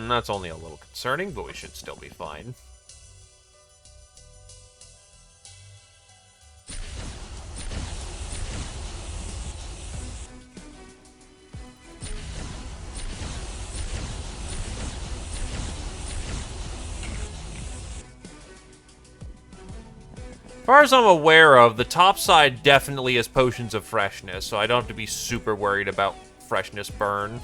That's only a little concerning, but we should still be fine. As far as I'm aware of, the top side definitely has potions of freshness, so I don't have to be super worried about freshness burn.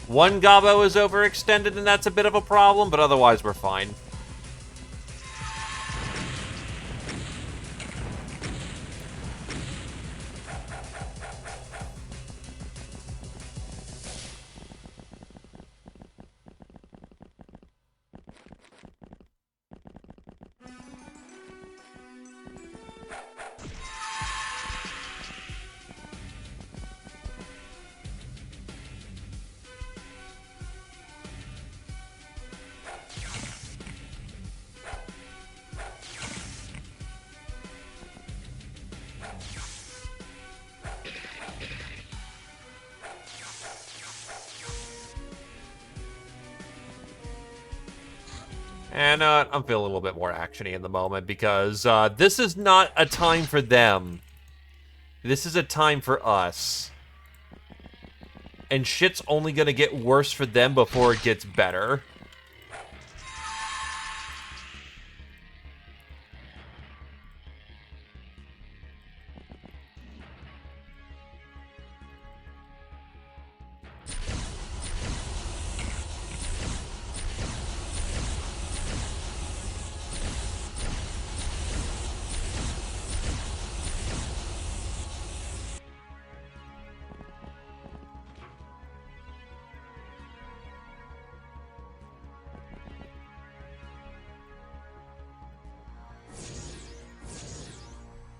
One Gobbo is overextended, and that's a bit of a problem, but otherwise we're fine. And I'm feeling a little bit more actiony in the moment because this is not a time for them. This is a time for us. And shit's only gonna get worse for them before it gets better.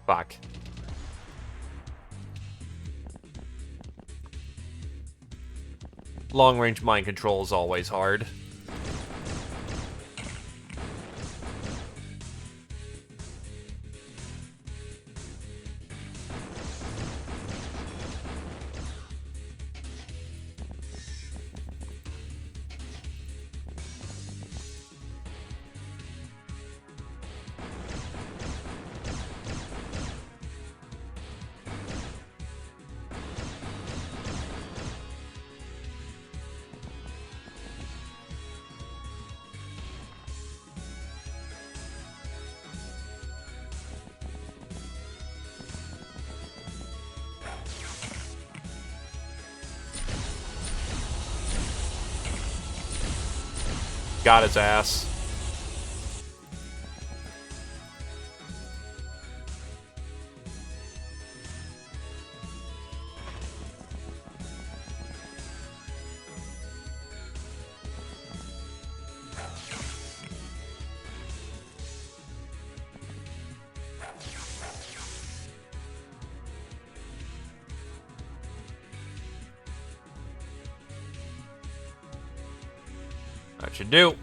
Fuck. Long-range mind control is always hard. Got his ass. That should do.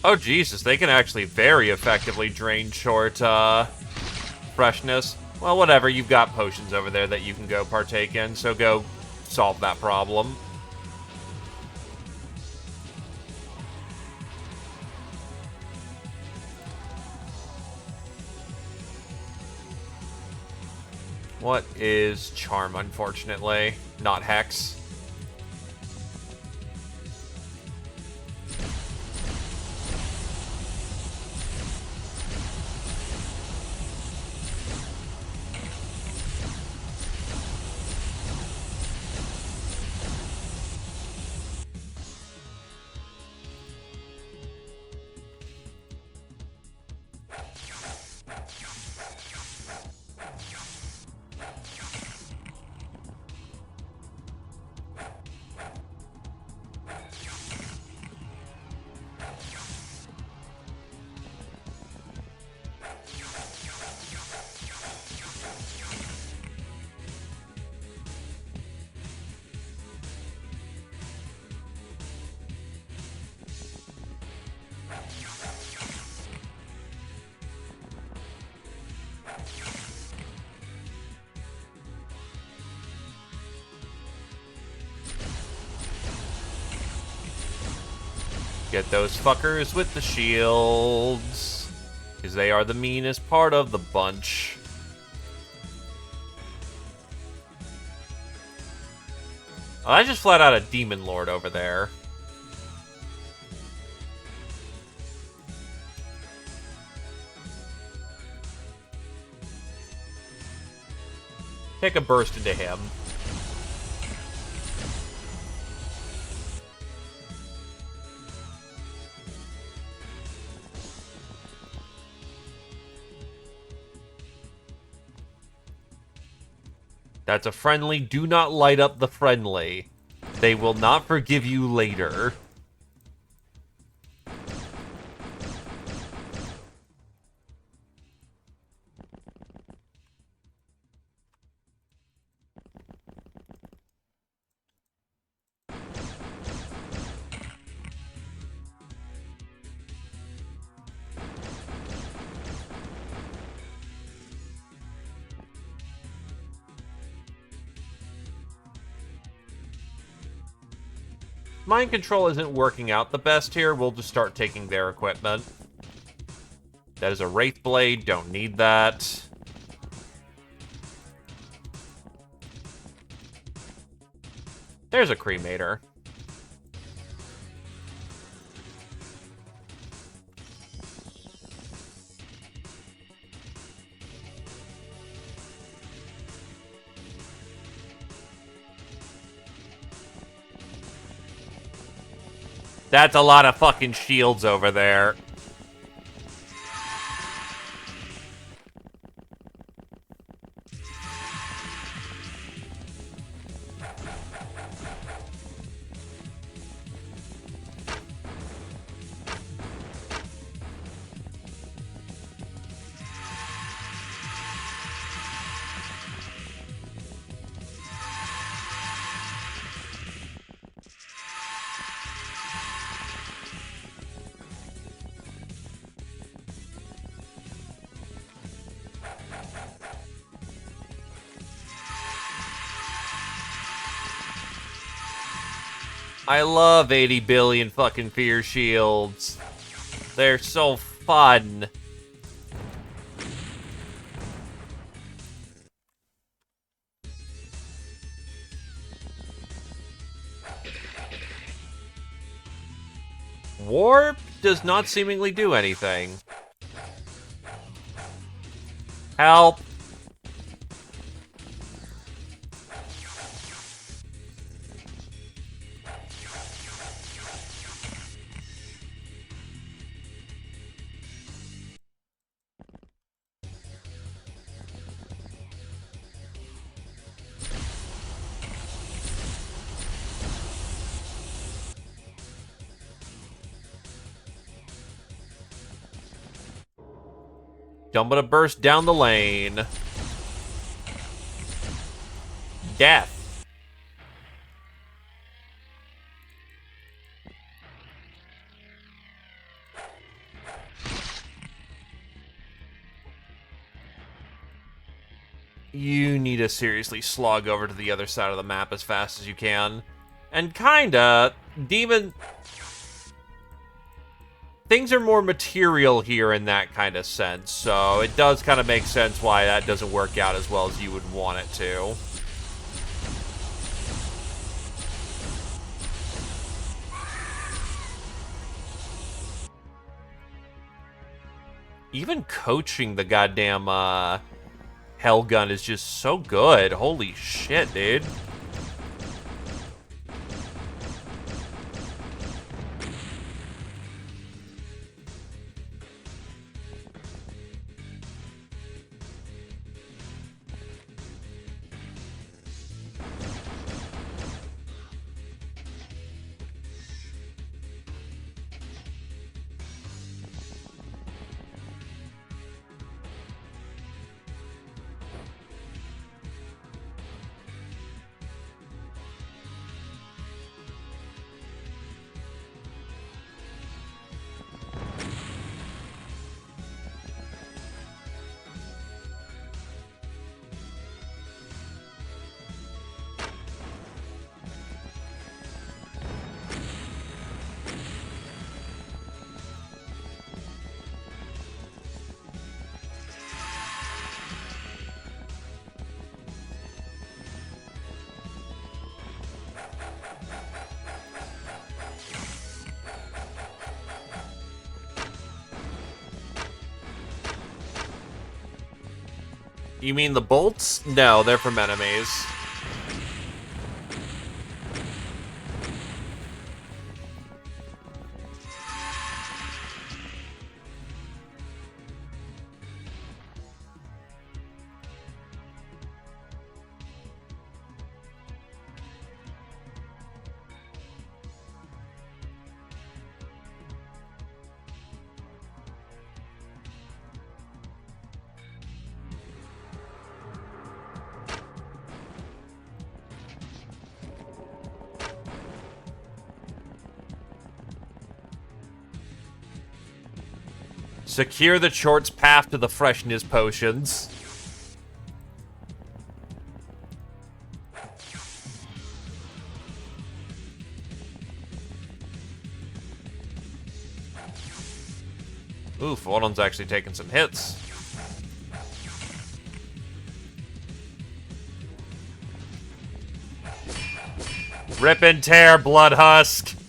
Oh, Jesus, they can actually very effectively drain short, freshness. Well, whatever, you've got potions over there that you can go partake in, so go solve that problem. What is Charm, unfortunately? Not Hex. Get those fuckers with the shields, because they are the meanest part of the bunch. Oh, I just flat out a Demon Lord over there. Take a burst into him. That's a friendly. Do not light up the friendly. They will not forgive you later. Mind control isn't working out the best here. We'll just start taking their equipment. That is a Wraith Blade. Don't need that. There's a Cremator. That's a lot of fucking shields over there. I love 80 billion fucking fear shields. They're so fun. Warp does not seemingly do anything. Help. I'm gonna burst down the lane. Death. You need to seriously slog over to the other side of the map as fast as you can. And kinda, Demon... Things are more material here in that kind of sense, so it does kind of make sense why that doesn't work out as well as you would want it to. Even coaching the goddamn Hellgun is just so good. Holy shit, dude. You mean the bolts? No, they're from enemies. Secure the short's path to the freshness potions. Ooh, Fodon's actually taking some hits. Rip and tear, Bloodhusk!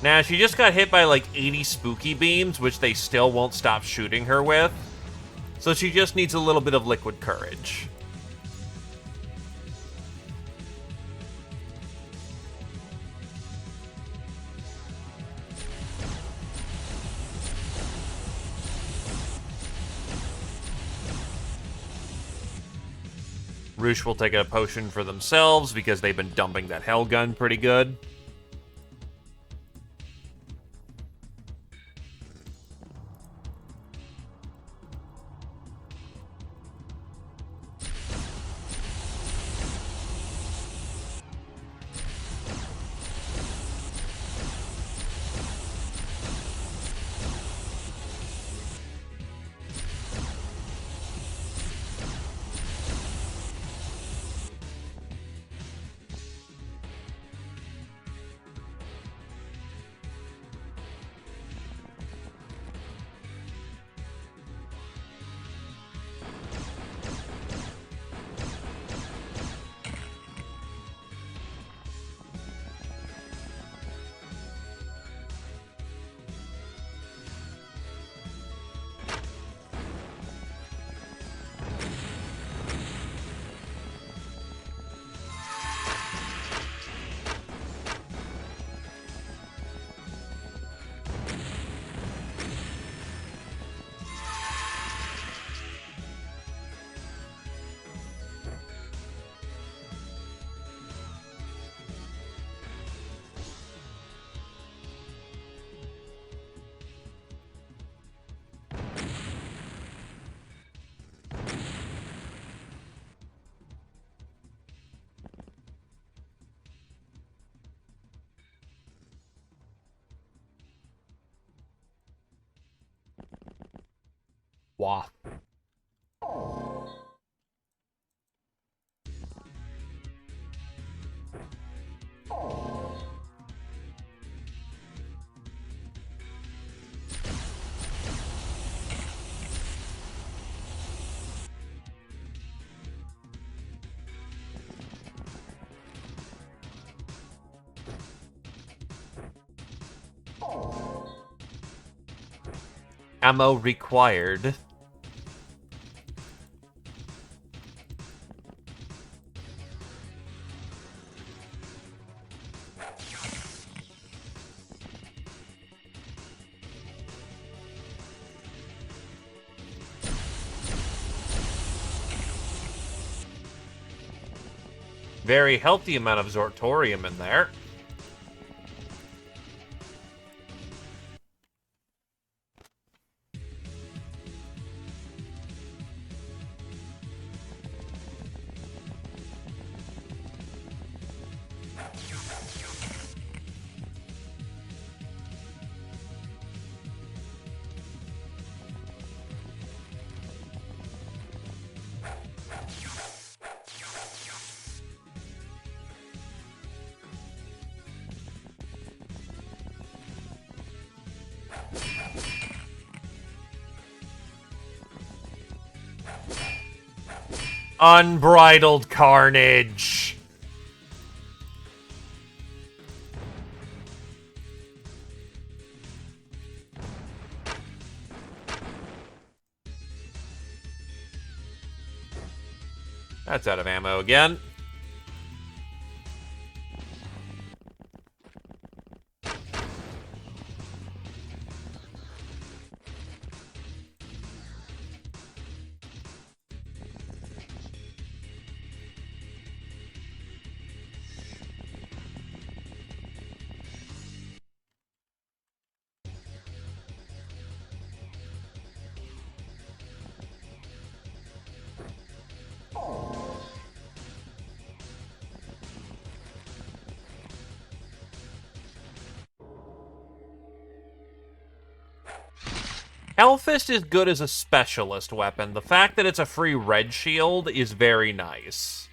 Now, she just got hit by like 80 spooky beams, which they still won't stop shooting her with. So she just needs a little bit of liquid courage. Roosh will take a potion for themselves because they've been dumping that hell gun pretty good. Wow. Ammo required. Very healthy amount of Zortorium in there. Unbridled carnage. That's out of ammo again. Hellfist is good as a specialist weapon. The fact that it's a free red shield is very nice.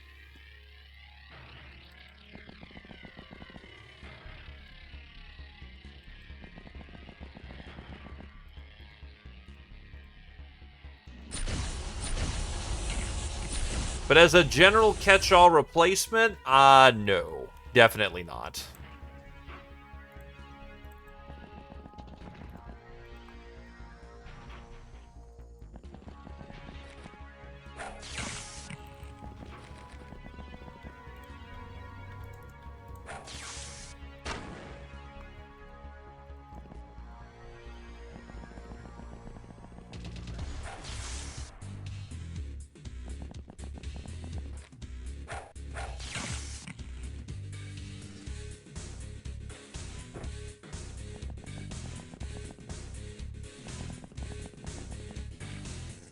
But as a general catch-all replacement, no. Definitely not.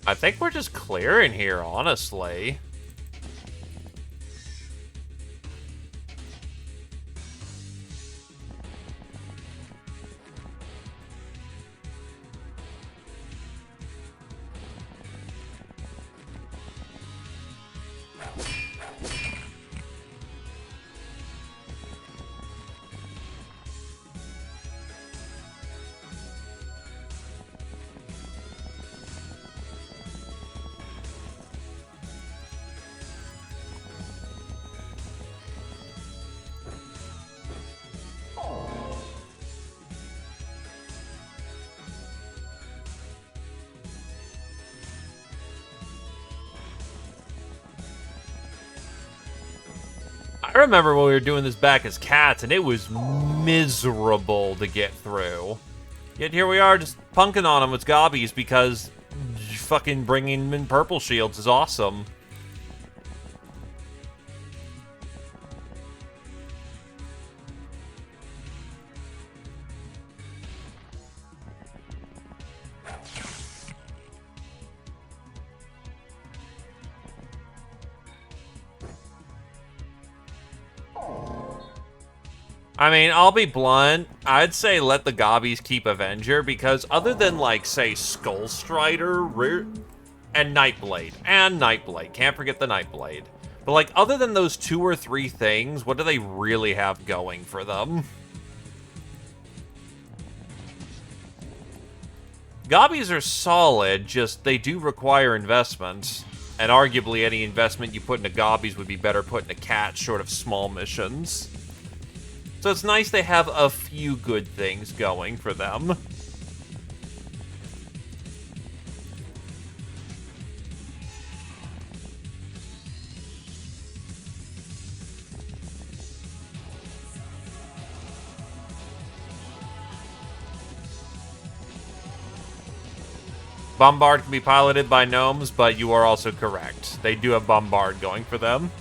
I think we're just clearing here, honestly. I remember when we were doing this back as cats, and it was miserable to get through. Yet here we are, just punking on them with gobbies because fucking bringing in purple shields is awesome. I mean, I'll be blunt. I'd say let the gobbies keep Avenger because other than, like, say, Skull Strider and Nightblade, can't forget the Nightblade. But, like, other than those 2 or 3 things, what do they really have going for them? Gobbies are solid, just they do require investment. And arguably any investment you put into gobbies would be better put into cats short of small missions. So it's nice they have a few good things going for them. Bombard can be piloted by gnomes, but you are also correct. They do have Bombard going for them.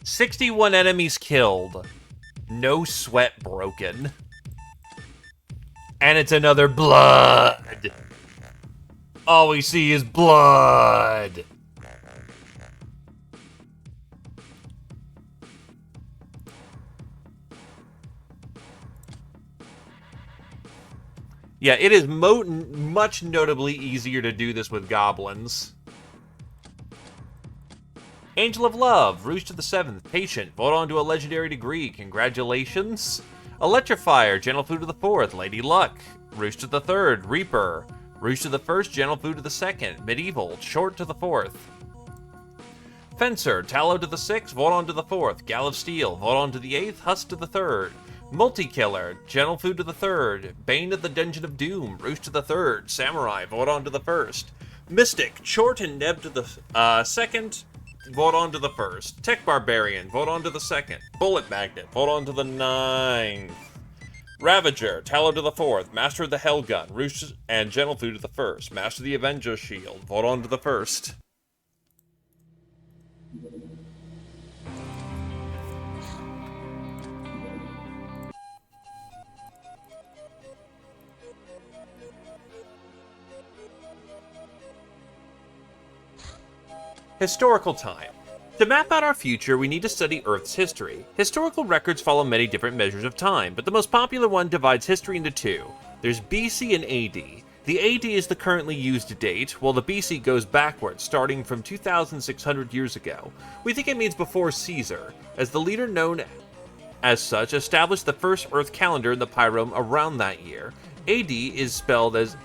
"61 enemies killed. No sweat broken." And it's another blood. All we see is blood. Yeah, it is much notably easier to do this with goblins. Angel of Love, Rouge to the 7th, Patient, vote on to a legendary degree, congratulations. Electrifier, Gentle Food to the 4th, Lady Luck, Rouge to the 3rd, Reaper, Rouge to the 1st, Gentle Food to the 2nd, Medieval, Short to the 4th. Fencer, Tallow to the 6th, vote on to the 4th, Gal of Steel, vote on to the 8th, Husk to the 3rd. Multi-Killer, Gentle Food to the 3rd, Bane of the Dungeon of Doom, Rouge to the 3rd, Samurai, vote on to the 1st. Mystic, Chort and Neb to the 2nd, vote on to the 1st. Tech Barbarian, vote on to the 2nd. Bullet Magnet, vote on to the 9th. Ravager, Talos to the 4th, Master of the Hellgun, Roosh and Gentle Food to the 1st, Master of the Avenger Shield, Voron to the 1st. Historical time. To map out our future, we need to study Earth's history. Historical records follow many different measures of time, but the most popular one divides history into two. There's BC and AD. The AD is the currently used date, while the BC goes backwards, starting from 2,600 years ago. We think it means before Caesar, as the leader known as such established the first Earth calendar in the Pyrrhum around that year. AD is spelled as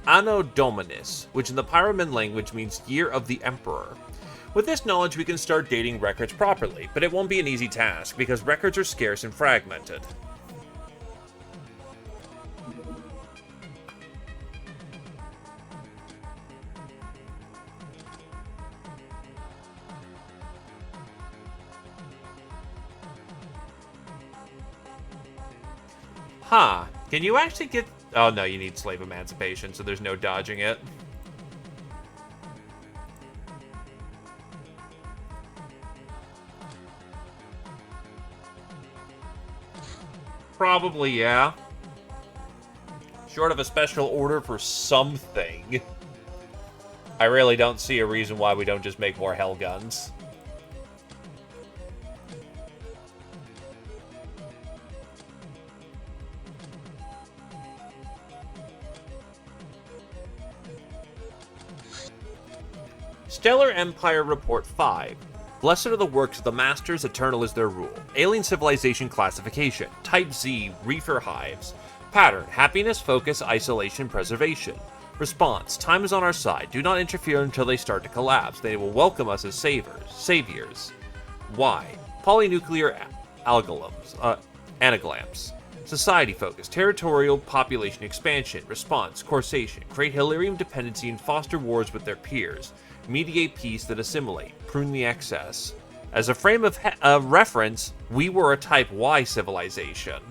Anno Dominus, which in the Pyrrhoman language means Year of the Emperor. With this knowledge, we can start dating records properly, but it won't be an easy task, because records are scarce and fragmented. Huh, can you actually get... Oh no, you need slave emancipation, so there's no dodging it. Probably, yeah. Short of a special order for something, I really don't see a reason why we don't just make more hell guns. Stellar Empire Report 5. Blessed are the works of the Masters, eternal is their rule. Alien Civilization Classification. Type Z, Reefer Hives. Pattern, happiness, focus, isolation, preservation. Response, time is on our side. Do not interfere until they start to collapse. They will welcome us as saviors. Y, polynuclear anagrams. Society focus, territorial population expansion. Response, corsation. Create Hilarium dependency and foster wars with their peers. Mediate peace that assimilate, prune the excess. As a frame of reference, we were a Type Y civilization.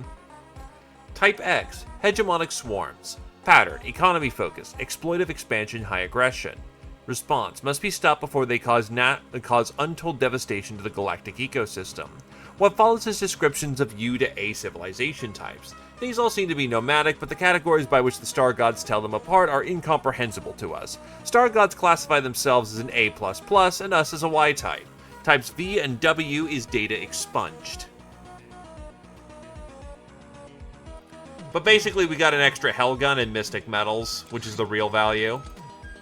Type X, hegemonic swarms. Pattern, economy focused, exploitive expansion, high aggression. Response, must be stopped before they cause untold devastation to the galactic ecosystem. What follows is descriptions of U to A civilization types. These all seem to be nomadic, but the categories by which the star gods tell them apart are incomprehensible to us. Star gods classify themselves as an A++ and us as a Y type. Types V and W is data expunged. But basically we got an extra Hellgun and Mystic Metals, which is the real value.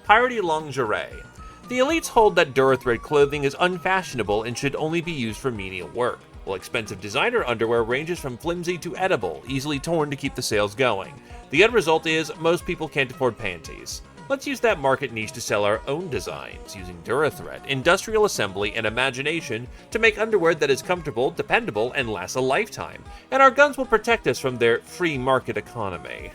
Piratey Lingerie. The elites hold that Durithread clothing is unfashionable and should only be used for menial work, while expensive designer underwear ranges from flimsy to edible, easily torn to keep the sales going. The end result is, most people can't afford panties. Let's use that market niche to sell our own designs, using Durithread, industrial assembly, and imagination to make underwear that is comfortable, dependable, and lasts a lifetime, and our guns will protect us from their free market economy.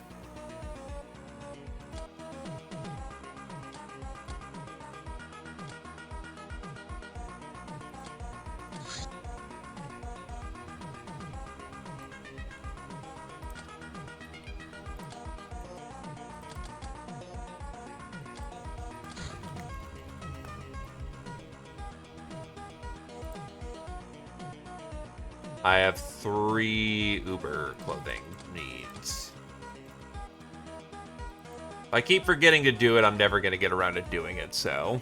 I have 3 Uber clothing needs. If I keep forgetting to do it, I'm never going to get around to doing it, so...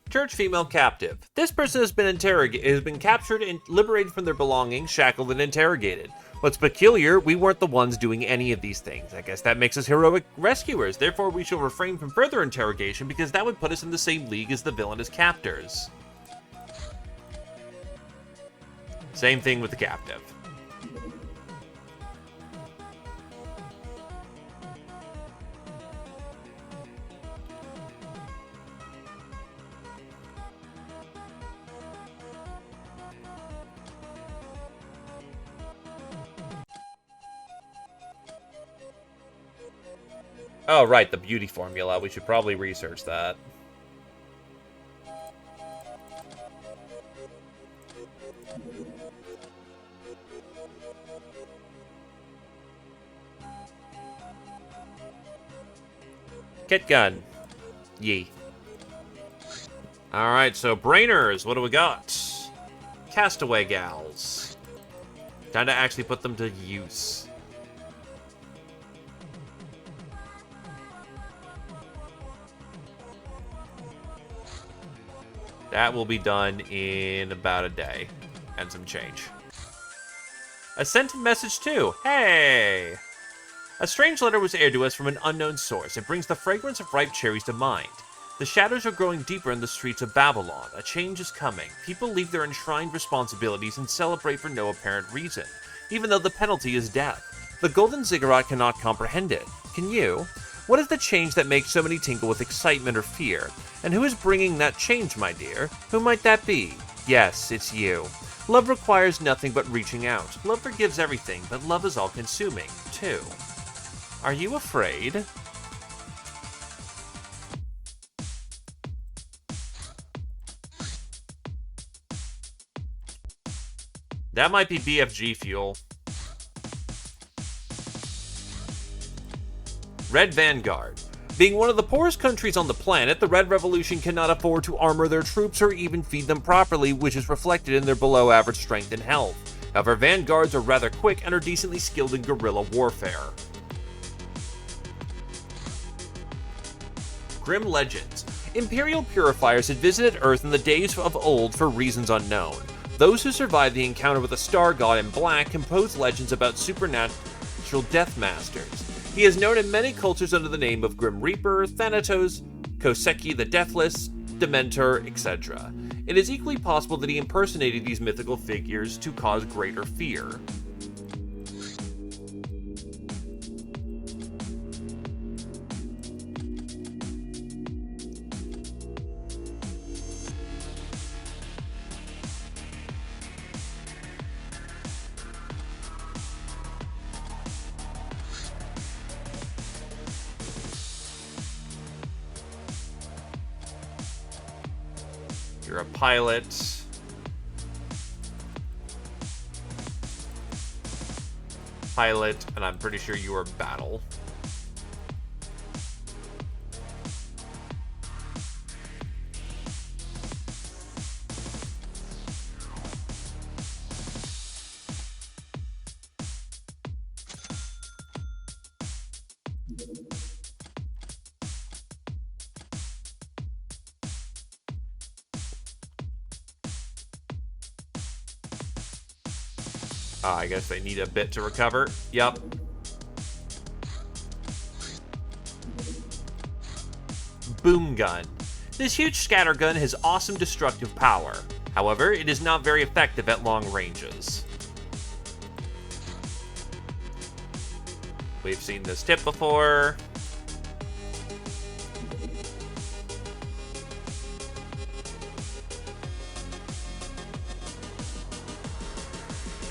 Church female captive. This person has been captured and liberated from their belongings, shackled and interrogated. What's peculiar, we weren't the ones doing any of these things. I guess that makes us heroic rescuers. Therefore, we shall refrain from further interrogation because that would put us in the same league as the villainous captors. Same thing with the captive. Oh, right, the beauty formula. We should probably research that. Kit gun. Yee. Alright, so brainers, what do we got? Castaway gals. Time to actually put them to use. That will be done in about a day. And some change. A sent message too. Hey! A strange letter was aired to us from an unknown source. It brings the fragrance of ripe cherries to mind. The shadows are growing deeper in the streets of Babylon. A change is coming. People leave their enshrined responsibilities and celebrate for no apparent reason, even though the penalty is death. The Golden Ziggurat cannot comprehend it. Can you? What is the change that makes so many tingle with excitement or fear? And who is bringing that change, my dear? Who might that be? Yes, it's you. Love requires nothing but reaching out. Love forgives everything, but love is all-consuming, too. Are you afraid? That might be BFG fuel. Red Vanguard. Being one of the poorest countries on the planet, the Red Revolution cannot afford to armor their troops or even feed them properly, which is reflected in their below-average strength and health. However, Vanguards are rather quick and are decently skilled in guerrilla warfare. Grim Legends. Imperial purifiers had visited Earth in the days of old for reasons unknown. Those who survived the encounter with a star god in black composed legends about supernatural death masters. He is known in many cultures under the name of Grim Reaper, Thanatos, Koseki the Deathless, Dementor, etc. It is equally possible that he impersonated these mythical figures to cause greater fear. You're a pilot. And I'm pretty sure you are battle. I guess they need a bit to recover. Yep. Boom gun. This huge scatter gun has awesome destructive power. However, it is not very effective at long ranges. We've seen this tip before.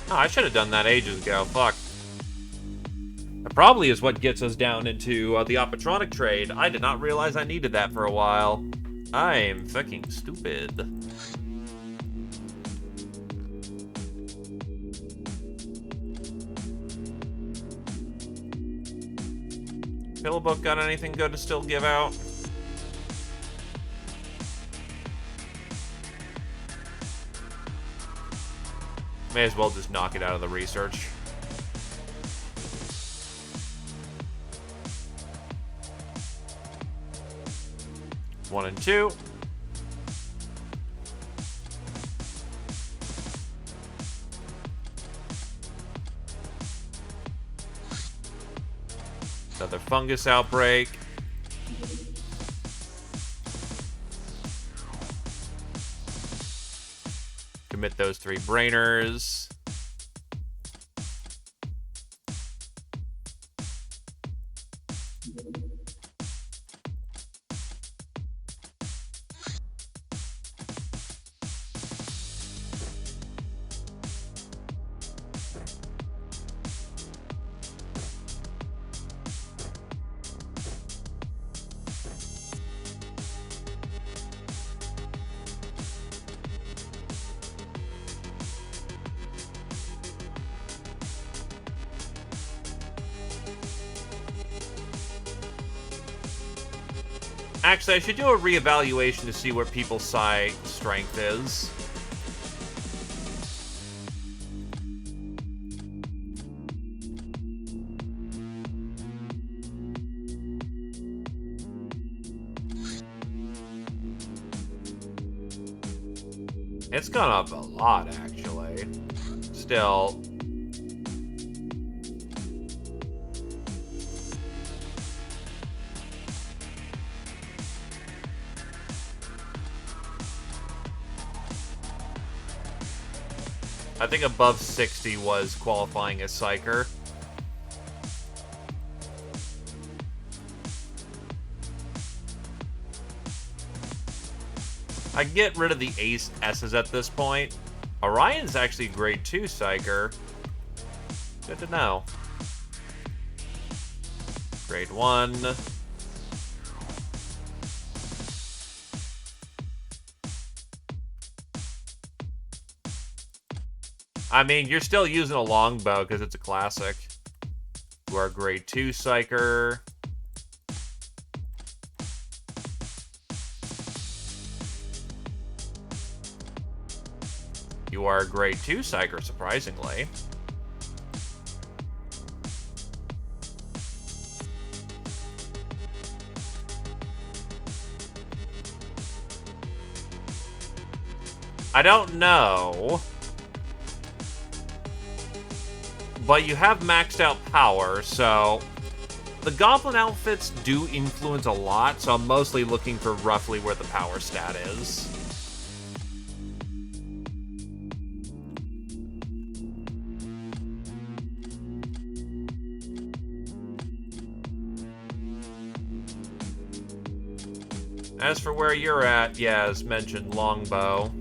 Oh, I should have done that ages ago. Fuck. That probably is what gets us down into the Oppatronic trade. I did not realize I needed that for a while. I am fucking stupid. Pillowbook got anything good to still give out? May as well just knock it out of the research. One and two. Another fungus outbreak. Commit those 3 brainers. Actually, I should do a reevaluation to see what people's psi strength is. It's gone up a lot, actually. Still. I think above 60 was qualifying as Psyker. I can get rid of the Ace S's at this point. Orion's actually grade 2 Psyker. Good to know. Grade 1. I mean, you're still using a longbow because it's a classic. You are grade 2 Psyker. You are a grade 2 Psyker, surprisingly. I don't know. But you have maxed out power, so the Goblin outfits do influence a lot, so I'm mostly looking for roughly where the power stat is. As for where you're at, yeah, as mentioned, longbow.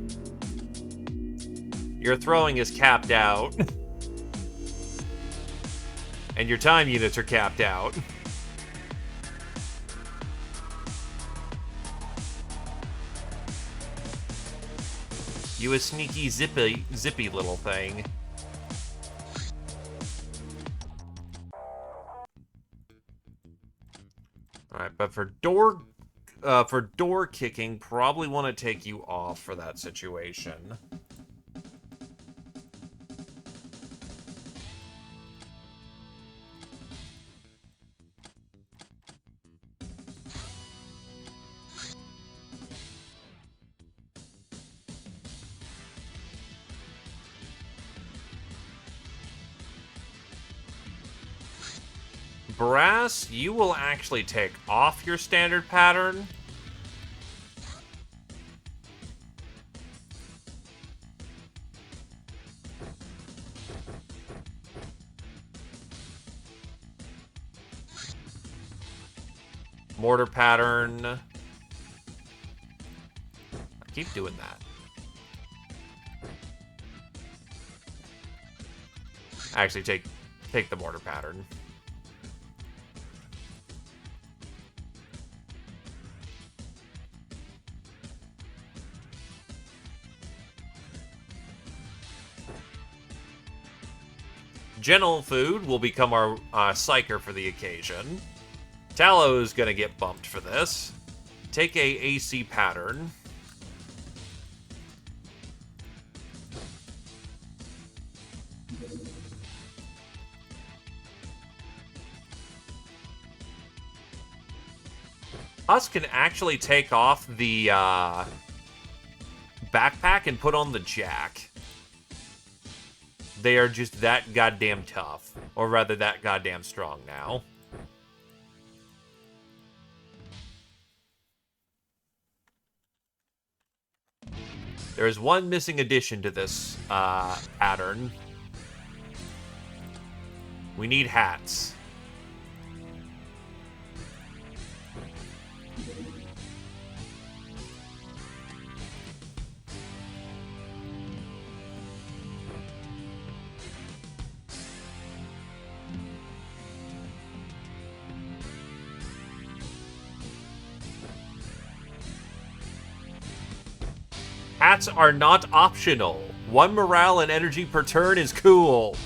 Your throwing is capped out. And your time units are capped out. You a sneaky, zippy little thing. Alright, but for door kicking, probably want to take you off for that situation. Brass, you will actually take off your standard pattern. Mortar pattern. I keep doing that. Actually, take the mortar pattern. Gentle Food will become our Psyker for the occasion. Tallow is going to get bumped for this. Take a AC pattern. Us can actually take off the backpack and put on the jack. They are just that goddamn tough. Or rather, that goddamn strong now. There is one missing addition to this pattern. We need hats. Hats are not optional. 1 morale and energy per turn is cool.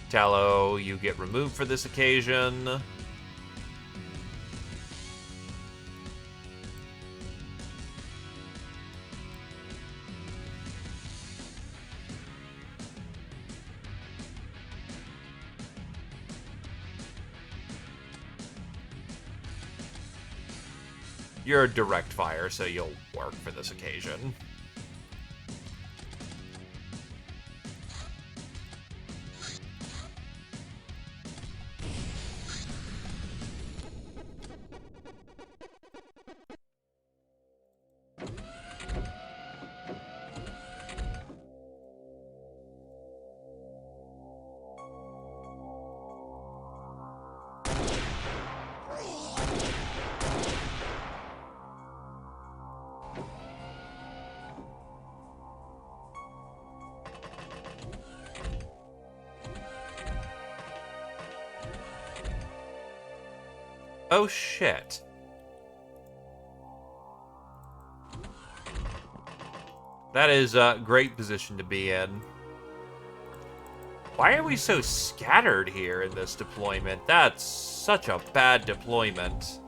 Tallow, you get removed for this occasion. You're a direct fire, so you'll work for this occasion. Oh shit. That is a great position to be in. Why are we so scattered here in this deployment? That's such a bad deployment.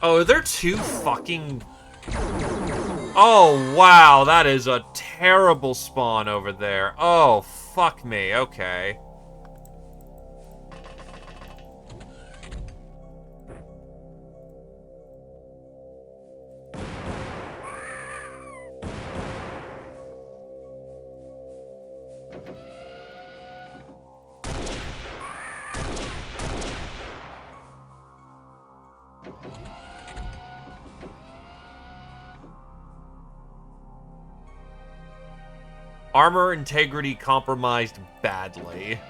Oh, are there two fucking... Oh, wow, that is a terrible spawn over there. Oh, fuck me, okay. Armor integrity compromised badly.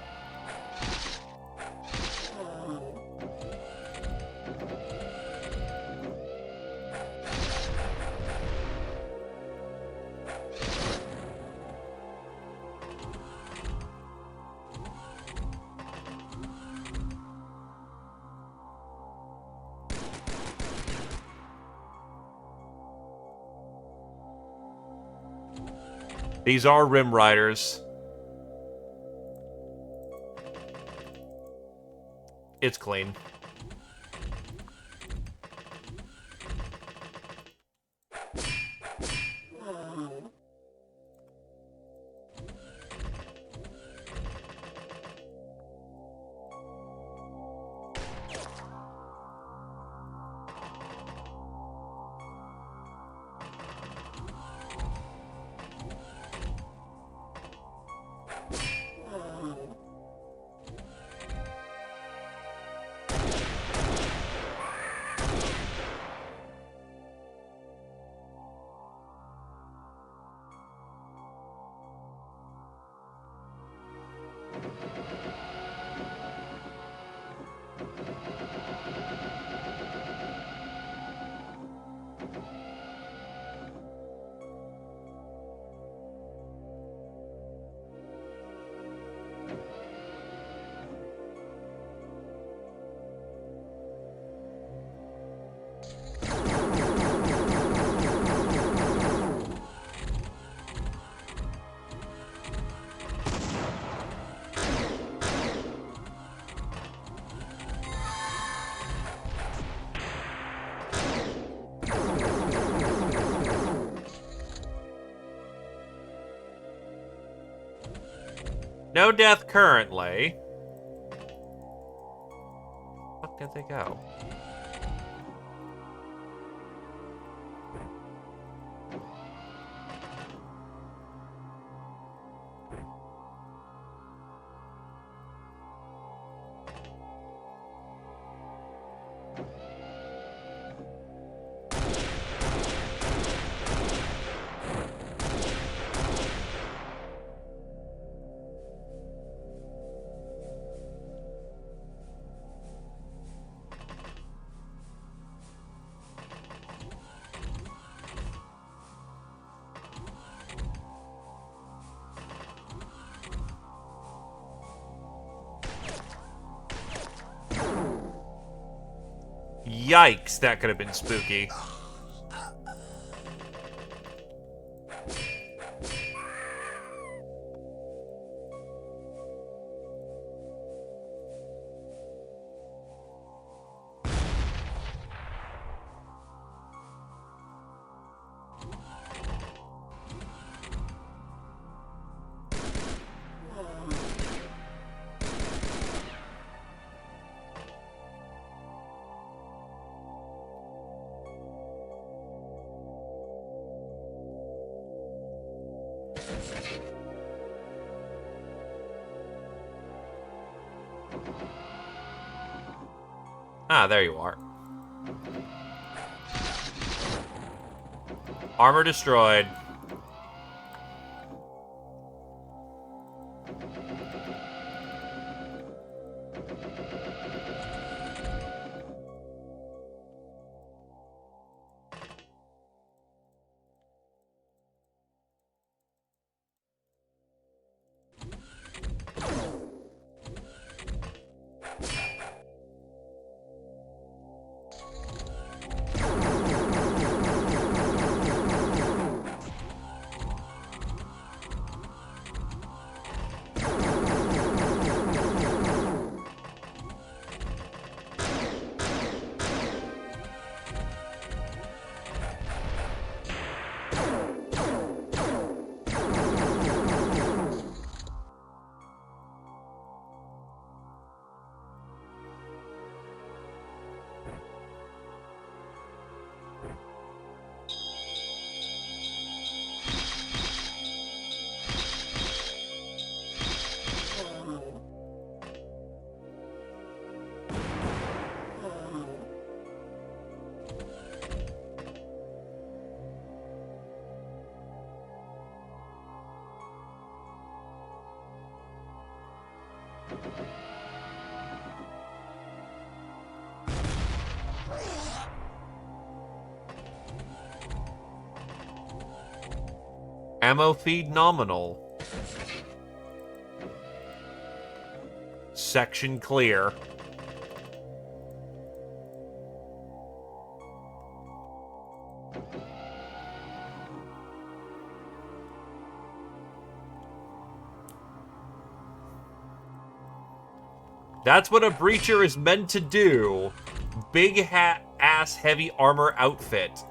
These are Rim Riders. It's clean. No death currently. Where the fuck did they go? Yikes, that could have been spooky. Ah, there you are. Armor destroyed. Ammo feed nominal. Section clear. That's what a breacher is meant to do. Big ass heavy armor outfit.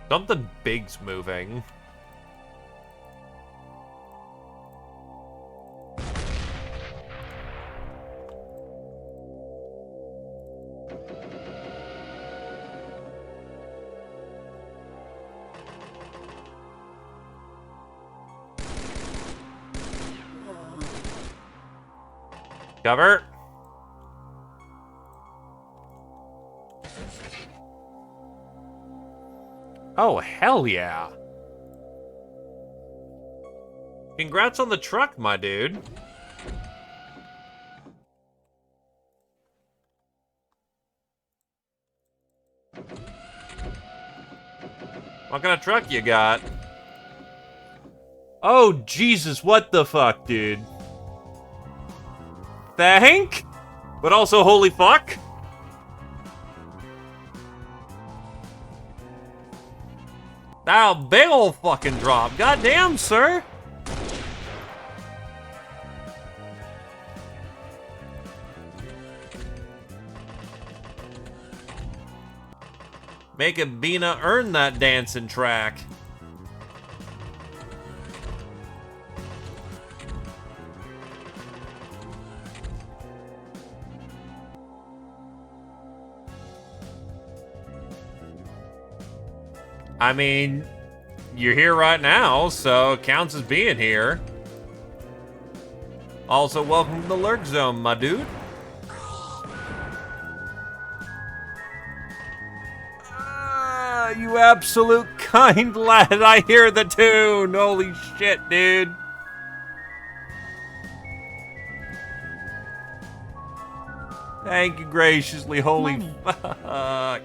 Something big's moving. Cover. Oh, hell yeah. Congrats on the truck, my dude. What kind of truck you got? Oh, Jesus, what the fuck, dude? Thank? But also, holy fuck? That big ol' fucking drop. Goddamn, sir. Making Bina earn that dancing track. I mean, you're here right now, so it counts as being here. Also, welcome to the Lurk Zone, my dude. You absolute kind lad, I hear the tune. Holy shit, dude. Thank you graciously, holy fuck.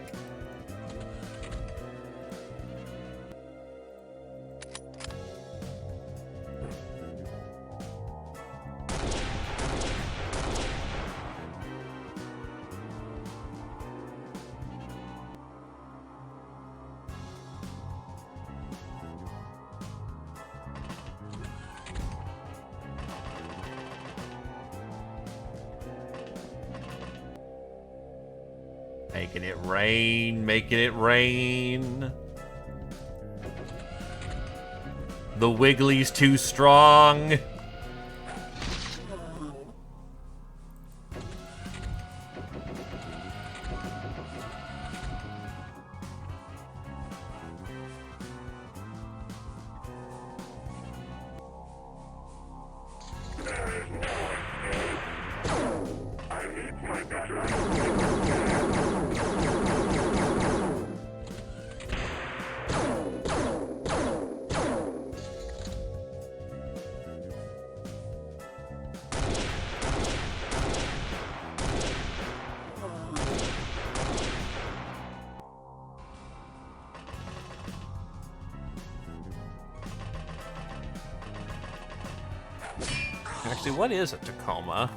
Making it rain, making it rain. The Wiggly's too strong. Actually, what is a Tacoma?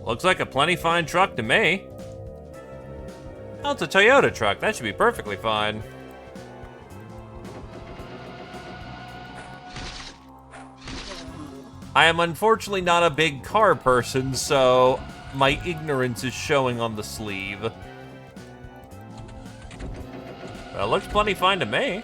Looks like a plenty fine truck to me. Oh, it's a Toyota truck. That should be perfectly fine. I am unfortunately not a big car person, so my ignorance is showing on the sleeve. But it looks plenty fine to me.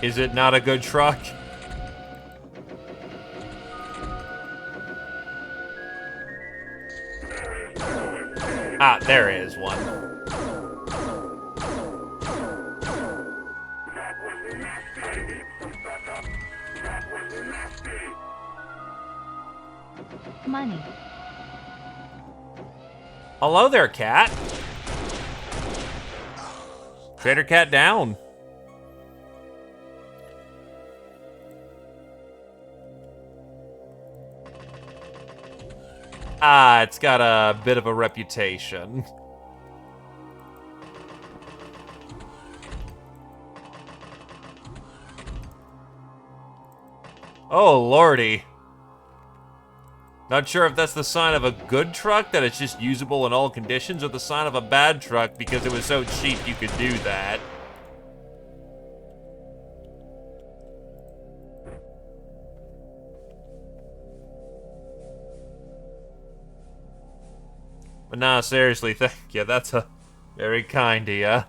Is it not a good truck? Ah, there is one. Money. Hello there, cat. Trader cat down. Ah, it's got a bit of a reputation. Oh, lordy. Not sure if that's the sign of a good truck, that it's just usable in all conditions, or the sign of a bad truck because it was so cheap you could do that. But nah, seriously, thank you. That's a very kind of ya.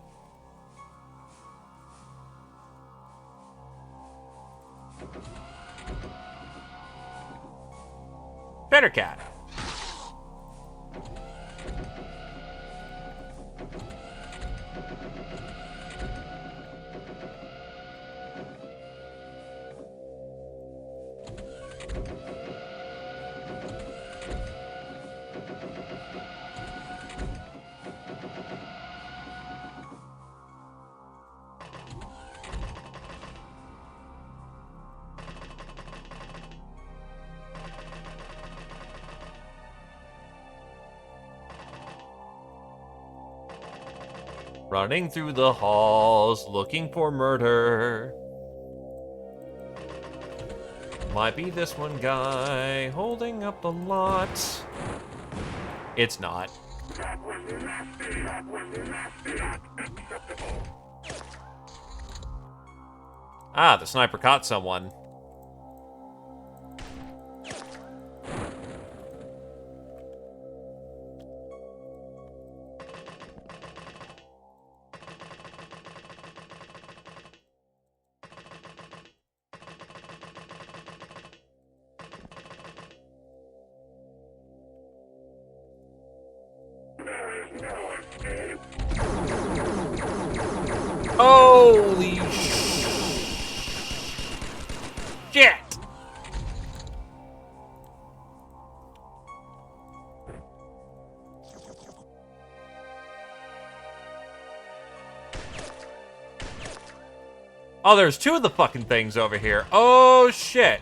Better cat. Running through the halls, looking for murder. Might be this one guy holding up the lot. It's not. Ah, the sniper caught someone. Holy shit! Oh, there's two of the fucking things over here. Oh shit.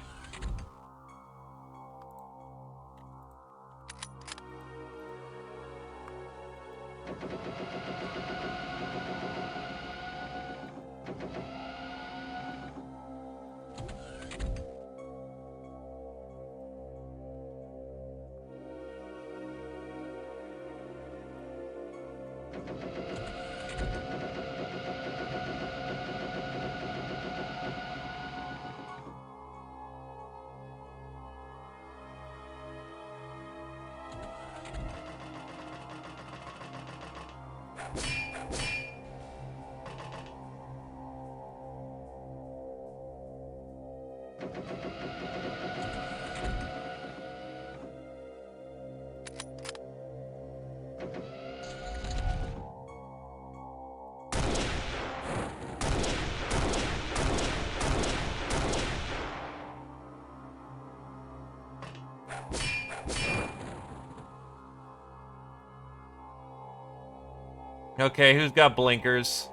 Okay, who's got blinkers?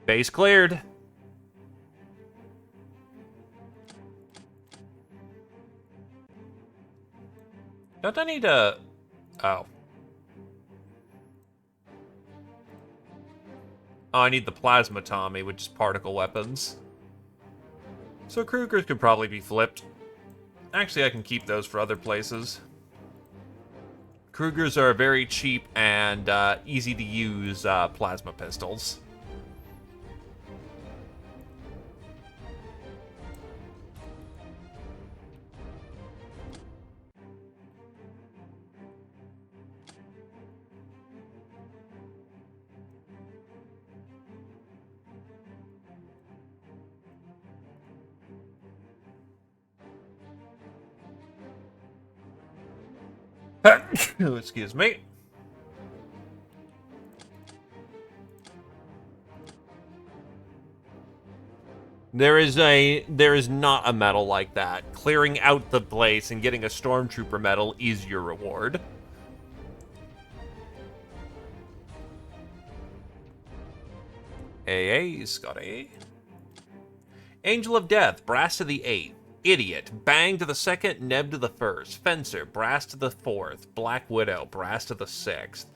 Base cleared. Don't I need a... Oh. Oh, I need the plasma Tommy, which is particle weapons. So Krugers could probably be flipped. Actually, I can keep those for other places. Krugers are very cheap and easy to use plasma pistols. Excuse me. There is not a medal like that. Clearing out the place and getting a Stormtrooper medal is your reward. Scotty. Angel of Death, Brass to the 8th. Idiot, Bang to the 2nd, Neb to the 1st. Fencer, Brass to the 4th. Black Widow, Brass to the 6th.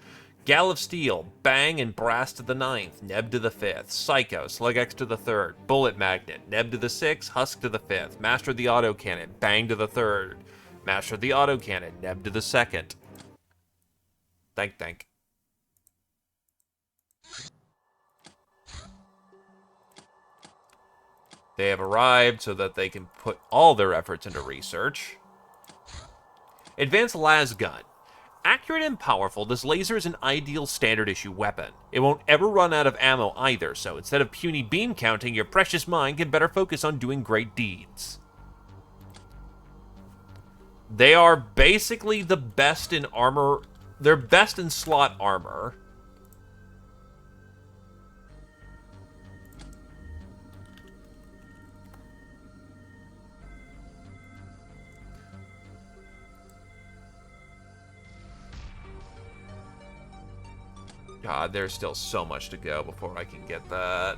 Gal of Steel, Bang and Brass to the 9th, Neb to the 5th. Psycho, Slug X to the 3rd. Bullet Magnet, Neb to the 6th, Husk to the 5th. Master of the Autocannon, Bang to the 3rd. Master of the Autocannon, Neb to the 2nd. Thank. They have arrived so that they can put all their efforts into research. Advanced Las Gun. Accurate and powerful, this laser is an ideal standard issue weapon. It won't ever run out of ammo either, so instead of puny beam counting, your precious mind can better focus on doing great deeds. They are basically the best in armor. They're best in slot armor. God, there's still so much to go before I can get that.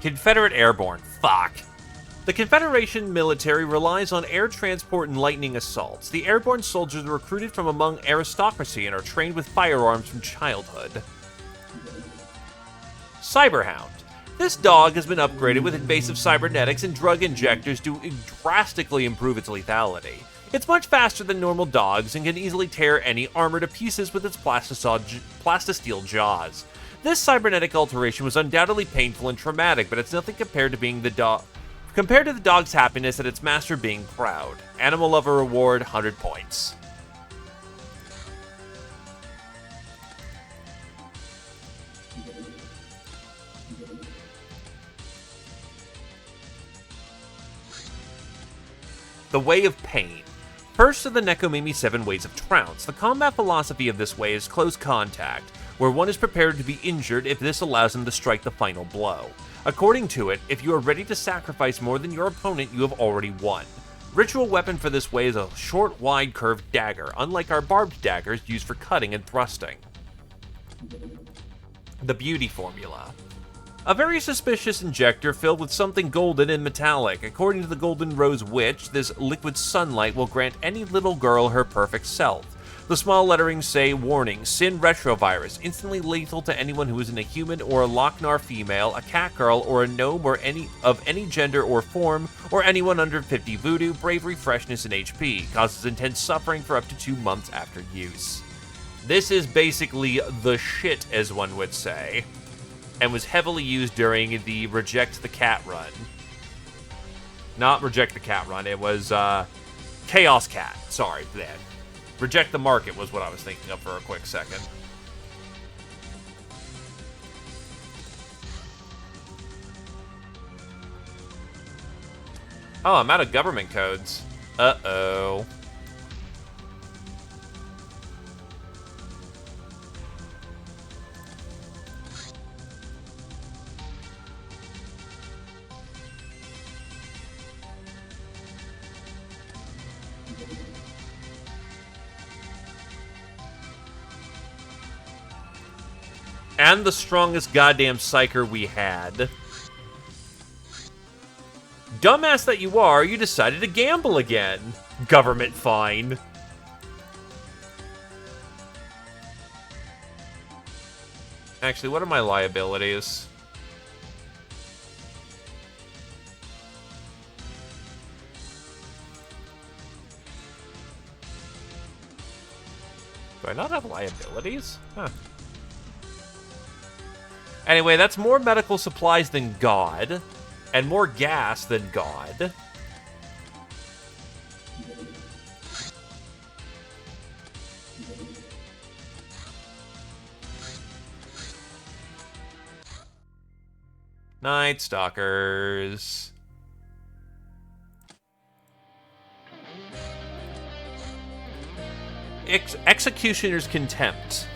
Confederate Airborne. Fuck. The Confederation military relies on air transport and lightning assaults. The airborne soldiers are recruited from among aristocracy and are trained with firearms from childhood. Cyberhound. This dog has been upgraded with invasive cybernetics and drug injectors to drastically improve its lethality. It's much faster than normal dogs and can easily tear any armor to pieces with its plastisteel jaws. This cybernetic alteration was undoubtedly painful and traumatic, but it's nothing compared to the dog's happiness at its master being proud. Animal Lover Reward, 100 points. The Way of Pain. First of the Nekomimi 7 Ways of Trounce. The combat philosophy of this way is close contact, where one is prepared to be injured if this allows him to strike the final blow. According to it, if you are ready to sacrifice more than your opponent, you have already won. Ritual weapon for this way is a short, wide, curved dagger, unlike our barbed daggers used for cutting and thrusting. The Beauty Formula. A very suspicious injector filled with something golden and metallic. According to the Golden Rose Witch, this liquid sunlight will grant any little girl her perfect self. The small letterings say, warning, Sin Retrovirus, instantly lethal to anyone who isn't a human or a Lochnar female, a cat girl, or a gnome or of any gender or form, or anyone under 50 voodoo, bravery, freshness, and HP. Causes intense suffering for up to 2 months after use. This is basically the shit, as one would say, and was heavily used during the Reject the Cat run. Not Reject the Cat run, it was Chaos Cat, sorry, then. Reject the Market was what I was thinking of for a quick second. Oh, I'm out of government codes. Uh-oh. And the strongest goddamn psyker we had. Dumbass that you are, you decided to gamble again. Government fine. Actually, what are my liabilities? Do I not have liabilities? Huh. Anyway, that's more medical supplies than God, and more gas than God. Night Stalkers. Executioner's Contempt.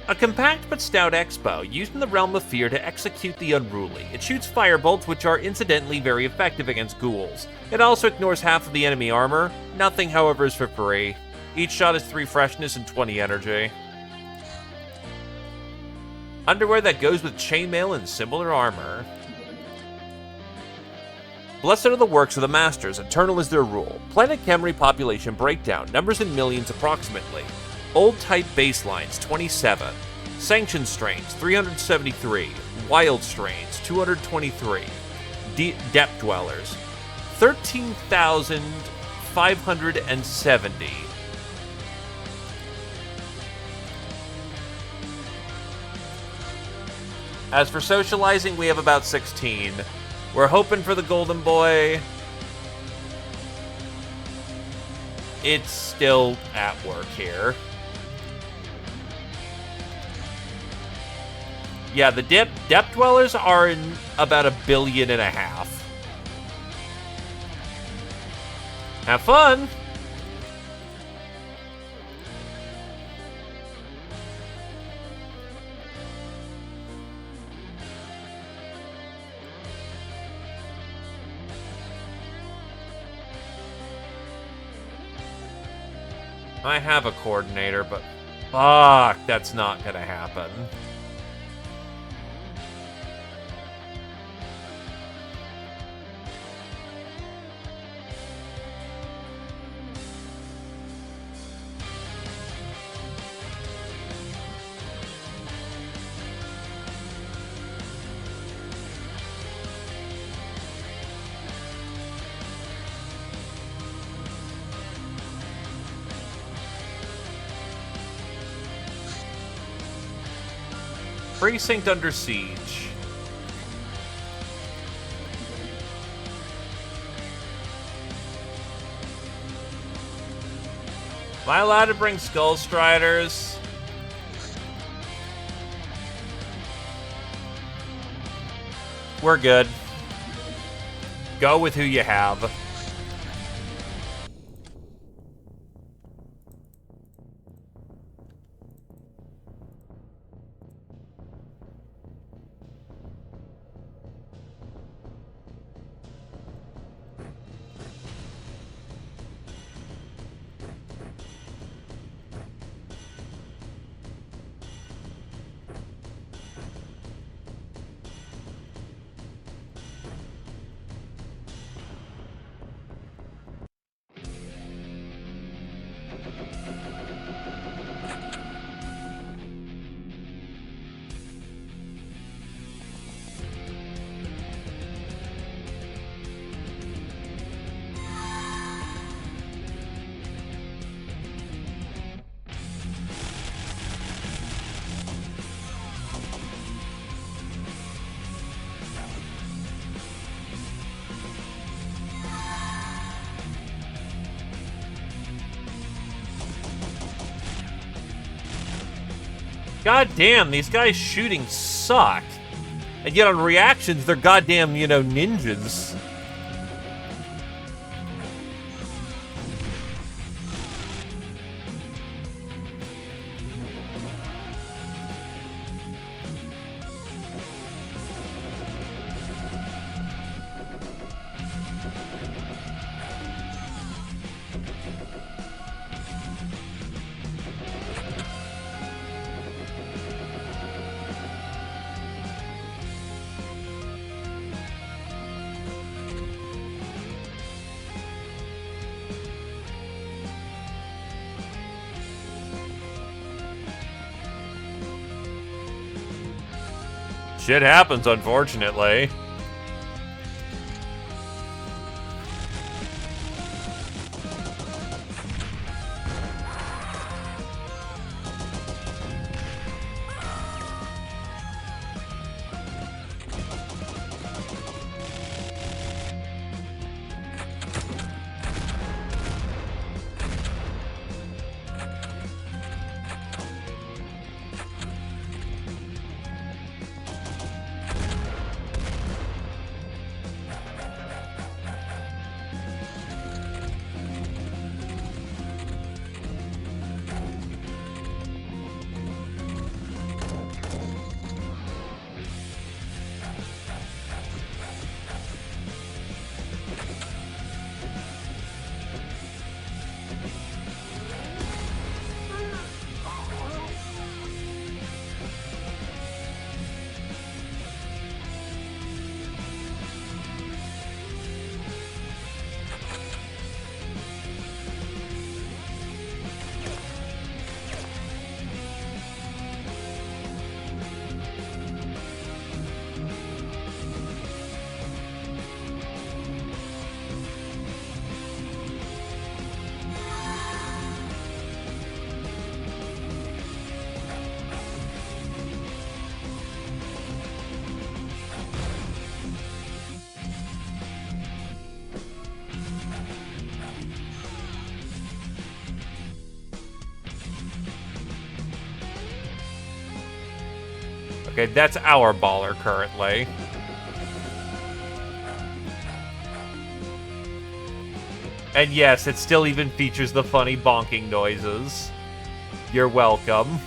A compact but stout X-bow, used in the realm of fear to execute the unruly. It shoots firebolts, which are incidentally very effective against ghouls. It also ignores half of the enemy armor. Nothing, however, is for free. Each shot is 3 freshness and 20 energy. Underwear that goes with chainmail and similar armor. Blessed are the works of the masters, eternal is their rule. Planet Khemri population breakdown, numbers in millions approximately. Old type baselines, 27. Sanctioned strains, 373. Wild strains, 223. Depth dwellers, 13,570. As for socializing, we have about 16. We're hoping for the golden boy. It's still at work here. Yeah, the depth dwellers are in about 1.5 billion. Have fun! I have a coordinator, but fuck, that's not gonna happen. Precinct under siege. Am I allowed to bring Skull Striders? We're good. Go with who you have. God damn, these guys shooting suck. And yet on reactions, they're goddamn, ninjas. Shit happens, unfortunately. Okay, that's our baller currently. And yes, it still even features the funny bonking noises. You're welcome.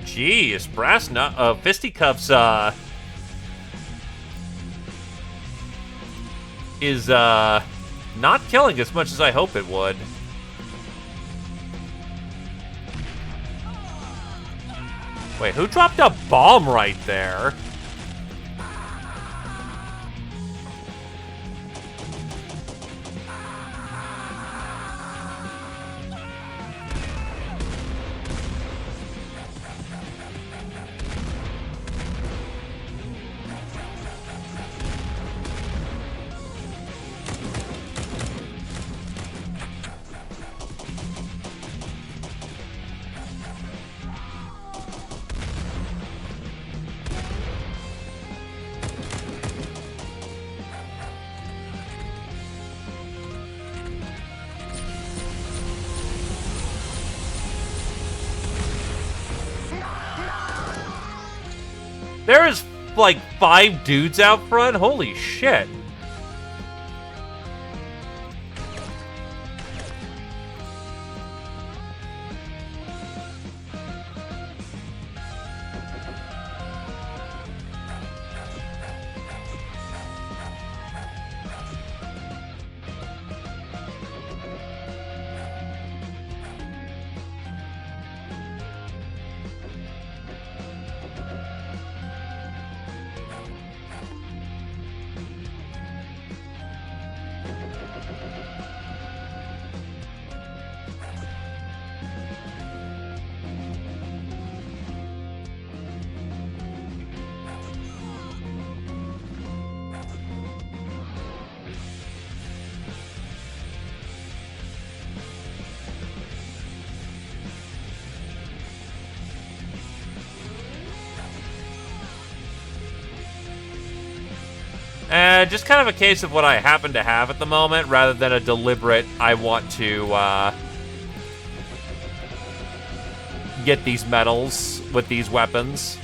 Jeez, brass fisticuffs, is, not killing as much as I hope it would. Wait, who dropped a bomb right there? There's like 5 dudes out front? Holy shit. Just kind of a case of what I happen to have at the moment, rather than a deliberate, I want to, get these medals with these weapons.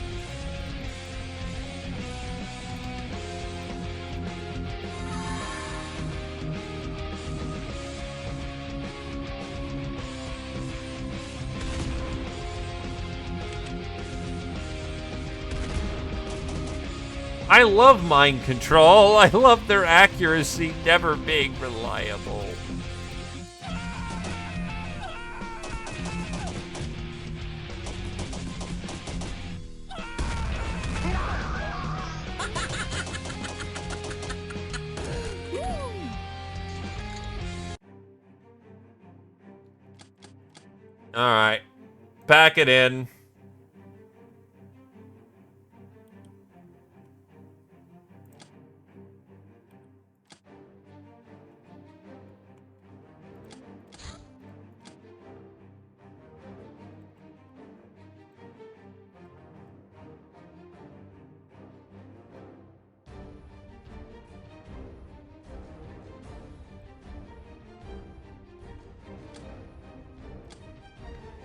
I love mind control. I love their accuracy never being reliable. All right, pack it in.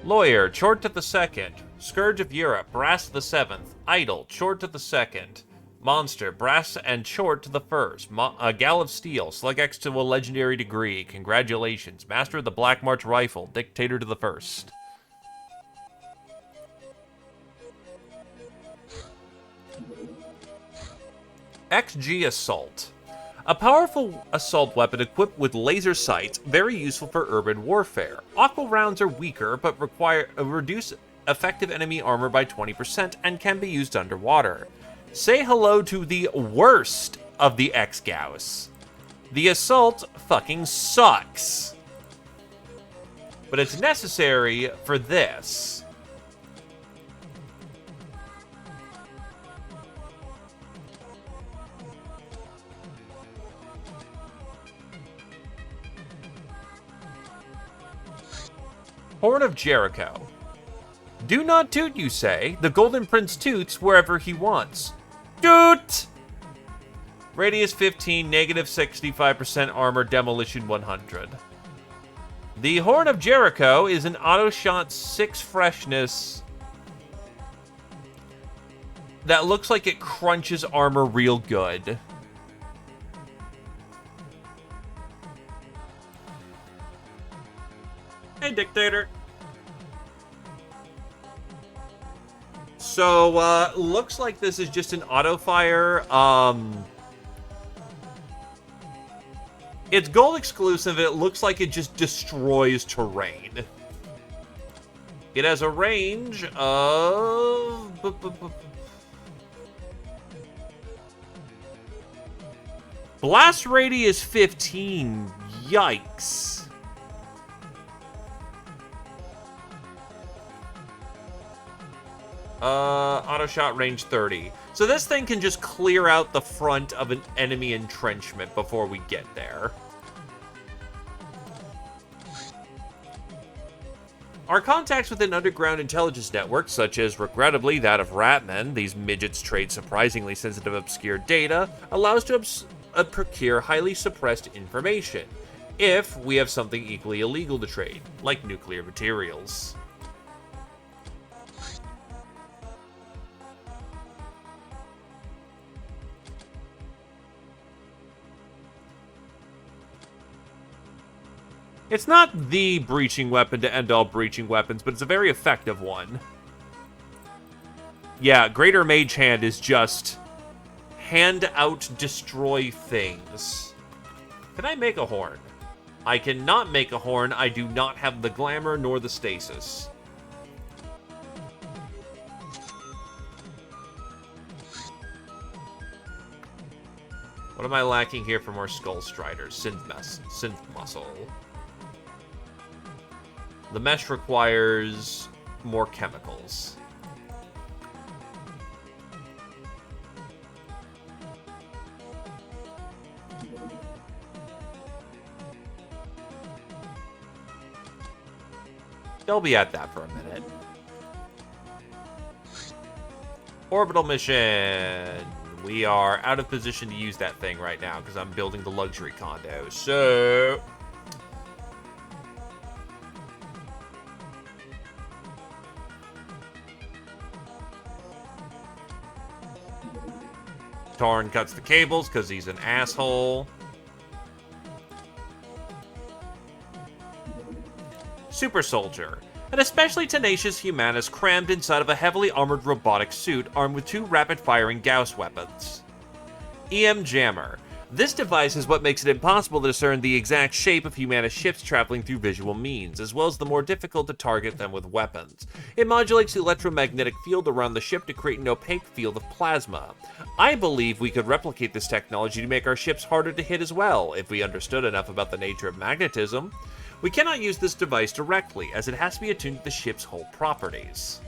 Lawyer, Chort to the second. Scourge of Europe, Brass to the seventh. Idol, Chort to the second. Monster, Brass and Chort to the first. Gal of Steel, Slug X to a legendary degree. Congratulations. Master of the Black March Rifle, Dictator to the first. XG Assault. A powerful assault weapon equipped with laser sights, very useful for urban warfare. Aqua rounds are weaker, but reduce effective enemy armor by 20% and can be used underwater. Say hello to the worst of the X-Gauss. The assault fucking sucks. but it's necessary for this. Horn of Jericho. Do not toot, you say. The Golden Prince toots wherever he wants. Toot! Radius 15, negative 65% armor, demolition 100. The Horn of Jericho is an auto-shot 6 freshness that looks like it crunches armor real good. Hey, Dictator. So, looks like this is just an auto-fire. It's gold exclusive, and it looks like it just destroys terrain. It has a range of... Blast radius 15. Yikes. Auto shot range 30. So this thing can just clear out the front of an enemy entrenchment before we get there. Our contacts within underground intelligence networks, such as, regrettably, that of Ratmen, these midgets trade surprisingly sensitive obscure data, allow us to procure highly suppressed information, if we have something equally illegal to trade, like nuclear materials. It's not the breaching weapon to end all breaching weapons, but it's a very effective one. Yeah, Greater Mage Hand is just hand out, destroy things. Can I make a horn? I cannot make a horn. I do not have the glamour nor the stasis. What am I lacking here for more Skull Striders? Synth muscle. The mesh requires more chemicals. They'll be at that for a minute. Orbital mission. We are out of position to use that thing right now because I'm building the luxury condo. So... Tarn cuts the cables because he's an asshole. Super Soldier. An especially tenacious humanist crammed inside of a heavily armored robotic suit armed with 2 rapid-firing Gauss weapons. EM Jammer. This device is what makes it impossible to discern the exact shape of humanist ships traveling through visual means, as well as the more difficult to target them with weapons. It modulates the electromagnetic field around the ship to create an opaque field of plasma. I believe we could replicate this technology to make our ships harder to hit as well, if we understood enough about the nature of magnetism. We cannot use this device directly, as it has to be attuned to the ship's whole properties.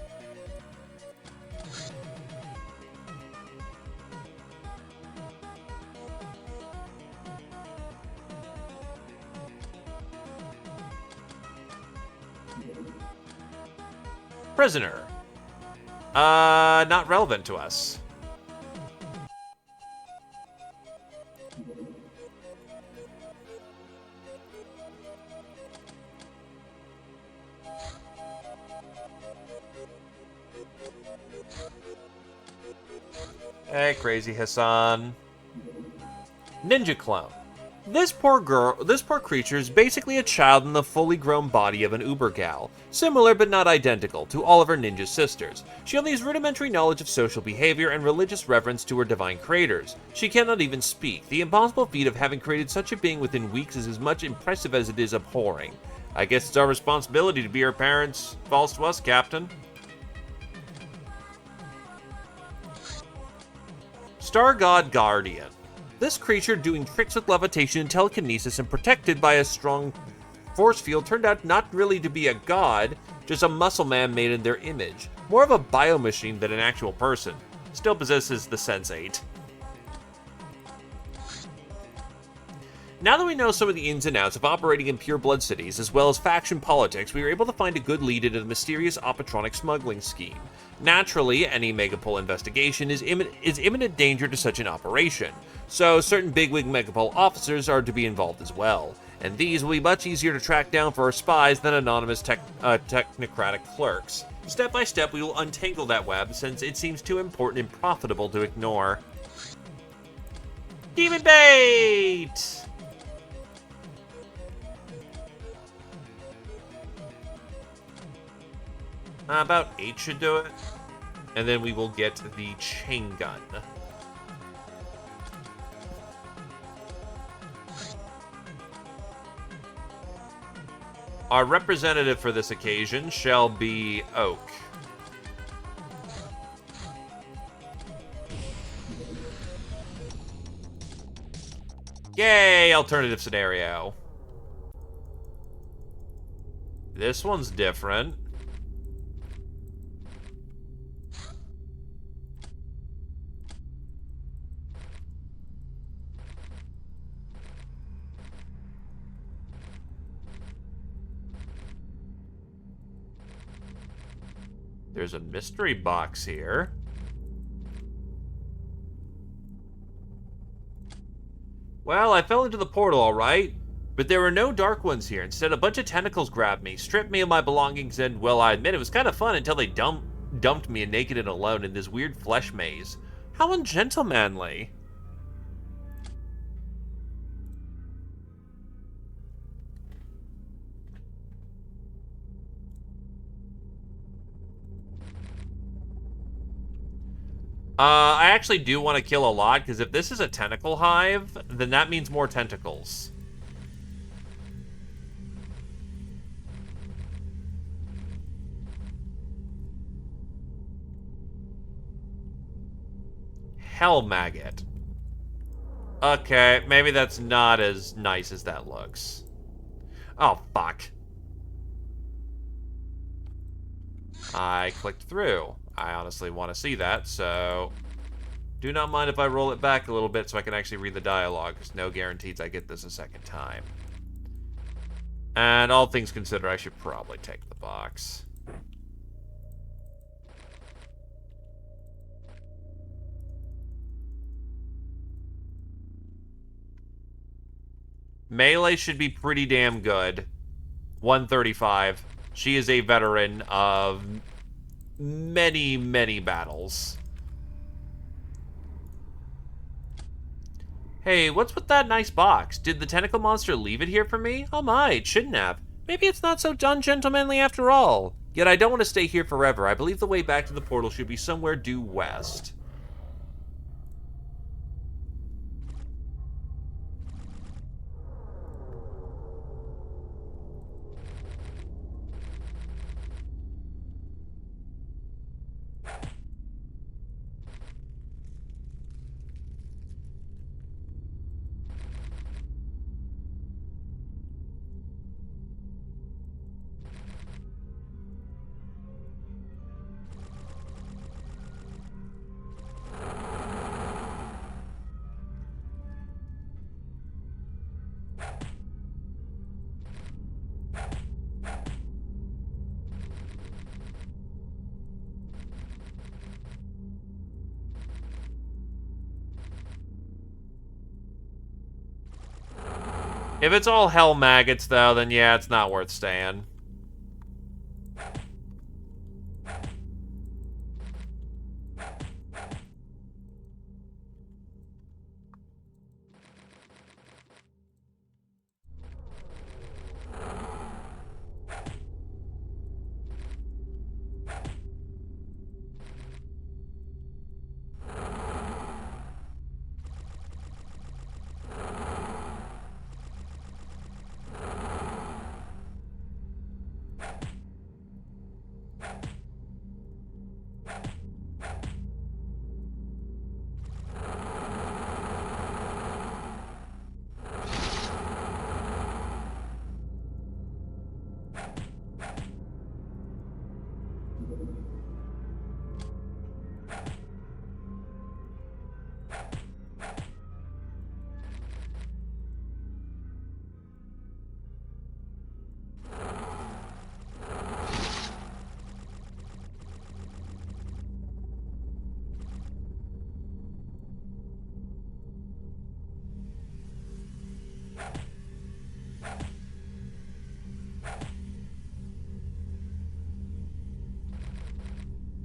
Prisoner. Not relevant to us. Hey, Crazy Hassan. Ninja clone. This poor creature is basically a child in the fully grown body of an uber gal, similar but not identical to all of her ninja sisters. She only has rudimentary knowledge of social behavior and religious reverence to her divine creators. She cannot even speak. The impossible feat of having created such a being within weeks is as much impressive as it is abhorring. I guess it's our responsibility to be her parents. False to us, Captain. Star God Guardian. This creature doing tricks with levitation and telekinesis and protected by a strong force field turned out not really to be a god, just a muscle man made in their image. More of a biomachine than an actual person. Still possesses the Sense8. Now that we know some of the ins and outs of operating in pure blood cities, as well as faction politics, we were able to find a good lead into the mysterious Oppatronic smuggling scheme. Naturally, any Megapol investigation is imminent danger to such an operation, so certain bigwig Megapol officers are to be involved as well, and these will be much easier to track down for our spies than anonymous technocratic clerks. Step by step, we will untangle that web, since it seems too important and profitable to ignore. Demon Bait! About 8 should do it. And then we will get the chain gun. Our representative for this occasion shall be Oak. Yay, alternative scenario. This one's different. There's a mystery box here. Well, I fell into the portal, all right. But there were no dark ones here. Instead, a bunch of tentacles grabbed me, stripped me of my belongings, and, well, I admit it was kind of fun until they dumped me naked and alone in this weird flesh maze. How ungentlemanly. I actually do want to kill a lot, because if this is a tentacle hive, then that means more tentacles. Hell maggot. Okay, maybe that's not as nice as that looks. Oh, fuck. I clicked through. I honestly want to see that, so do not mind if I roll it back a little bit so I can actually read the dialogue, because no guarantees I get this a second time. And all things considered, I should probably take the box. Melee should be pretty damn good. 135. She is a veteran of many, many battles. Hey, what's with that nice box? Did the tentacle monster leave it here for me? Oh my, it shouldn't have. Maybe it's not so ungentlemanly after all. Yet I don't want to stay here forever. I believe the way back to the portal should be somewhere due west. If it's all hell maggots, though, then yeah, it's not worth staying.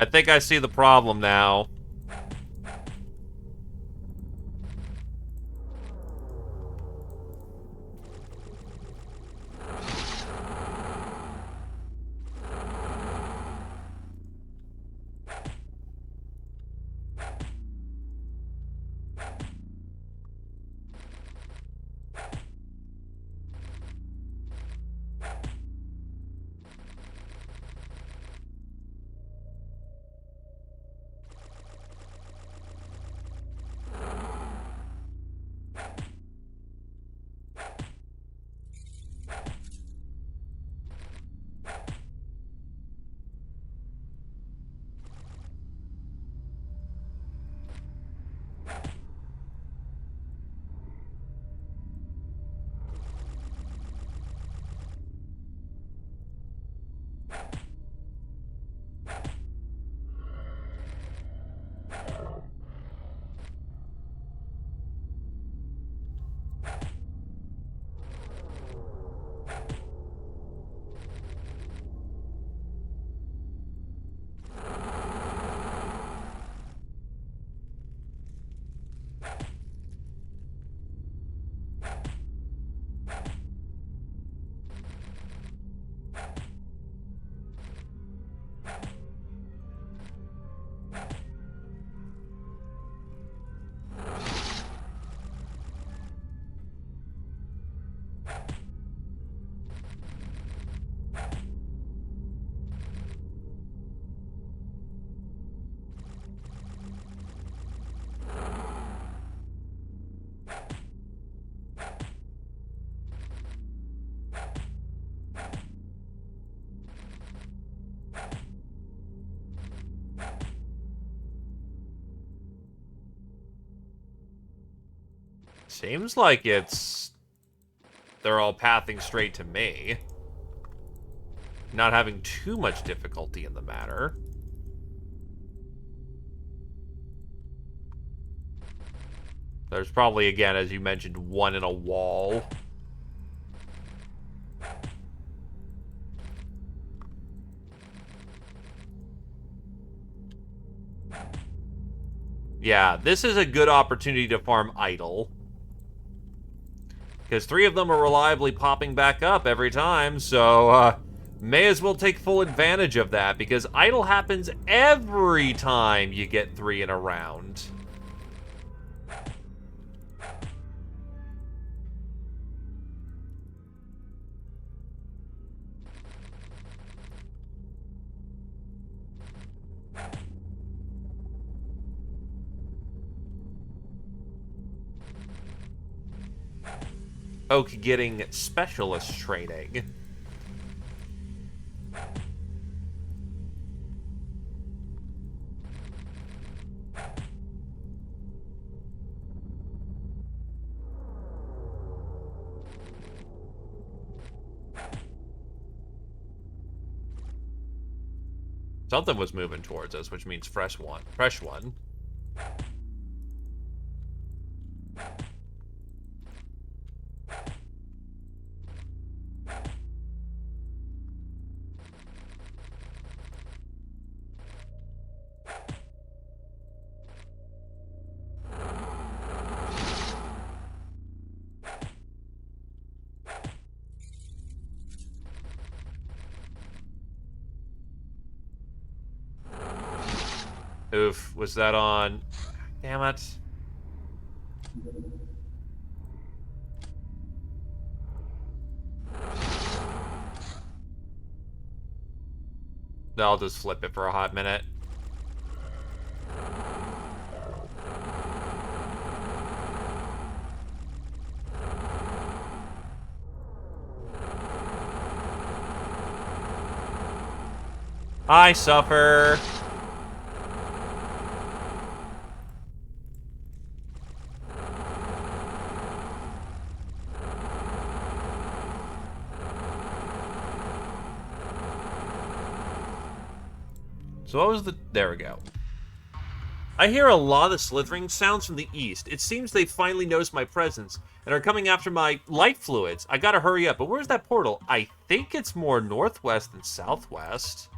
I think I see the problem now. Seems like they're all pathing straight to me. Not having too much difficulty in the matter. There's probably, again, as you mentioned, one in a wall. Yeah, this is a good opportunity to farm idle. Because 3 of them are reliably popping back up every time, so may as well take full advantage of that, because idle happens every time you get 3 in a round. Oak getting specialist training. Something was moving towards us, which means fresh one. Fresh one. Oof, was that on? Damn it. I'll just flip it for a hot minute. I suffer. So what was the... There we go. I hear a lot of slithering sounds from the east. It seems they finally noticed my presence and are coming after my life fluids. I gotta hurry up, but where's that portal? I think it's more northwest than southwest.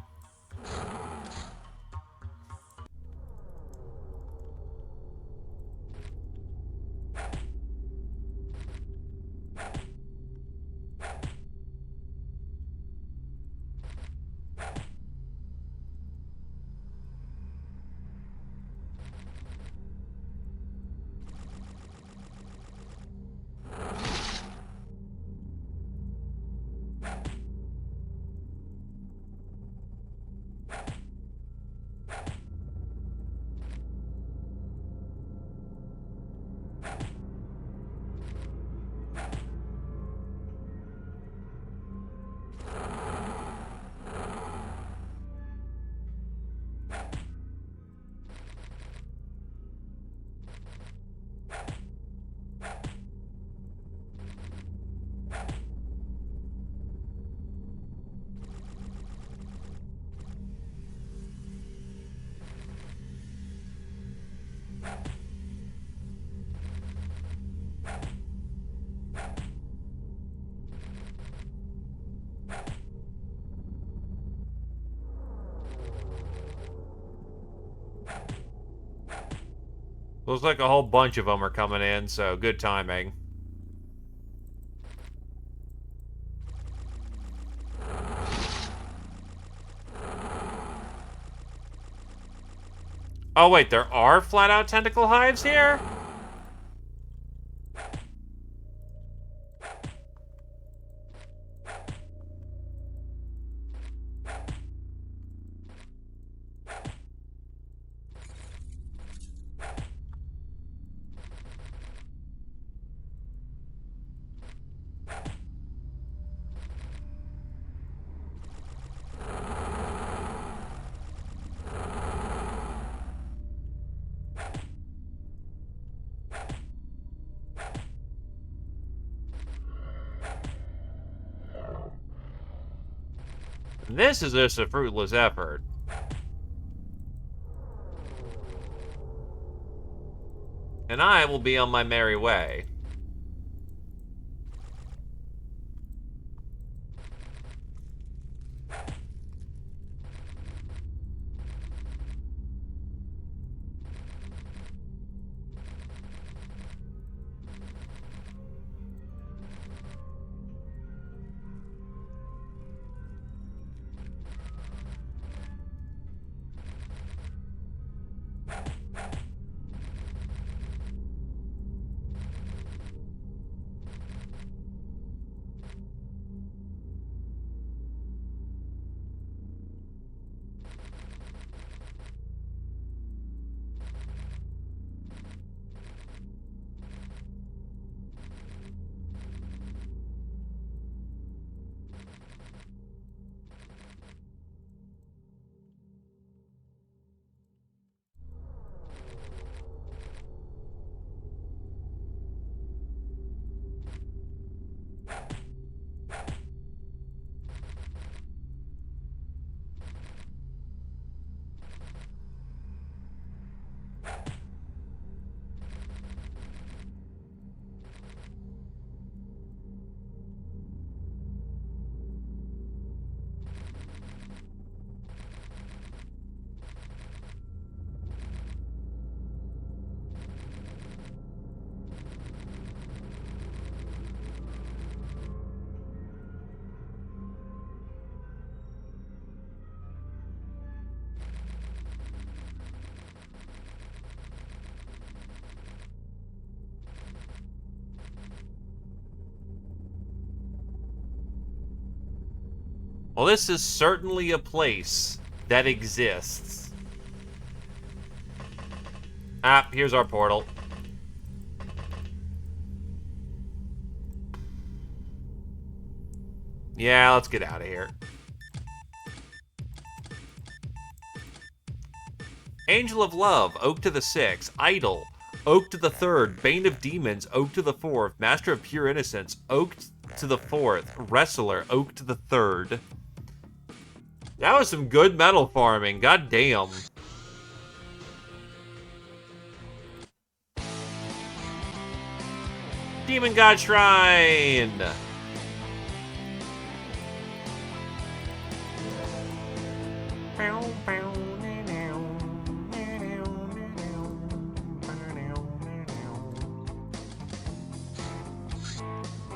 Looks like a whole bunch of them are coming in, so good timing. Oh wait, there are flat-out tentacle hives here? This is just a fruitless effort. And I will be on my merry way. Well, this is certainly a place that exists. Ah, here's our portal. Yeah, let's get out of here. Angel of Love, Oak to the 6th. Idol, Oak to the 3rd. Bane of Demons, Oak to the 4th. Master of Pure Innocence, Oak to the 4th. Wrestler, Oak to the 3rd. That was some good metal farming, god damn. Demon God Shrine!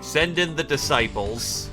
Send in the disciples.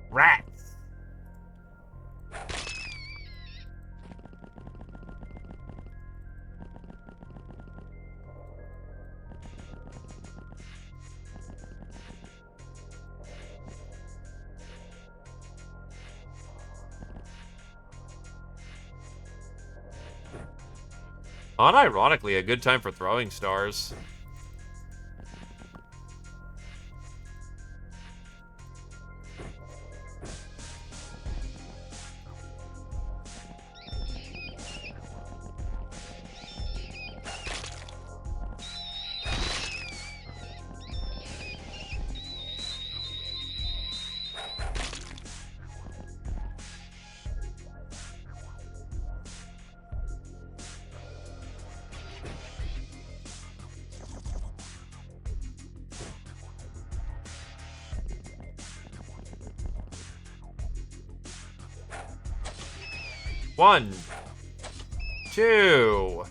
Rats! Unironically, a good time for throwing stars. 1, 2.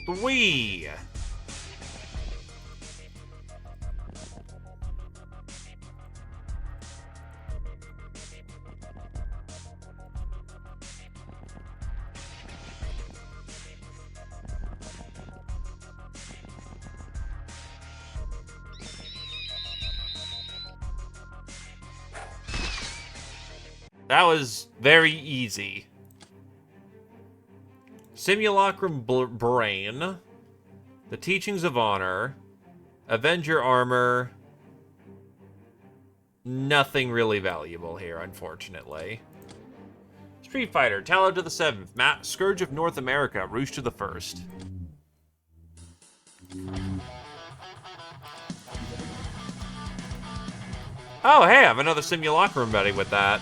Three. That was very easy. Simulacrum Brain, The Teachings of Honor, Avenger Armor. Nothing really valuable here, unfortunately. Street Fighter, Tallow to the 7th, Scourge of North America, Rouge to the 1st. Oh, hey, I have another Simulacrum buddy with that.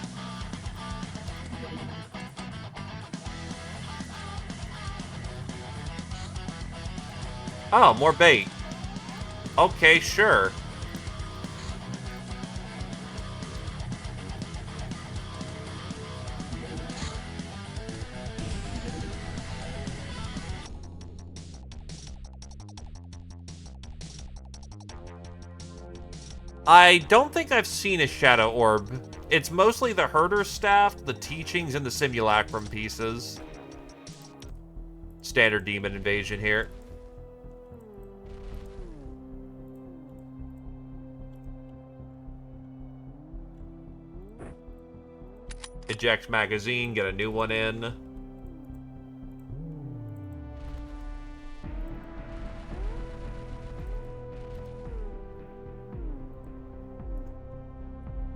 Oh, more bait. Okay, sure. I don't think I've seen a Shadow Orb. It's mostly the Herder's Staff, the Teachings, and the Simulacrum pieces. Standard Demon Invasion here. Eject magazine, get a new one in.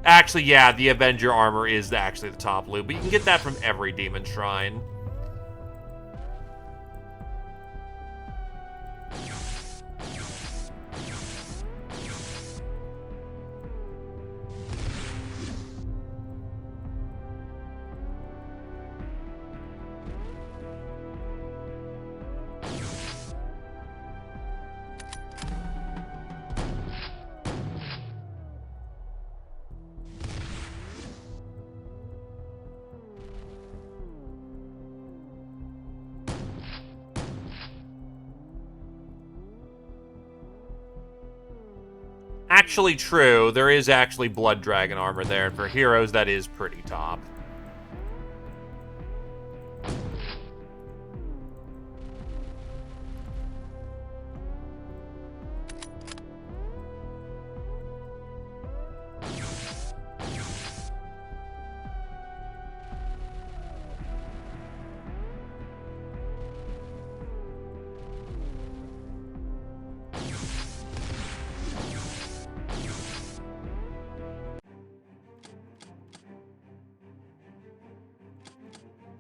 Actually, yeah, the Avenger armor is actually the top loot, but you can get that from every Demon Shrine. Actually true, there is actually Blood Dragon armor there, and for heroes, that is pretty top.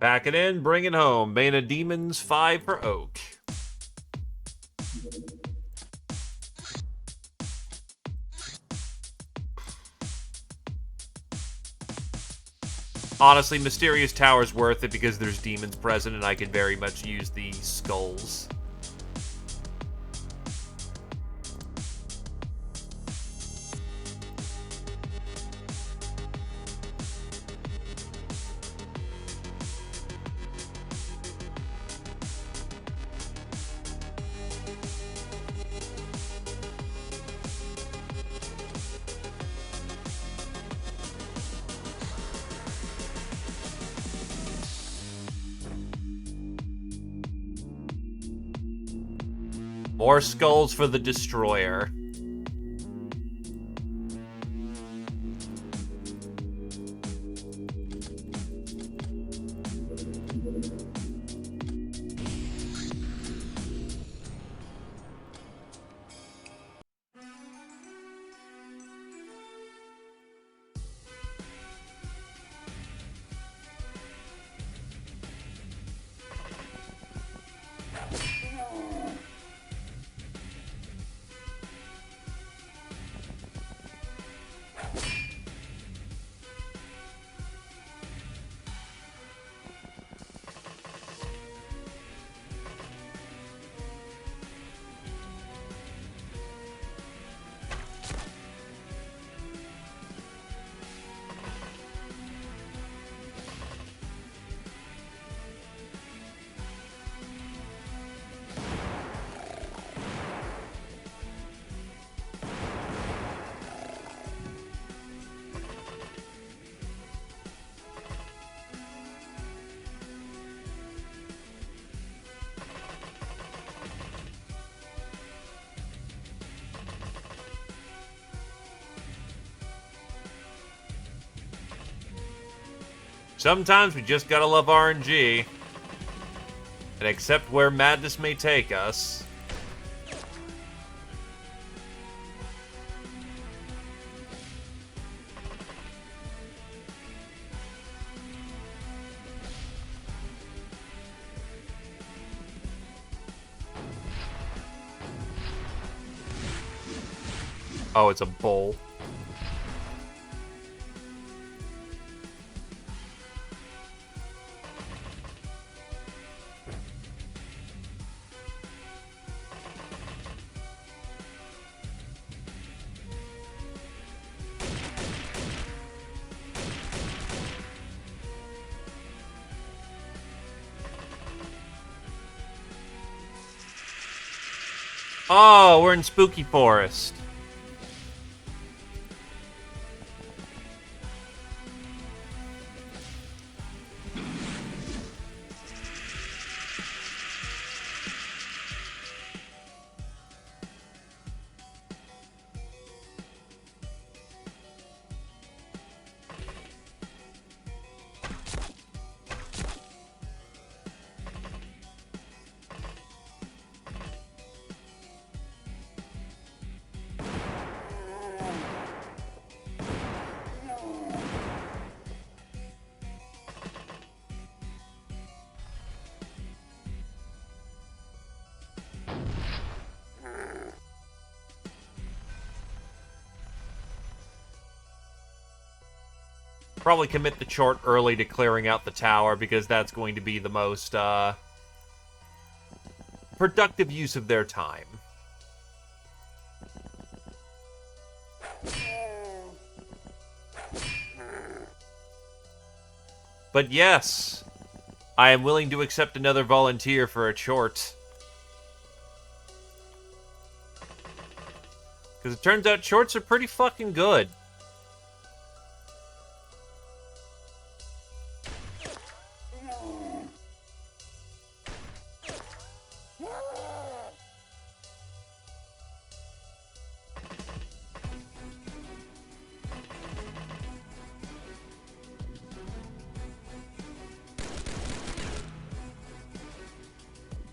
Pack it in, bring it home. Bane of Demons, 5 for Oak. Honestly, Mysterious Tower's worth it because there's demons present and I could very much use the skulls. More skulls for the Destroyer. Sometimes we just gotta love RNG and accept where madness may take us. Oh, it's a bull. Oh, we're in Spooky Forest. Probably commit the chort early to clearing out the tower, because that's going to be the most, productive use of their time. But yes, I am willing to accept another volunteer for a chort. Because it turns out chorts are pretty fucking good.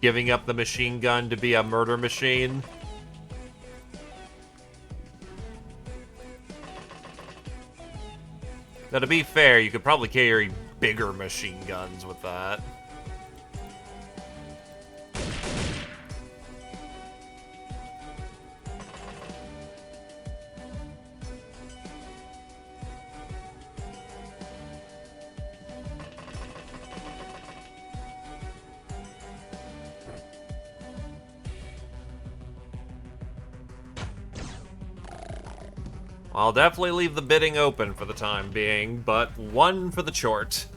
Giving up the machine gun to be a murder machine. Now, to be fair, you could probably carry bigger machine guns with that. I'll definitely leave the bidding open for the time being, but one for the chort.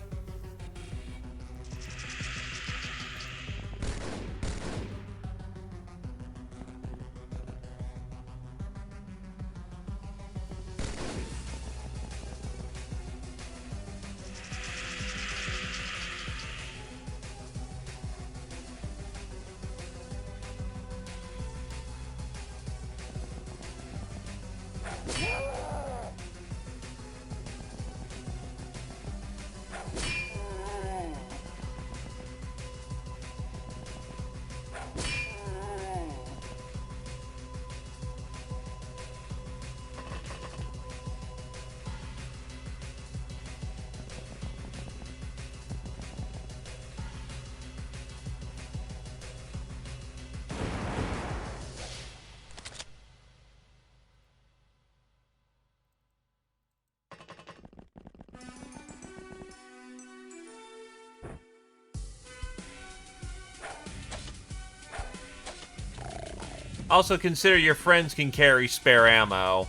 Also consider your friends can carry spare ammo.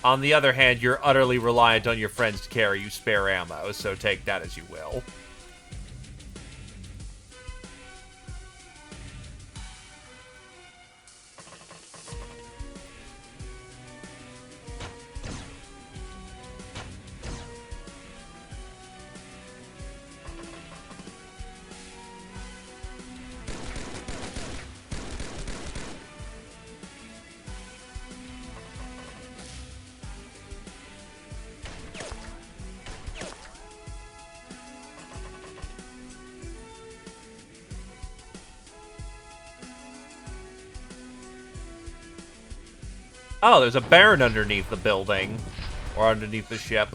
On the other hand, you're utterly reliant on your friends to carry you spare ammo, so take that as you will. Oh, there's a baron underneath the building. Or underneath the ship.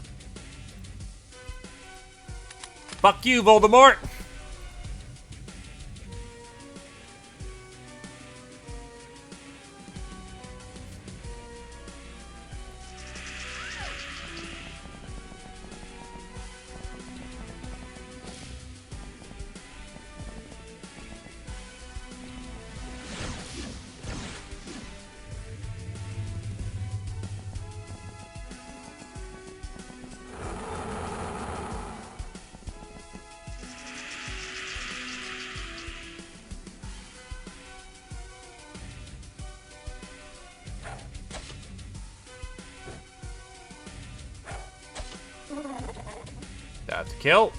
Fuck you, Voldemort! That's a kill.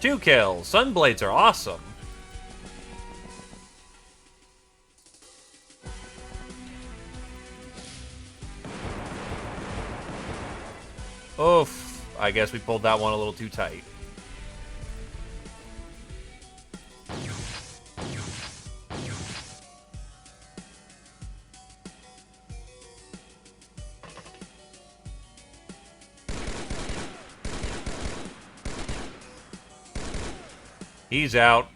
Two kills. Sunblades are awesome. Oof. I guess we pulled that one a little too tight. He's out.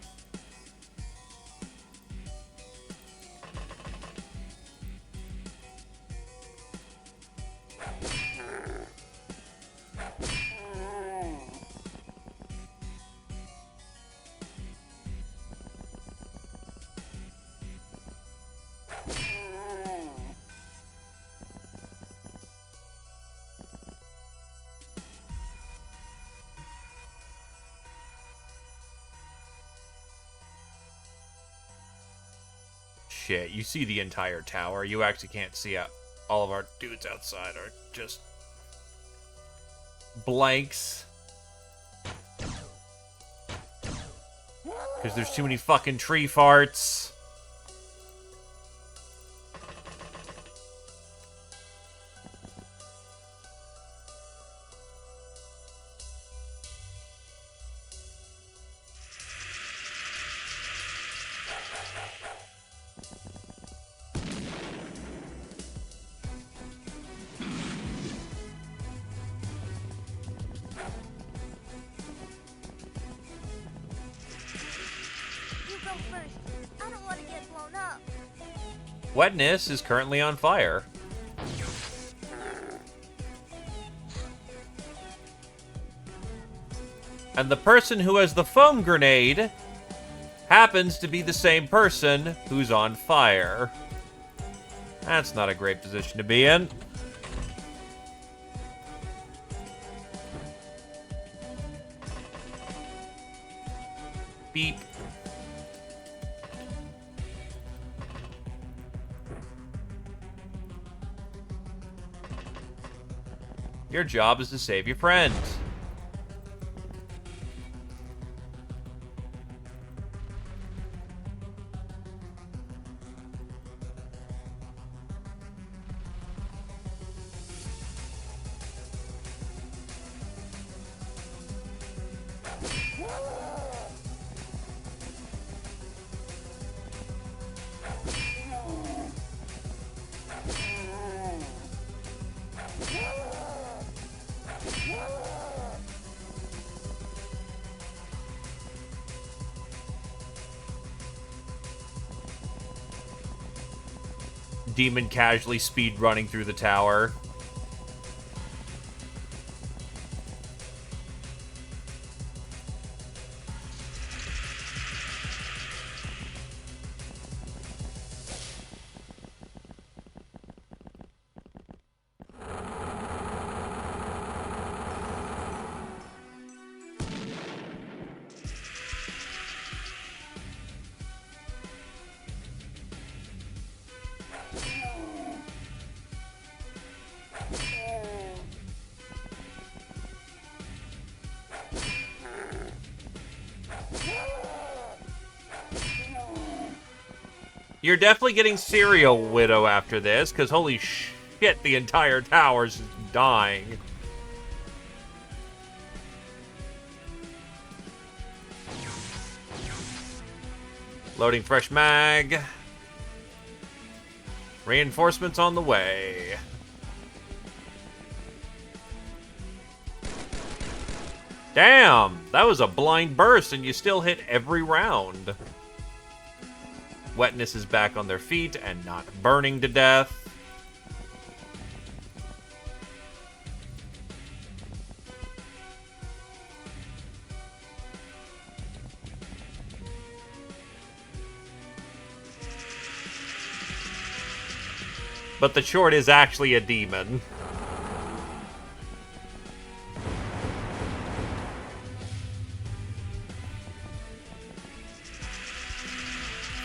Shit, you see the entire tower. You actually can't see out. All of our dudes outside are just blanks. Because there's too many fucking tree farts. I don't want to get blown up. Wetness is currently on fire. And the person who has the foam grenade happens to be the same person who's on fire. That's not a great position to be in. Beep. Your job is to save your friends. Demon casually speed running through the tower. You're definitely getting Serial Widow after this, because holy shit, the entire tower's dying. Loading fresh mag. Reinforcements on the way. Damn! That was a blind burst and you still hit every round. Wetness is back on their feet and not burning to death. But the short is actually a demon.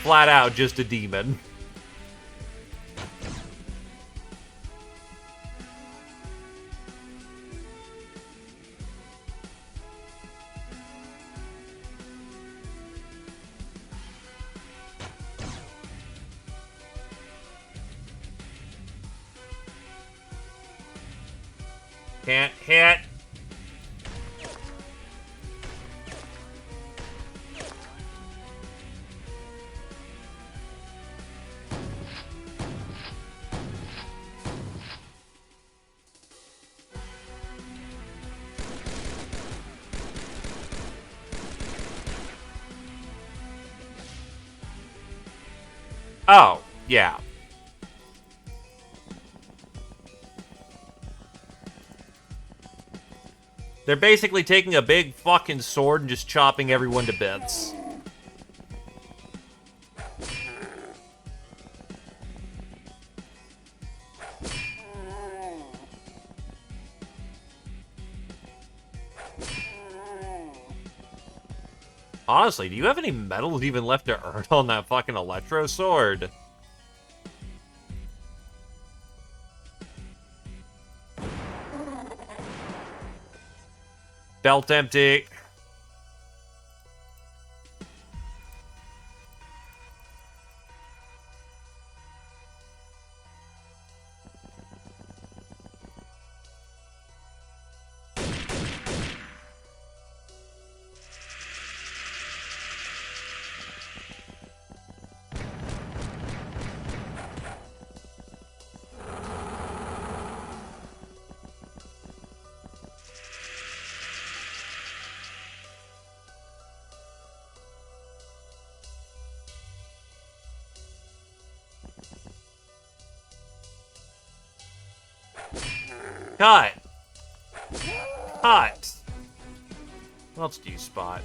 Flat out just a demon. Can't hit. Oh, yeah. They're basically taking a big fucking sword and just chopping everyone to bits. Honestly, do you have any metals even left to earn on that fucking electro sword? Belt empty. Cut! Cut! What else do you spot?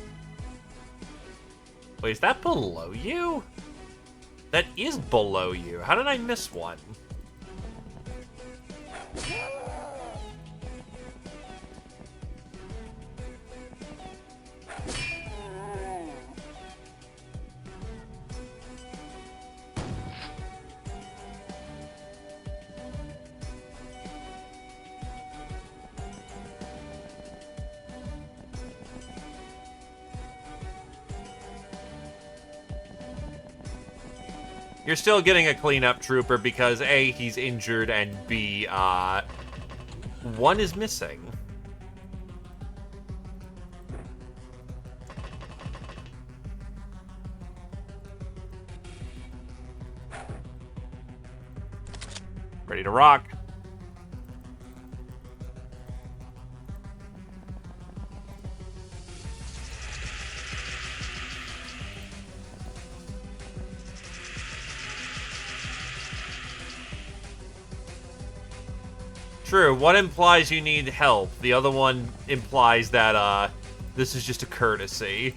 Wait, is that below you? That is below you. How did I miss one? You're still getting a cleanup trooper because A, he's injured, and B, one is missing. Ready to rock. True, one implies you need help, the other one implies that, this is just a courtesy.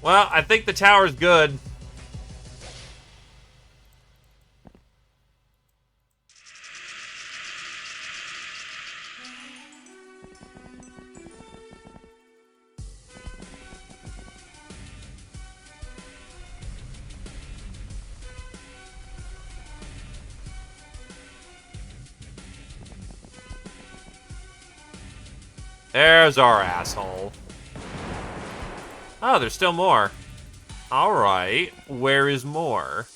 Well, I think the tower's good. There's our asshole. Oh, there's still more. Alright, where is more?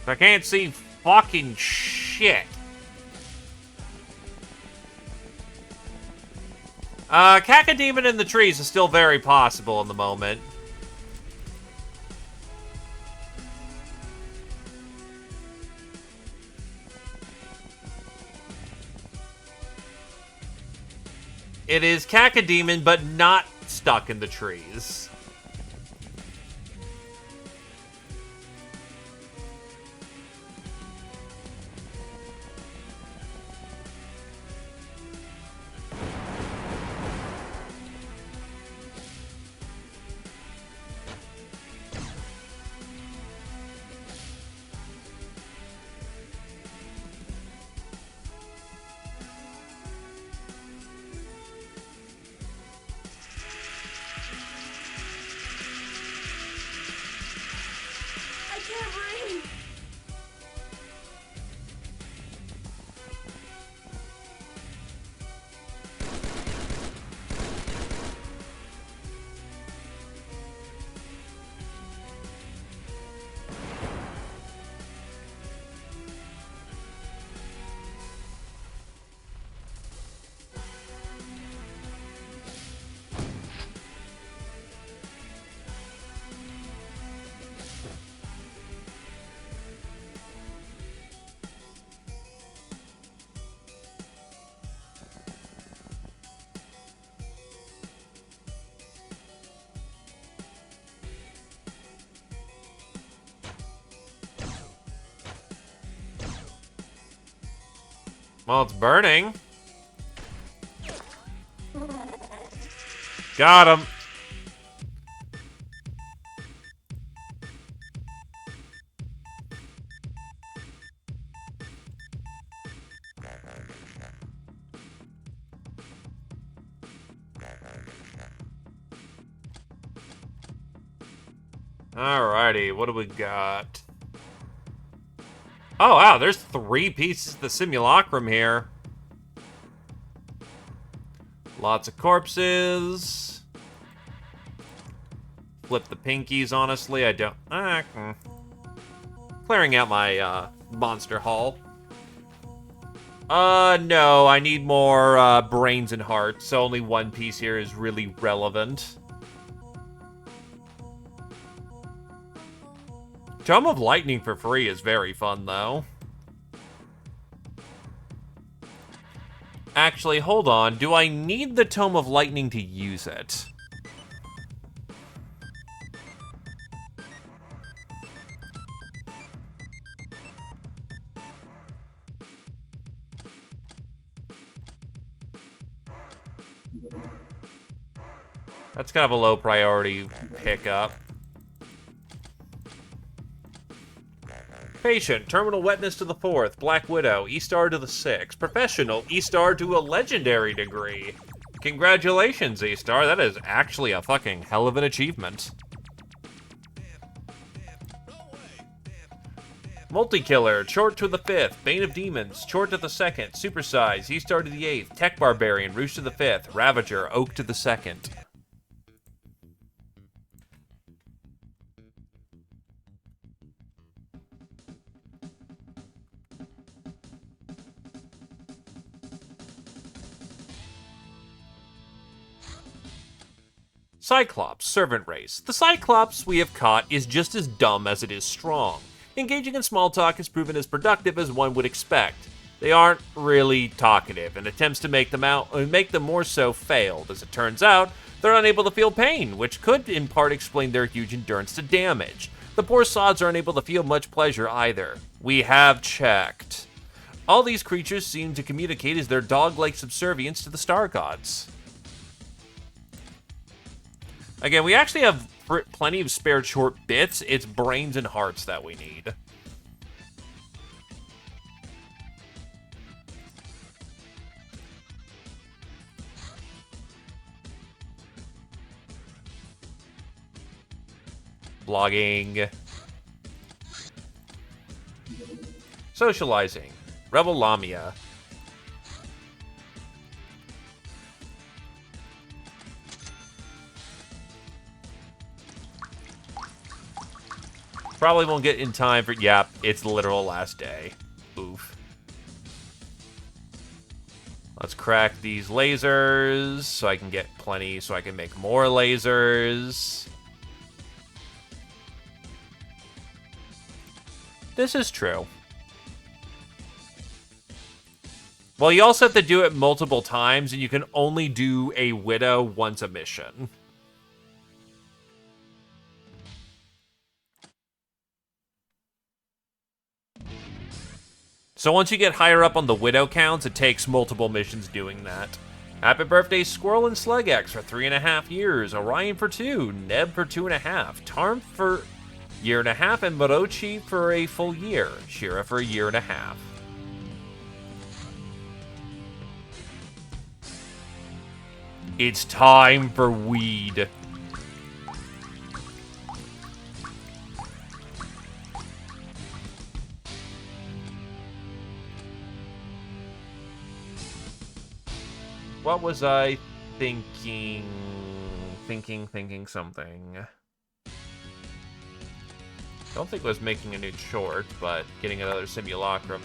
I can't see fucking shit. Cacodemon in the trees is still very possible in the moment. It is Cacodemon, but not stuck in the trees. I can't breathe. Well, it's burning. Got him. Alrighty, what do we got? Oh, wow, there's 3 pieces of the simulacrum here. Lots of corpses. Flip the pinkies, honestly, I don't... Clearing out my, monster haul. No, I need more, brains and hearts, so only 1 piece here is really relevant. Tome of Lightning for free is very fun, though. Actually, hold on. Do I need the Tome of Lightning to use it? That's kind of a low priority pickup. Patient, Terminal Wetness to the 4th, Black Widow, E-Star to the 6th, Professional, E-Star to a Legendary degree. Congratulations, E-Star, that is actually a fucking hell of an achievement. Multi-Killer, Chort to the 5th, Bane of Demons, Chort to the 2nd, Supersize, E-Star to the 8th, Tech Barbarian, Roost to the 5th, Ravager, Oak to the 2nd. Cyclops, Servant Race. The Cyclops we have caught is just as dumb as it is strong. Engaging in small talk has proven as productive as one would expect. They aren't really talkative, and attempts to make them more so failed. As it turns out, they're unable to feel pain, which could in part explain their huge endurance to damage. The poor sods aren't able to feel much pleasure either. We have checked. All these creatures seem to communicate as their dog-like subservience to the star gods. Again, we actually have plenty of spare short bits. It's brains and hearts that we need. Blogging. Socializing. Rebel Lamia. Probably won't get in time for... Yep, it's the literal last day. Oof. Let's crack these lasers so I can get plenty, so I can make more lasers. This is true. Well, you also have to do it multiple times, and you can only do a widow once a mission. So once you get higher up on the widow counts, it takes multiple missions doing that. Happy birthday, Squirrel and Slegex for 3.5 years, Orion for 2, Neb for 2.5, Tarm for 1.5 years, and Morochi for a full year, Shira for 1.5 years. It's time for weed. What was I thinking? Thinking something. Don't think it was making a new short, but getting another simulacrum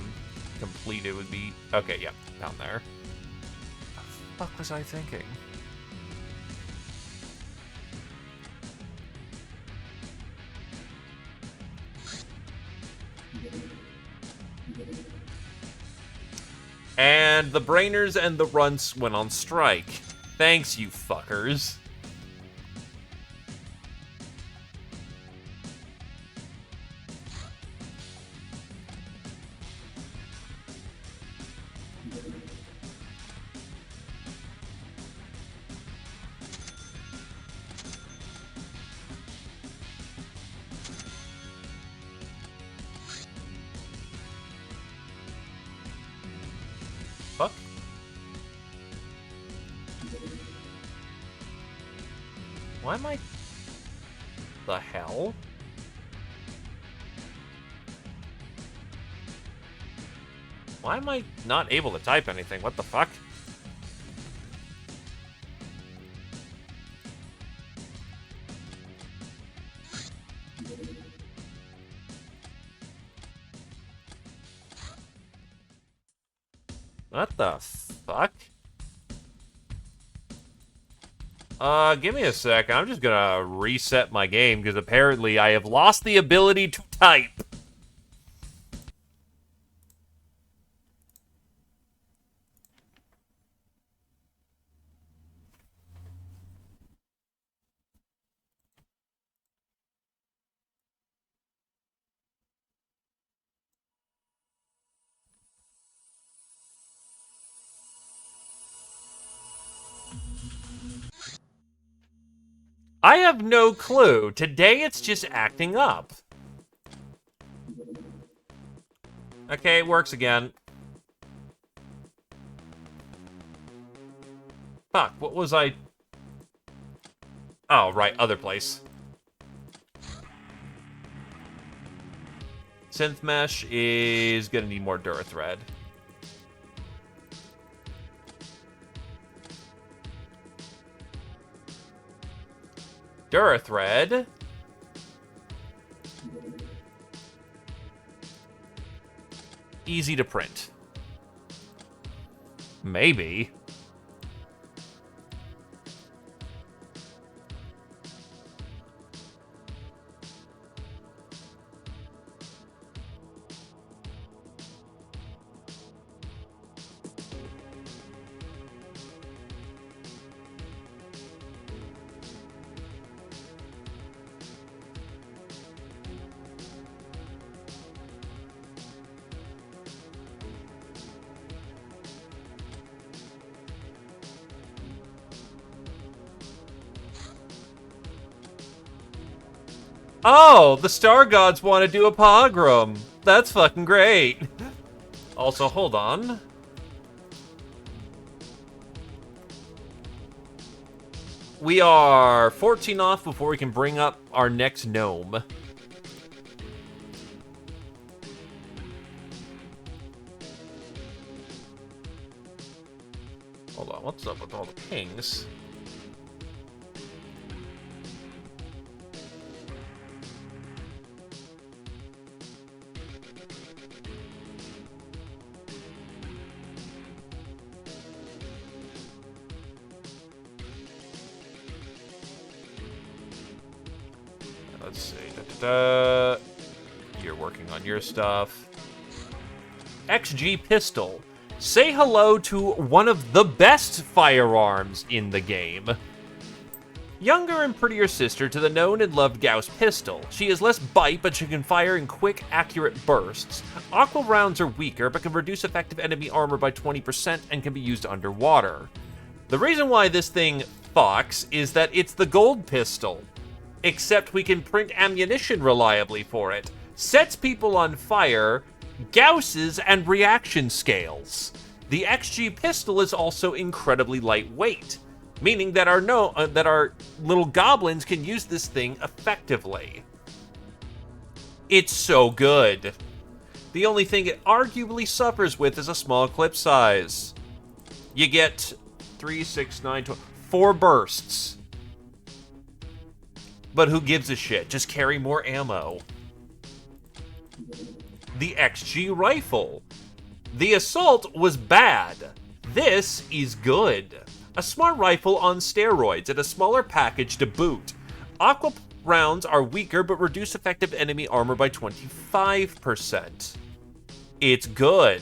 completed would be... Okay, yeah, down there. What the fuck was I thinking? And the Brainers and the Runts went on strike. Thanks, you fuckers. Fuck. Why am I... The hell? Why am I not able to type anything? What the fuck? What the fuck? Give me a sec. I'm just gonna reset my game, because apparently I have lost the ability to type. I have no clue. Today it's just acting up. Okay, it works again. Fuck, what was I... Oh, right, other place. Synth Mesh is gonna need more Durithread. Durithread. Easy to print. Maybe. Oh, the Star Gods want to do a pogrom. That's fucking great. Also, hold on. We are 14 off before we can bring up our next gnome. Hold on, what's up with all the pings? Let's see. You're working on your stuff. XG pistol. Say hello to one of the best firearms in the game. Younger and prettier sister to the known and loved Gauss pistol. She has less bite, but she can fire in quick, accurate bursts. Aqua rounds are weaker, but can reduce effective enemy armor by 20% and can be used underwater. The reason why this thing fucks is that it's the gold pistol. Except we can print ammunition reliably for it. Sets people on fire, Gausses, and reaction scales. The XG pistol is also incredibly lightweight, meaning that our little goblins can use this thing effectively. It's so good. The only thing it arguably suffers with is a small clip size. You get 3, 6, 9, 12, 4 bursts. But who gives a shit? Just carry more ammo. The XG rifle. The assault was bad. This is good. A smart rifle on steroids and a smaller package to boot. Aqua rounds are weaker but reduce effective enemy armor by 25%. It's good.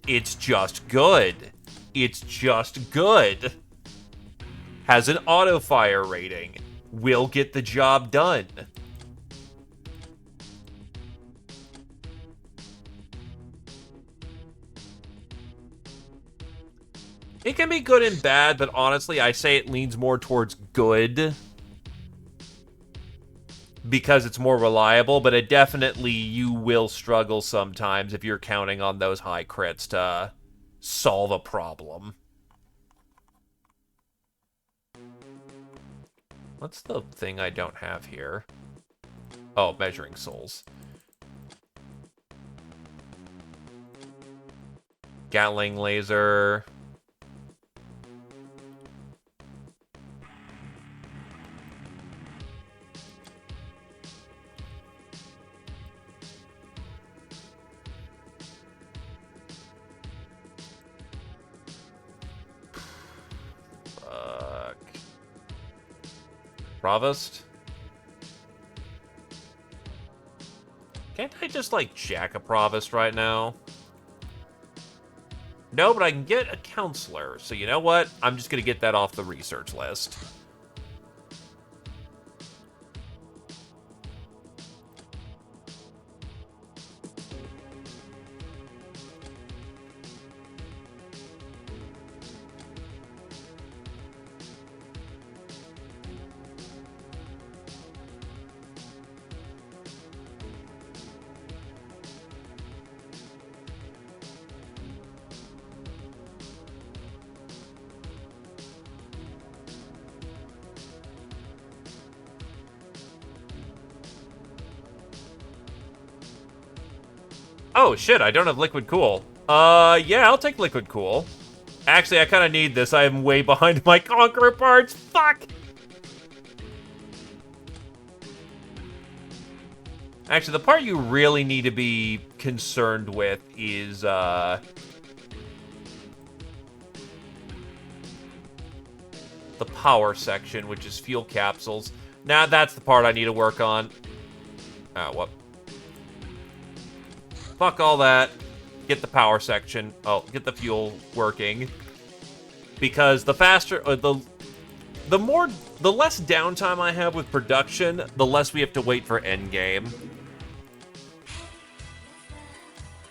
It's just good. It's just good. Has an auto fire rating. Will get the job done. It can be good and bad, but honestly, I say it leans more towards good. Because it's more reliable, but it definitely, you will struggle sometimes if you're counting on those high crits to solve a problem. What's the thing I don't have here? Oh, measuring souls. Gatling laser. Provost? Can't I just, like, jack a Provost right now? No, but I can get a Counselor. So you know what? I'm just gonna get that off the research list. Oh, shit, I don't have Liquid Cool. Yeah, I'll take Liquid Cool. Actually, I kind of need this. I am way behind my Conqueror parts. Fuck! Actually, the part you really need to be concerned with is, the power section, which is fuel capsules. Now, that's the part I need to work on. Oh, what? Fuck all that. Get the power section. Oh, get the fuel working. Because the faster, the less downtime I have with production, the less we have to wait for endgame.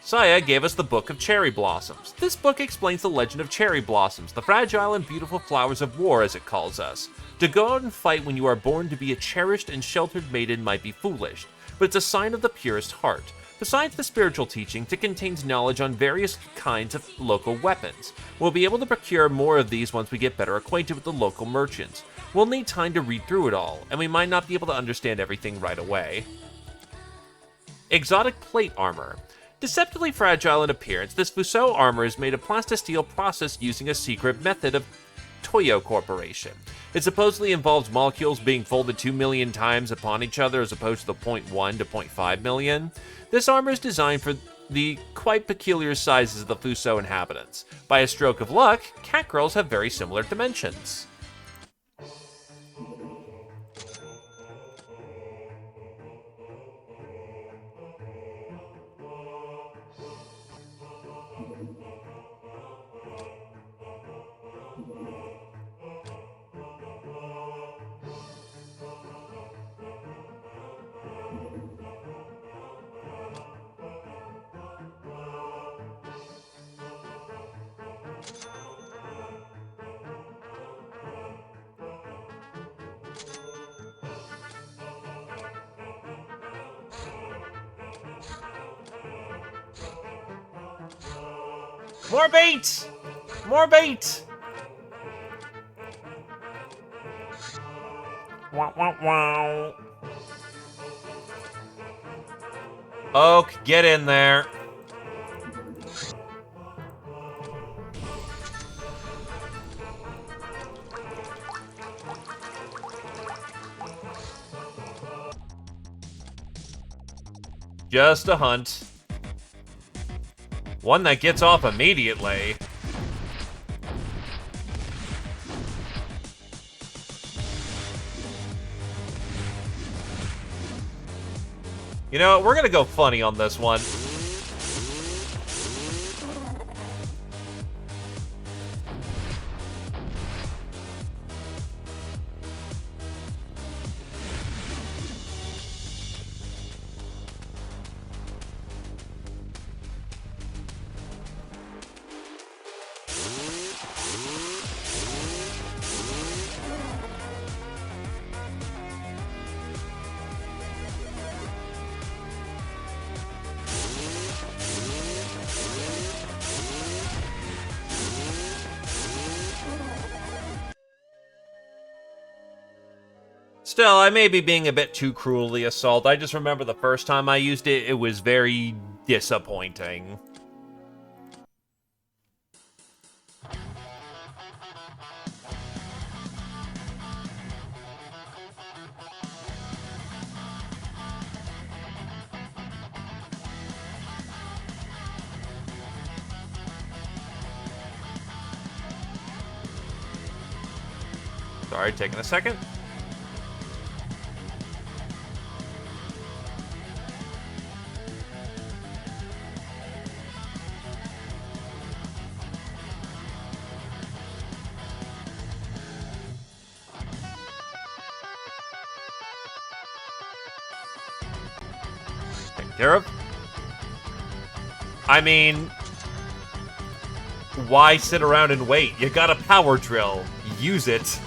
Saya gave us the Book of Cherry Blossoms. This book explains the legend of cherry blossoms, the fragile and beautiful flowers of war, as it calls us. To go out and fight when you are born to be a cherished and sheltered maiden might be foolish, but it's a sign of the purest heart. Besides the spiritual teachings, it contains knowledge on various kinds of local weapons. We'll be able to procure more of these once we get better acquainted with the local merchants. We'll need time to read through it all, and we might not be able to understand everything right away. Exotic plate armor. Deceptively fragile in appearance, this Fuso armor is made of plastisteel processed using a secret method of Toyo Corporation. It supposedly involves molecules being folded 2 million times upon each other as opposed to the 0.1 to 0.5 million. This armor is designed for the quite peculiar sizes of the Fuso inhabitants. By a stroke of luck, cat girls have very similar dimensions. More bait! More bait! Wow, wow, wow. Oak, get in there. Just a hunt. One that gets off immediately. You know, we're gonna go funny on this one. Still, I may be being a bit too cruelly assaulted. I just remember the first time I used it, it was very disappointing. Sorry, taking a second. Taken care of. I mean, why sit around and wait? You got a power drill. Use it.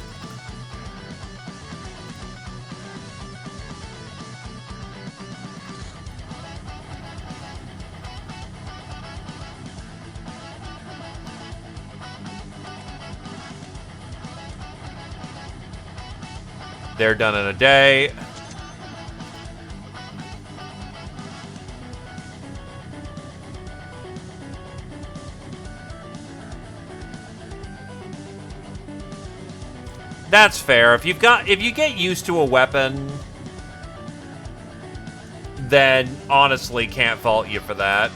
They're done in a day. That's fair. If you get used to a weapon, then honestly can't fault you for that.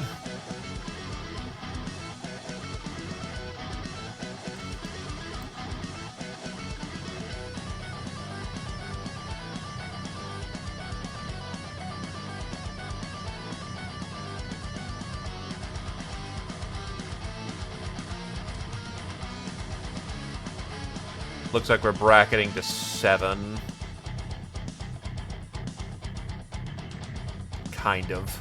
Looks like we're bracketing to 7. Kind of.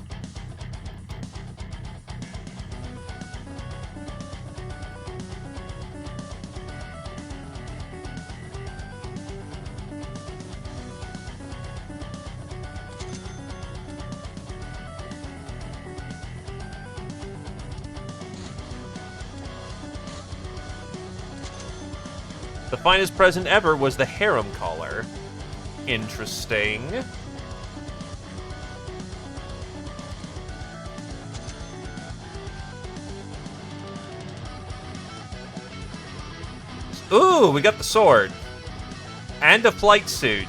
The finest present ever was the harem collar. Interesting. Ooh, we got the sword. And a flight suit.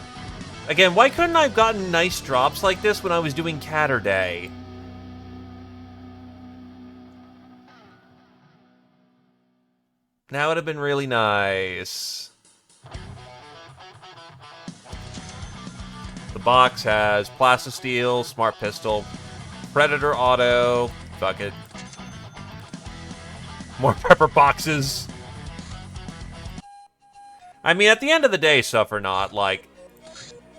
Again, why couldn't I have gotten nice drops like this when I was doing Catter Day? That would have been really nice. The box has Plastisteel, Smart Pistol, Predator Auto. Fuck it. More pepper boxes. I mean, at the end of the day, Suffer Not, like,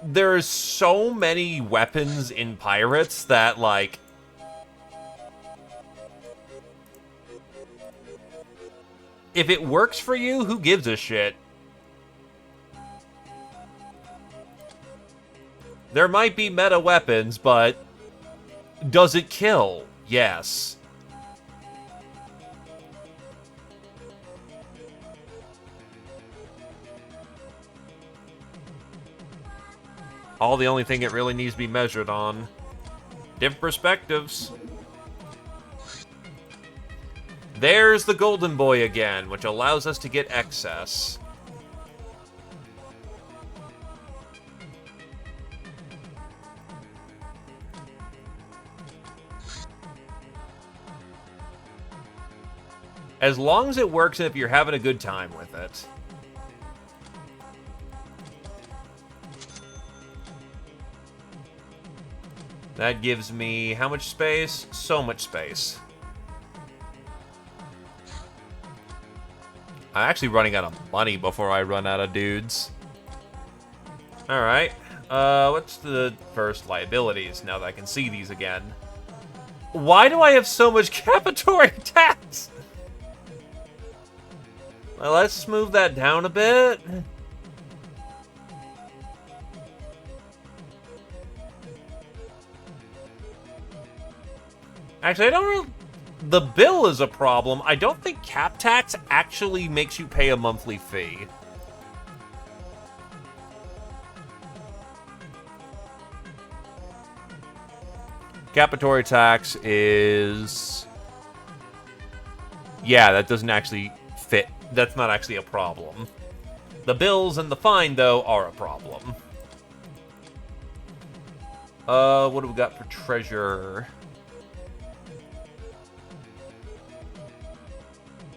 there's so many weapons in Pirates that, like, if it works for you, who gives a shit? There might be meta weapons, but does it kill? Yes. All the only thing it really needs to be measured on. Different perspectives. There's the Golden Boy again, which allows us to get excess. As long as it works and if you're having a good time with it. That gives me how much space? So much space. I'm actually running out of money before I run out of dudes. Alright. What's the first liabilities now that I can see these again? Why do I have so much capitory tax? Well, let's move that down a bit. Actually, I don't really... The bill is a problem. I don't think cap tax actually makes you pay a monthly fee. Capitory tax is... Yeah, that doesn't actually fit. That's not actually a problem. The bills and the fine, though, are a problem. What do we got for treasure?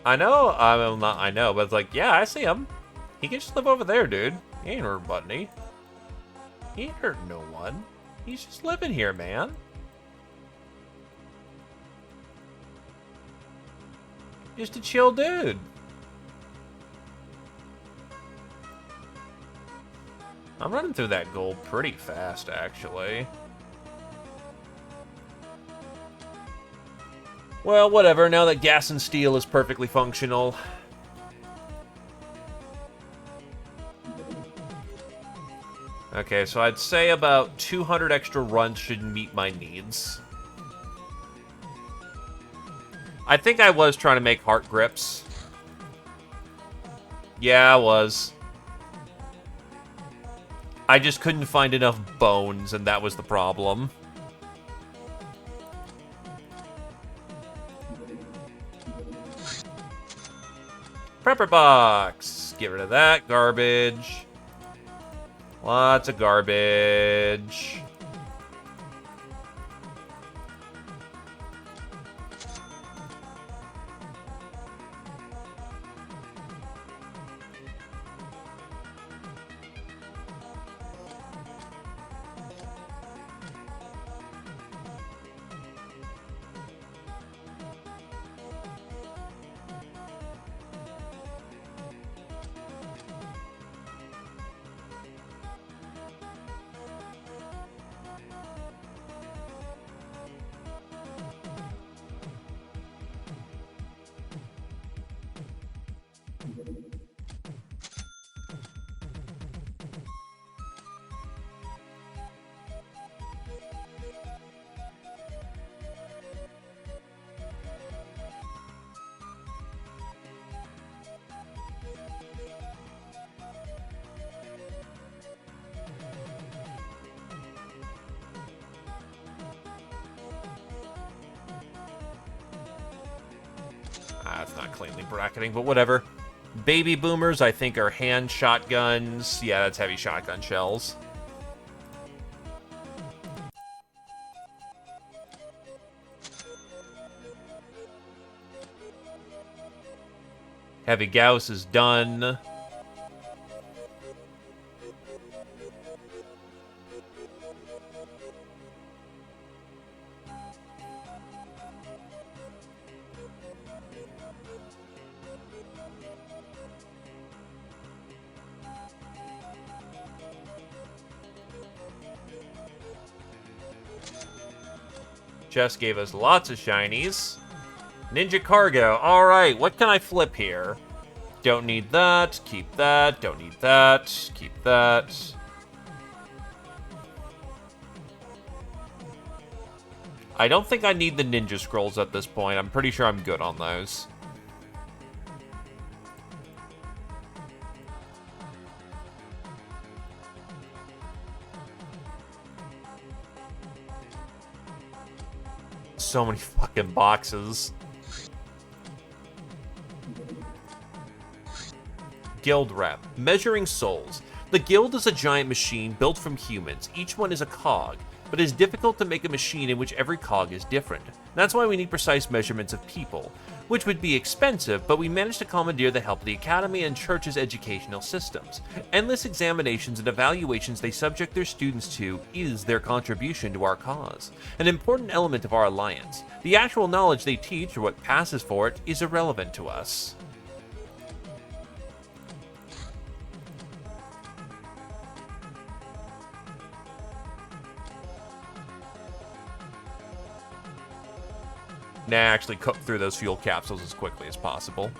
I know, I'm not, I know, but it's like, yeah, I see him. He can just live over there, dude. He ain't hurt me. He ain't hurt no one. He's just living here, man. Just a chill dude. I'm running through that gold pretty fast, actually. Well, whatever, now that gas and steel is perfectly functional. Okay, so I'd say about 200 extra runs should meet my needs. I think I was trying to make heart grips. Yeah, I was. I just couldn't find enough bones, and that was the problem. Prepper box. Get rid of that garbage. Lots of garbage. that's not cleanly bracketing, but whatever. Baby boomers, I think, are hand shotguns. Yeah, that's heavy shotgun shells. Heavy Gauss is done. Jess gave us lots of shinies. Ninja Cargo. Alright, what can I flip here? Don't need that. Keep that. Don't need that. Keep that. I don't think I need the Ninja Scrolls at this point. I'm pretty sure I'm good on those. So many fucking boxes. Guild rep. Measuring souls. The guild is a giant machine built from humans. Each one is a cog, but it is difficult to make a machine in which every cog is different. That's why we need precise measurements of people, which would be expensive, but we managed to commandeer the help of the Academy and Church's educational systems. Endless examinations and evaluations they subject their students to is their contribution to our cause, an important element of our alliance. The actual knowledge they teach, or what passes for it, is irrelevant to us. Nah, actually cook through those fuel capsules as quickly as possible.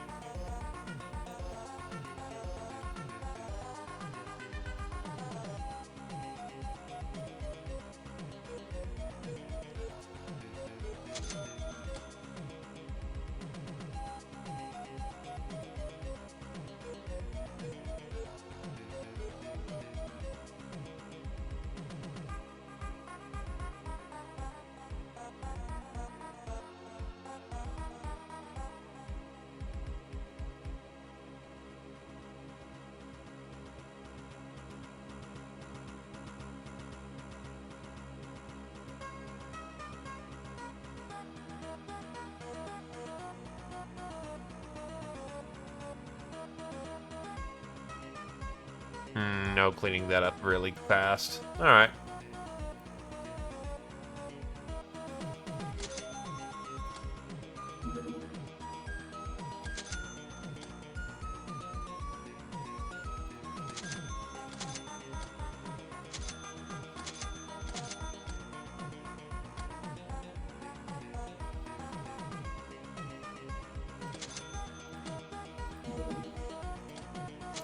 No, cleaning that up really fast. Alright.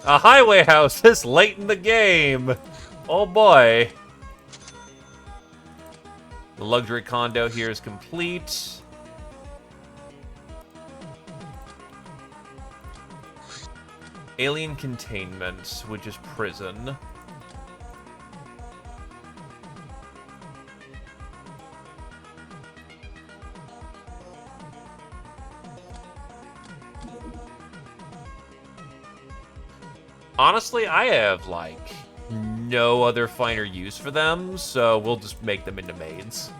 A highway house this late in the game. Oh boy. The luxury condo here is complete. Alien containment, which is prison. Honestly, I have, like, no other finer use for them, so we'll just make them into maids.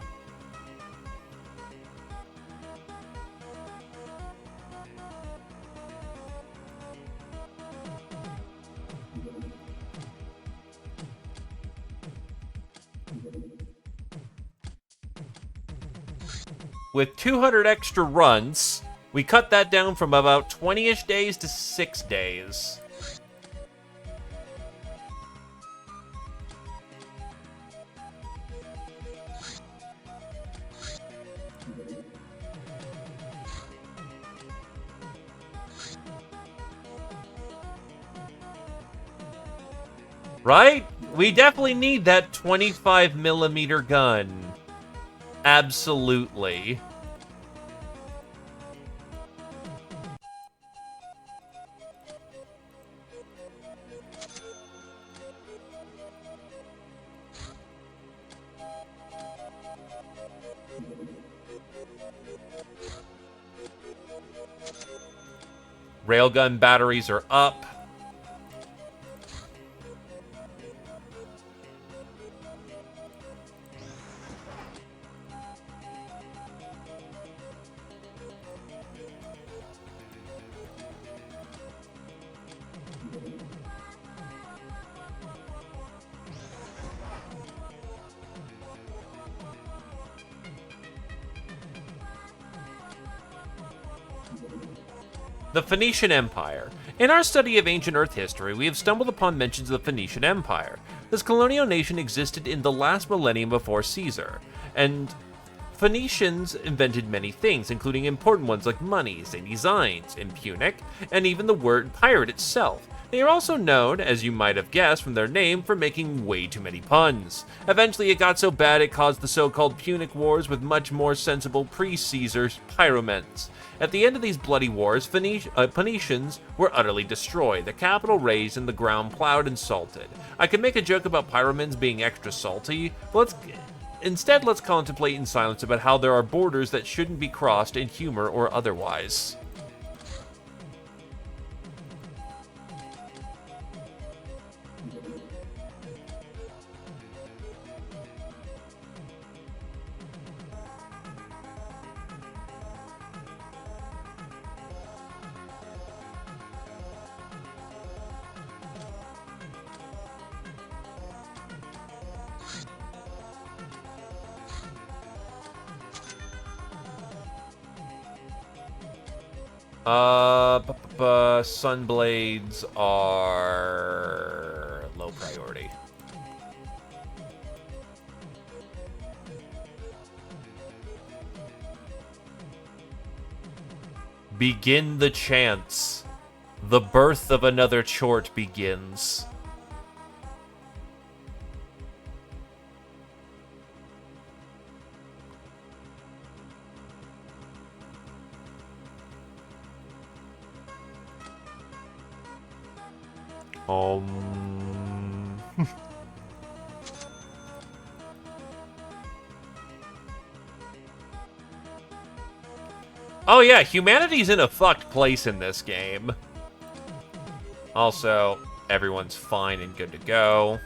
With 200 extra runs, we cut that down from about 20-ish days to 6 days. Right? We definitely need that 25mm gun. Absolutely. Railgun batteries are up. The Phoenician Empire. In our study of ancient Earth history, we have stumbled upon mentions of the Phoenician Empire. This colonial nation existed in the last millennium before Caesar, and Phoenicians invented many things, including important ones like money, St. Designs, in Punic, and even the word pirate itself. They are also known, as you might have guessed from their name, for making way too many puns. Eventually it got so bad it caused the so-called Punic Wars with much more sensible pre-Caesar pyromens. At the end of these bloody wars, Phoenicians were utterly destroyed, the capital razed, and the ground plowed and salted. I could make a joke about pyromens being extra salty, but instead let's contemplate in silence about how there are borders that shouldn't be crossed in humor or otherwise. Sunblades are low priority. Begin the chants. The birth of another chort begins. Oh yeah, humanity's in a fucked place in this game. Also, everyone's fine and good to go.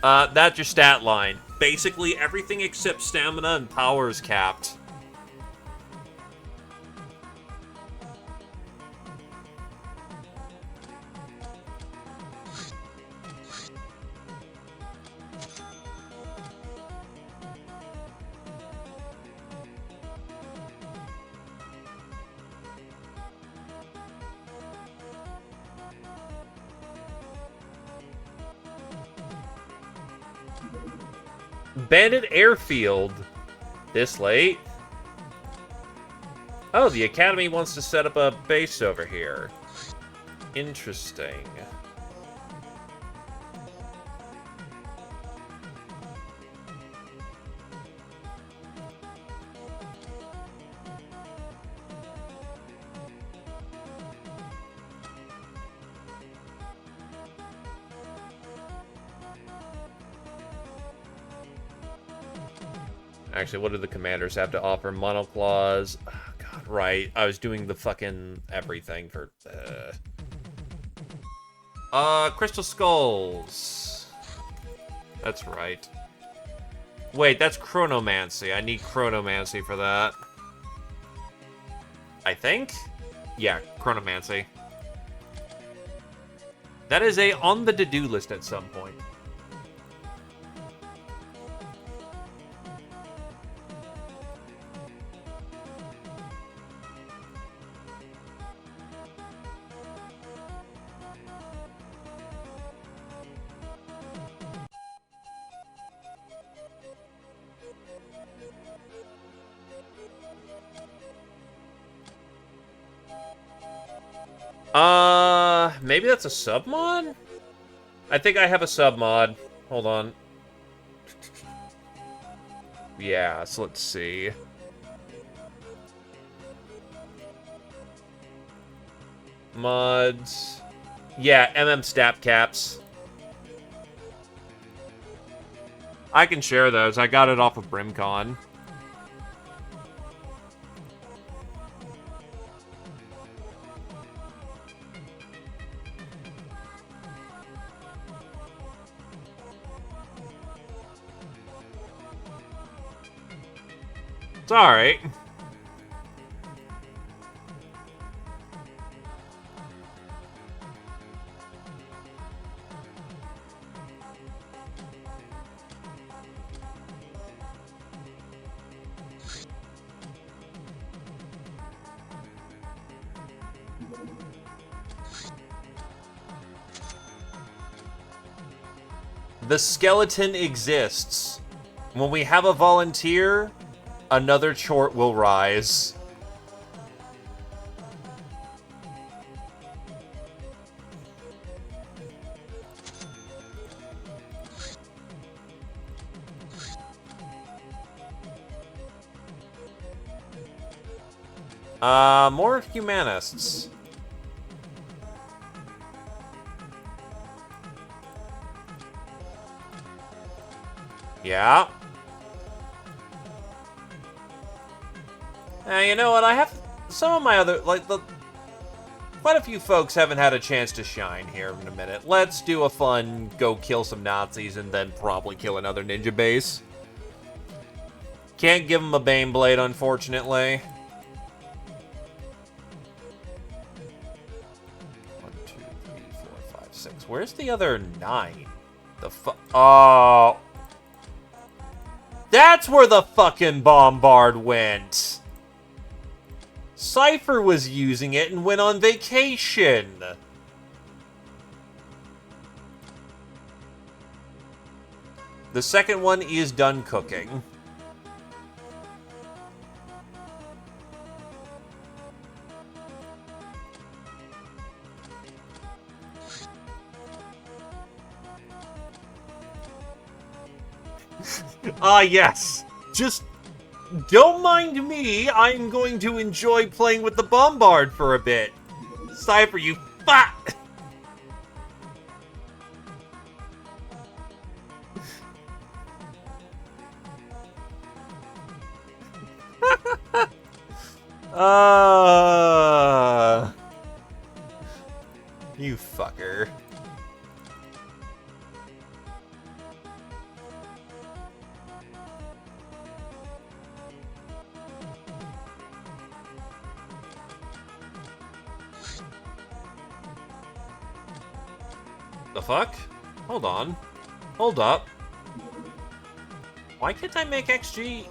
That's your stat line. Basically, everything except stamina and power is capped. Bandit Airfield. This late? Oh, the Academy wants to set up a base over here. Interesting. Actually, what do the commanders have to offer? Monoclaws. Oh, God, right. I was doing the fucking everything for... Crystal Skulls. That's right. Wait, that's Chronomancy. I need Chronomancy for that. I think? Yeah, Chronomancy. That is on the to-do list at some point. Maybe that's a sub-mod? I think I have a sub-mod. Hold on. Yeah, so let's see. Mods. Yeah, stat caps. I can share those. I got it off of BrimCon. alright. The skeleton exists. When we have a volunteer, another chort will rise. More humanists. Yeah. You know what? I have some of my other, quite a few folks haven't had a chance to shine here in a minute. Let's do a fun go kill some Nazis and then probably kill another ninja base. Can't give them a Bane Blade, unfortunately. 1, 2, 3, 4, 5, 6. Where's the other 9? Oh. That's where the fucking bombard went. Cypher was using it and went on vacation. The second one is done cooking. Yes. Just don't mind me. I'm going to enjoy playing with the bombard for a bit. Cypher, you fuck! You fucker. The fuck? Hold on. Hold up. Why can't I make XG?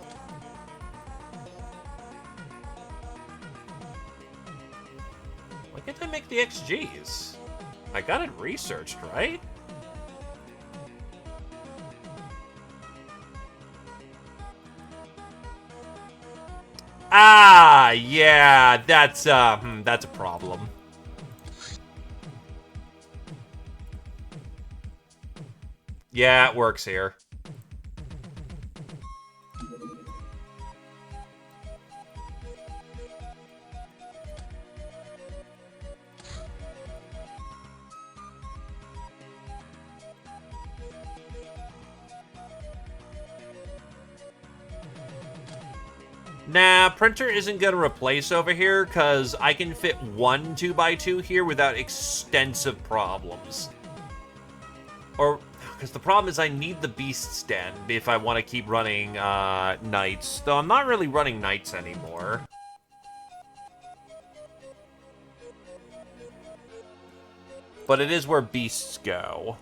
Why can't I make the XGs? I got it researched, right? Yeah, that's a problem. Yeah, it works here. Nah, printer isn't gonna replace over here, because I can fit one 2x2 here without extensive problems. Or, because the problem is I need the Beast's Den if I want to keep running Knights. Though I'm not really running Knights anymore. But it is where Beasts go.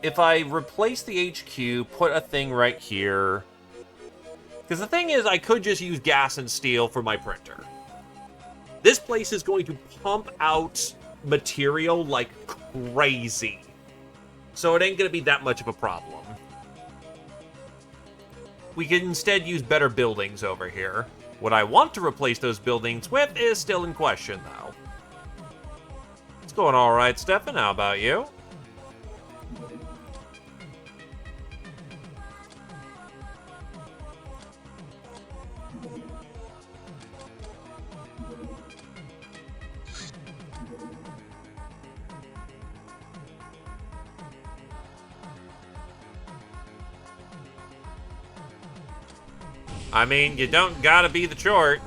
If I replace the HQ, put a thing right here... Because the thing is, I could just use gas and steel for my printer. This place is going to pump out material like crazy. So it ain't going to be that much of a problem. We can instead use better buildings over here. What I want to replace those buildings with is still in question, though. It's going alright, Stefan. How about you? I mean, you don't gotta be the chort.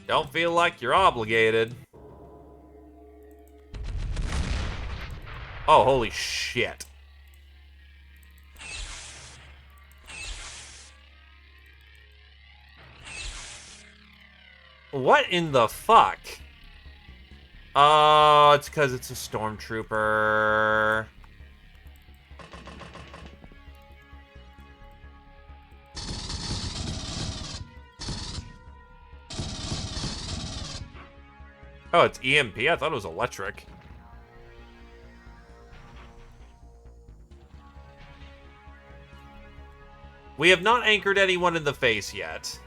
Don't feel like you're obligated. Oh, holy shit. What in the fuck? Oh, it's because it's a stormtrooper. Oh, it's EMP? I thought it was electric. We have not anchored anyone in the face yet.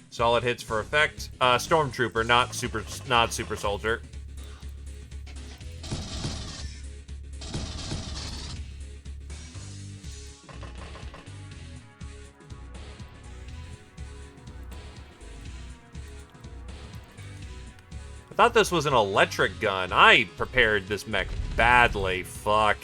Solid hits for effect. Stormtrooper, not super soldier. I thought this was an electric gun. I prepared this mech badly. Fuck.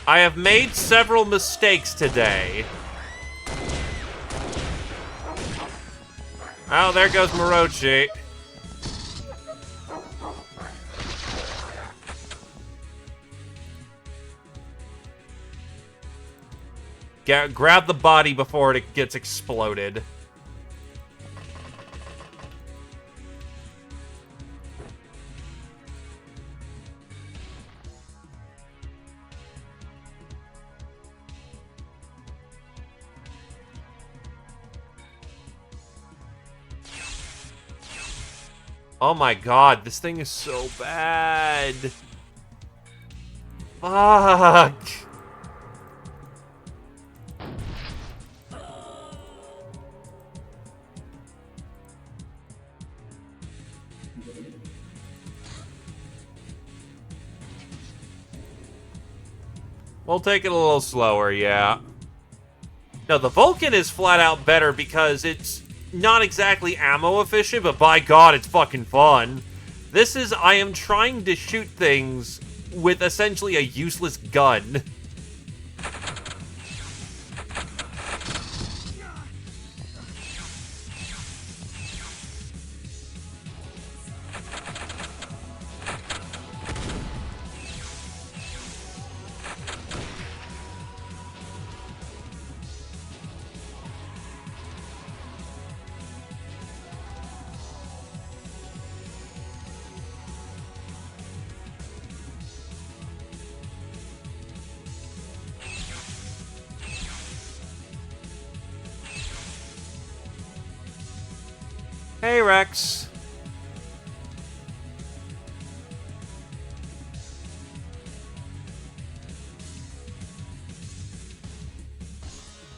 I have made several mistakes today. Oh, there goes Morochi. Grab the body before it gets exploded. Oh my god, this thing is so bad. Fuck. We'll take it a little slower, yeah. No, the Vulcan is flat out better because it's not exactly ammo efficient, but by God, it's fucking fun. This is, I am trying to shoot things with essentially a useless gun. Hey, Rex.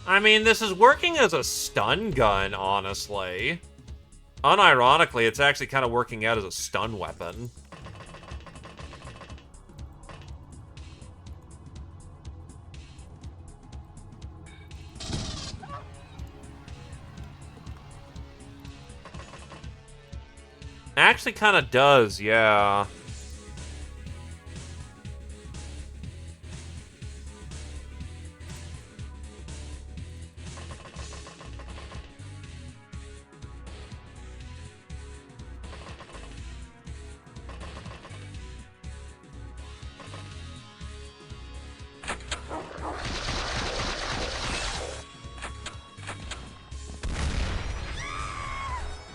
I mean, this is working as a stun gun, honestly. Unironically, it's actually kind of working out as a stun weapon. Actually kind of does, yeah.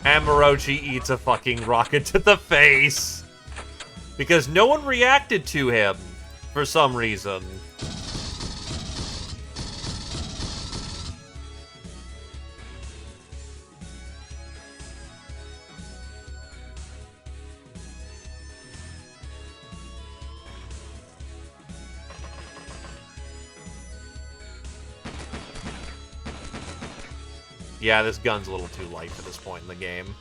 And Morochi eats a fucking rocket to the face. Because no one reacted to him for some reason. Yeah, this gun's a little too light for this point in the game.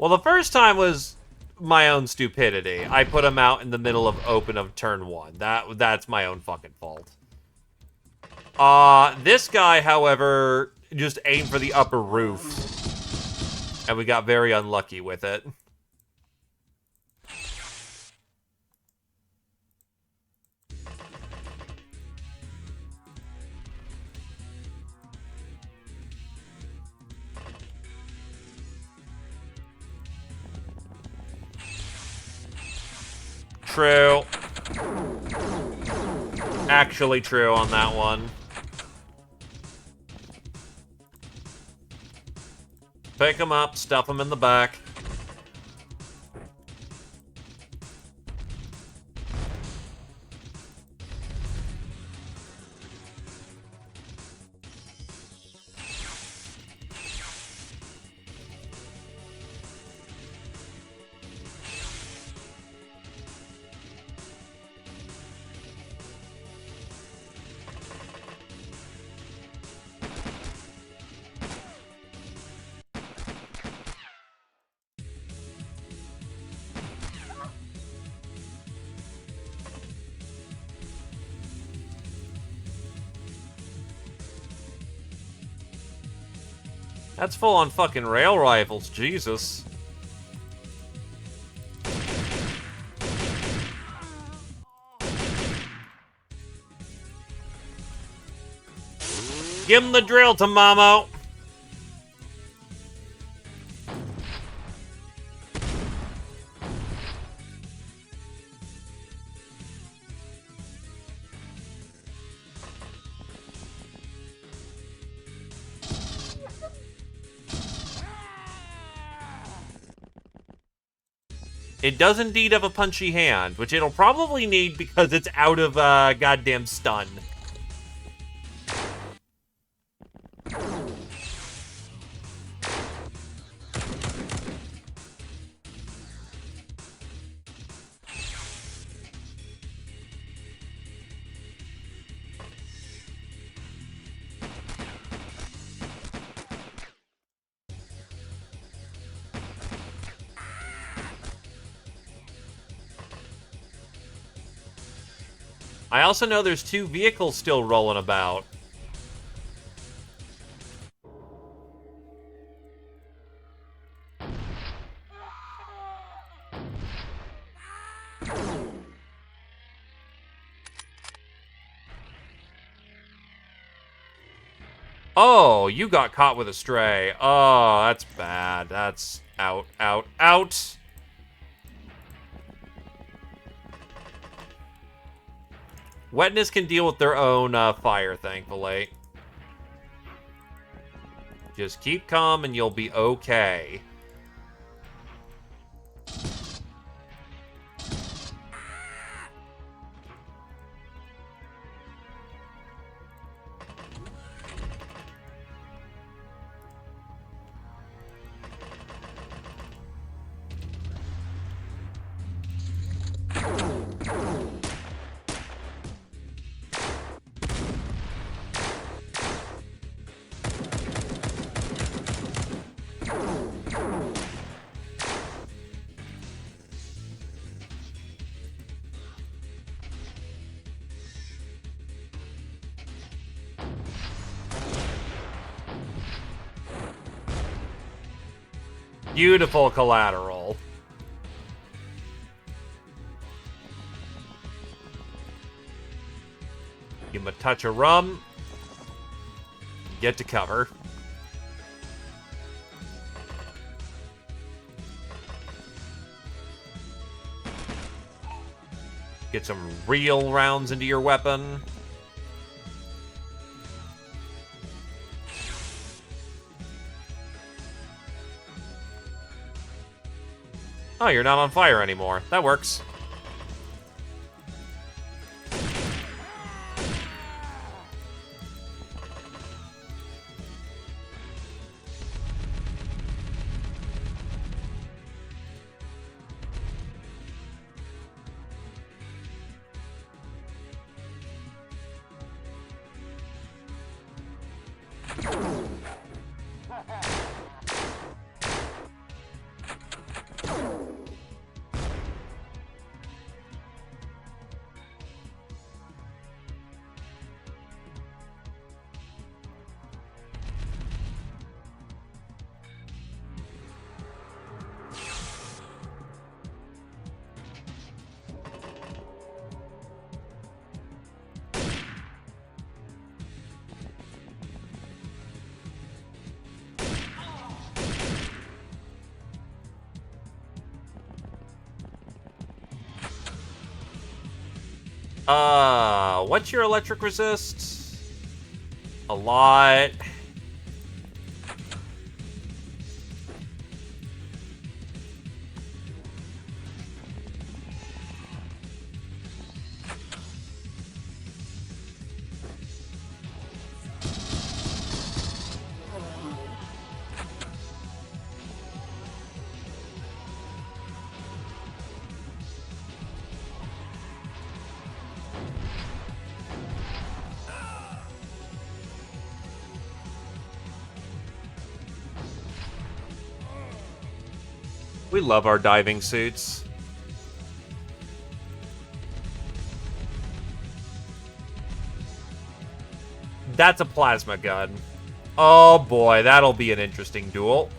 Well, the first time was my own stupidity. I put him out in the middle of open of turn 1. That's my own fucking fault. This guy, however, just aimed for the upper roof. And we got very unlucky with it. True. Actually true on that one. Pick him up, stuff him in the back. That's full on fucking rail rifles, Jesus. Give him the drill, Tamamo. It does indeed have a punchy hand, which it'll probably need because it's out of goddamn stun. I also know there's 2 vehicles still rolling about. Oh, you got caught with a stray. Oh, that's bad. That's out, out, out. Wetness can deal with their own fire, thankfully. Just keep calm and you'll be okay. Beautiful collateral. Give him a touch of rum. Get to cover. Get some real rounds into your weapon. Oh, you're not on fire anymore. That works. What's your electric resist? A lot. We love our diving suits. That's a plasma gun. Oh boy, that'll be an interesting duel.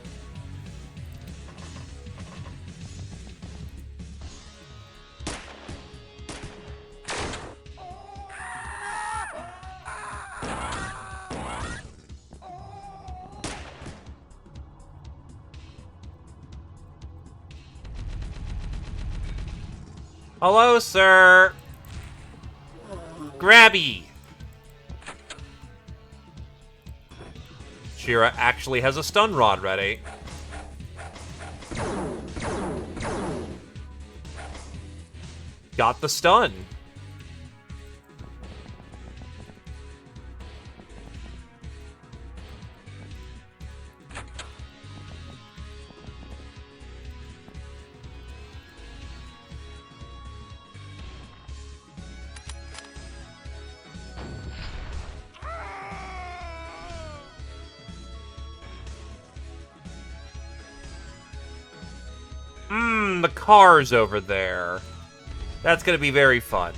Hello, sir. Grabby. Shira actually has a stun rod ready. Got the stun. The car's over there. That's gonna be very fun.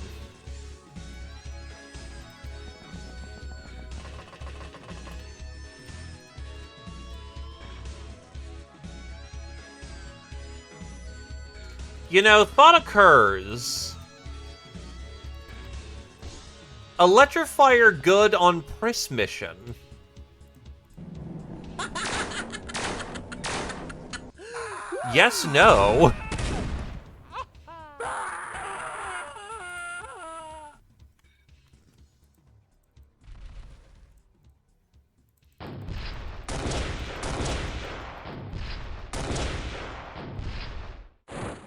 You know, thought occurs. Electrifier good on Pris mission. Yes, no.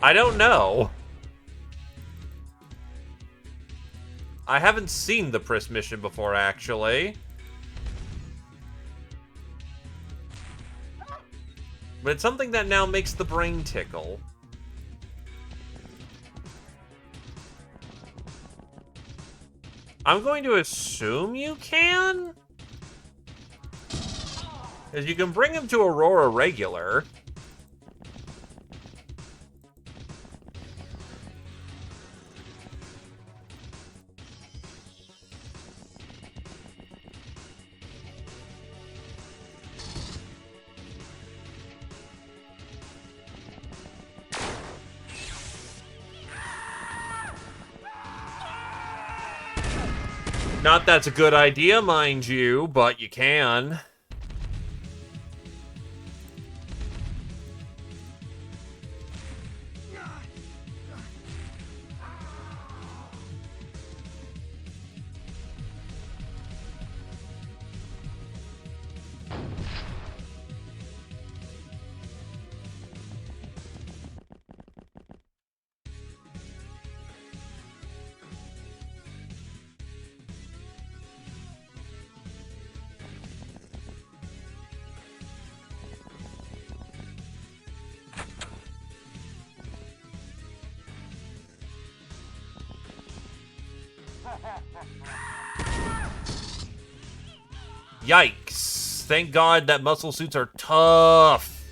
I don't know. I haven't seen the Pris mission before, actually. But it's something that now makes the brain tickle. I'm going to assume you can? Because you can bring him to Aurora regular. Not that's a good idea, mind you, but you can. Yikes. Thank God that muscle suits are tough.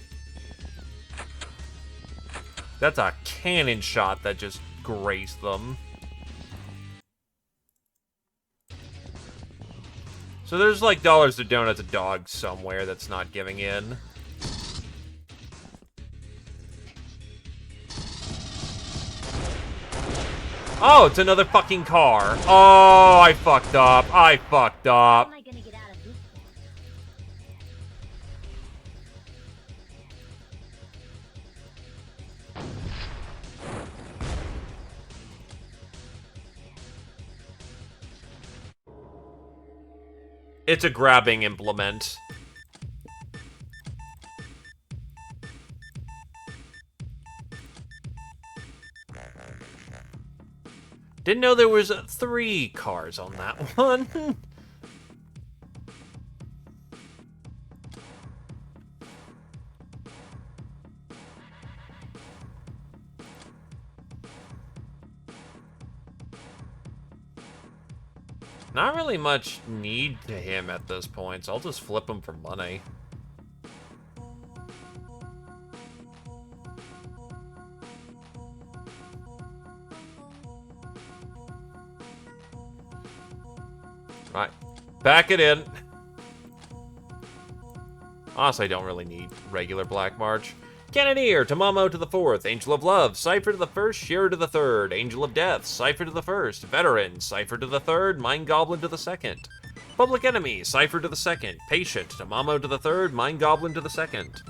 That's a cannon shot that just grazed them. So there's like dollars to donuts a dog somewhere that's not giving in. Oh, it's another fucking car. Oh, I fucked up. I fucked up. It's a grabbing implement. Didn't know there was 3 cars on that one. Not really much need to him at this point, so I'll just flip him for money. Right, back it in. Honestly, I don't really need regular Black March. Cannoneer, Tamamo to the 4th, Angel of Love, Cypher to the 1st, Shearer to the 3rd, Angel of Death, Cypher to the 1st, Veteran, Cypher to the 3rd, Mind Goblin to the 2nd. Public Enemy, Cypher to the 2nd, Patient, Tamamo to the 3rd, Mind Goblin to the 2nd.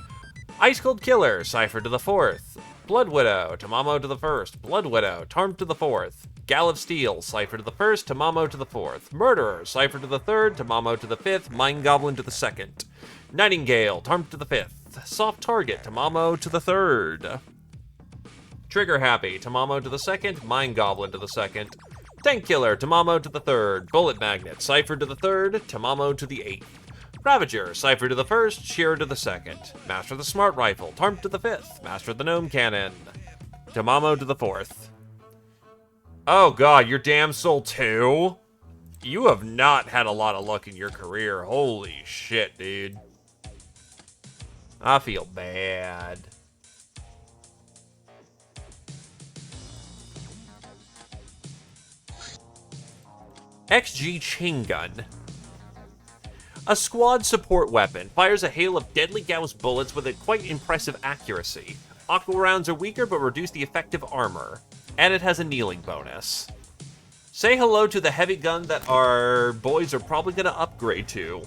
Ice Cold Killer, Cypher to the 4th, Blood Widow, Tamamo to the 1st, Blood Widow, Tarm to the 4th. Gal of Steel, Cypher to the 1st, Tamamo to the 4th. Murderer, Cypher to the 3rd, Tamamo to the 5th, Mind Goblin to the 2nd. Nightingale, Tarm to the 5th. Soft Target, Tamamo to the 3rd. Trigger Happy, Tamamo to the 2nd, Mind Goblin to the 2nd. Tank Killer, Tamamo to the 3rd. Bullet Magnet, Cypher to the 3rd, Tamamo to the 8th. Ravager, Cypher to the 1st, Shearer to the 2nd. Master of the Smart Rifle, Tarm to the 5th. Master of the Gnome Cannon, Tamamo to the 4th. Oh god, you're Damn Soul 2? You have not had a lot of luck in your career. Holy shit, dude. I feel bad. XG Chain Gun. A squad support weapon, fires a hail of deadly Gauss bullets with a quite impressive accuracy. Aqua rounds are weaker but reduce the effective armor. And it has a kneeling bonus. Say hello to the heavy gun that our boys are probably going to upgrade to.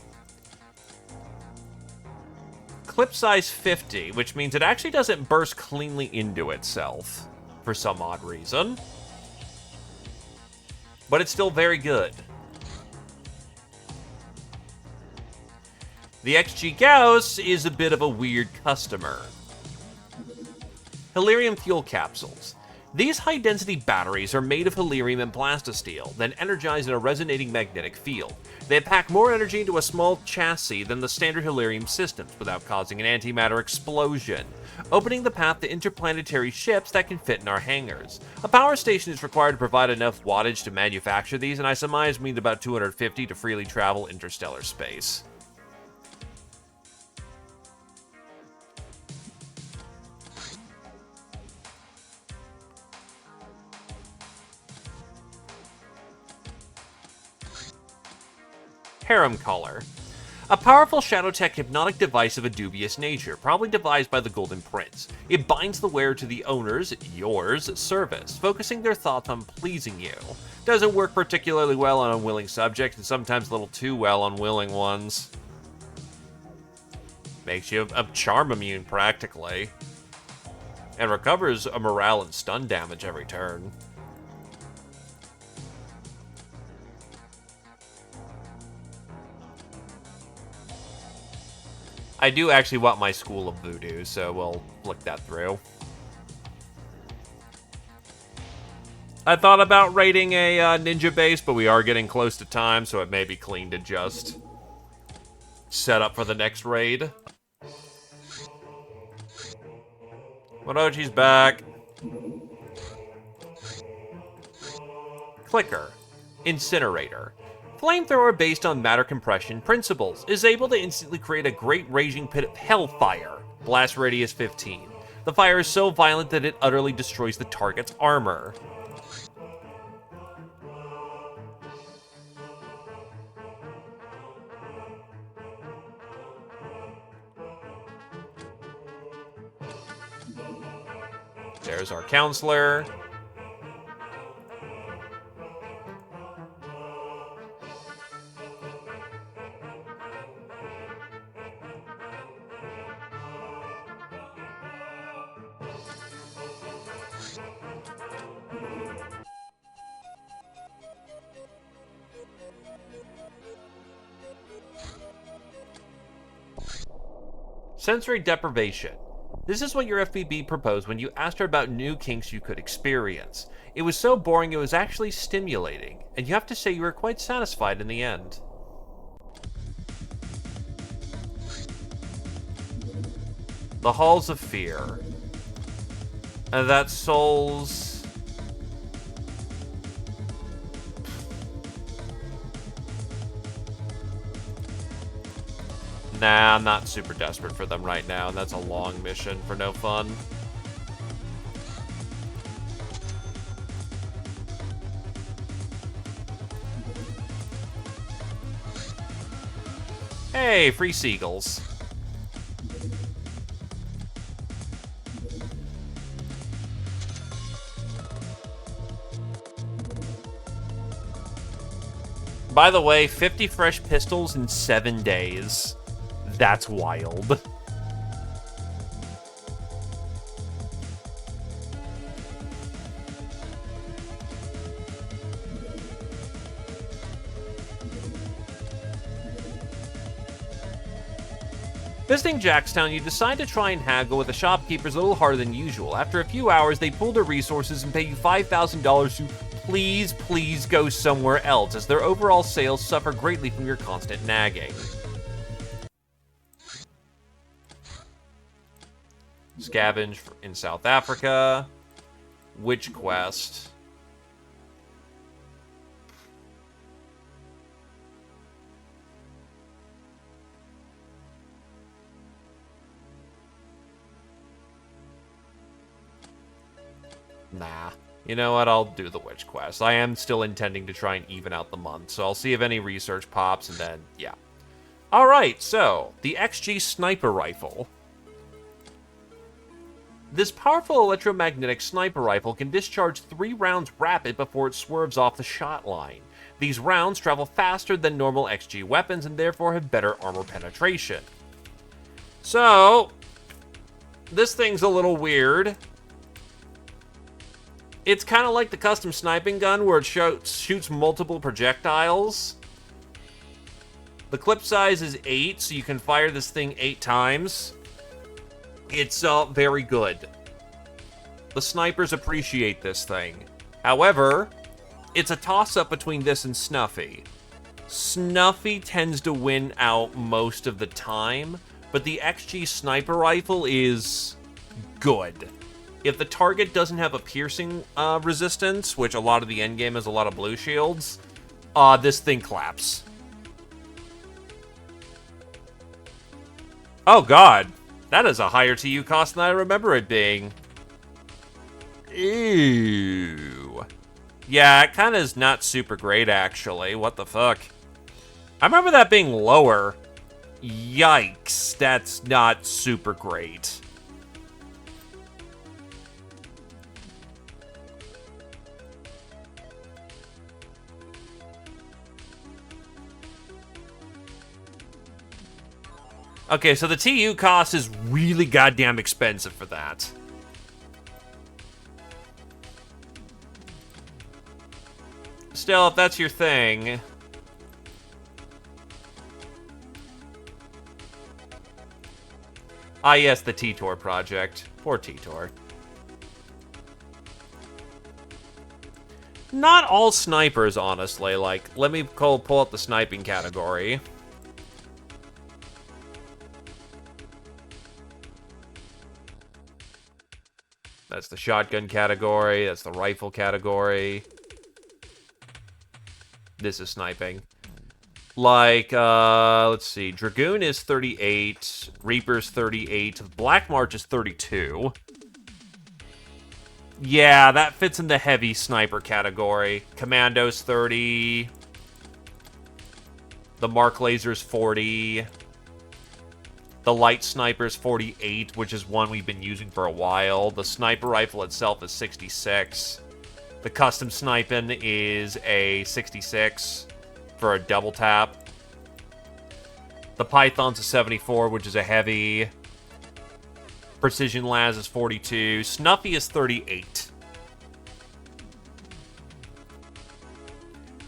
Clip size 50, which means it actually doesn't burst cleanly into itself, for some odd reason. But it's still very good. The XG Gauss is a bit of a weird customer. Helium fuel capsules. These high-density batteries are made of helium and plastisteel, then energized in a resonating magnetic field. They pack more energy into a small chassis than the standard helium systems without causing an antimatter explosion, opening the path to interplanetary ships that can fit in our hangars. A power station is required to provide enough wattage to manufacture these, and I surmise we need about 250 to freely travel interstellar space. Harem Collar. A powerful Shadowtech hypnotic device of a dubious nature, probably devised by the Golden Prince. It binds the wearer to the owner's, yours, service, focusing their thoughts on pleasing you. Doesn't work particularly well on unwilling subjects, and sometimes a little too well on willing ones. Makes you a charm immune, practically. And recovers a morale and stun damage every turn. I do actually want my School of Voodoo, so we'll flick that through. I thought about raiding a ninja base, but we are getting close to time, so it may be clean to just set up for the next raid. Monochi's back. Clicker. Incinerator. Flamethrower based on matter compression principles, is able to instantly create a great raging pit of hellfire. Blast radius 15. The fire is so violent that it utterly destroys the target's armor. There's our counselor. Sensory deprivation. This is what your FBB proposed when you asked her about new kinks you could experience. It was so boring it was actually stimulating, and you have to say you were quite satisfied in the end. The Halls of Fear. And that's Souls... Nah, I'm not super desperate for them right now, and that's a long mission for no fun. Hey, free seagulls. By the way, 50 fresh pistols in 7 days. That's wild. Visiting Jackstown, you decide to try and haggle with the shopkeepers a little harder than usual. After a few hours, they pool their resources and pay you $5,000 to please go somewhere else, as their overall sales suffer greatly from your constant nagging. Scavenge in South Africa. Witch Quest. Nah. You know what? I'll do the Witch Quest. I am still intending to try and even out the month, so I'll see if any research pops, and then, yeah. Alright, so, the XG Sniper Rifle. This powerful electromagnetic sniper rifle can discharge 3 rounds rapid before it swerves off the shot line. These rounds travel faster than normal XG weapons and therefore have better armor penetration. So, this thing's a little weird. It's kind of like the custom sniping gun where it shoots multiple projectiles. The clip size is 8, so you can fire this thing 8 times. It's very good. The snipers appreciate this thing. However, it's a toss-up between this and Snuffy. Snuffy tends to win out most of the time, but the XG sniper rifle is good. If the target doesn't have a piercing resistance, which a lot of the endgame has a lot of blue shields, this thing claps. Oh god. That is a higher TU cost than I remember it being. Ew. Yeah, it kind of is not super great, actually. What the fuck? I remember that being lower. Yikes. That's not super great. Okay, so the TU cost is really goddamn expensive for that. Still, if that's your thing... Ah, yes, the T-Tor project. Poor T-Tor. Not all snipers, honestly. Like, let me pull up the sniping category. That's the shotgun category. That's the rifle category. This is sniping. Like, let's see. Dragoon is 38. Reaper's 38. Black March is 32. Yeah, that fits in the heavy sniper category. Commando's 30. The Mark Laser's 40. The light sniper's 48, which is one we've been using for a while. The sniper rifle itself is 66. The custom sniping is a 66 for a double tap. The Python's a 74, which is a heavy. Precision Las is 42. Snuffy is 38.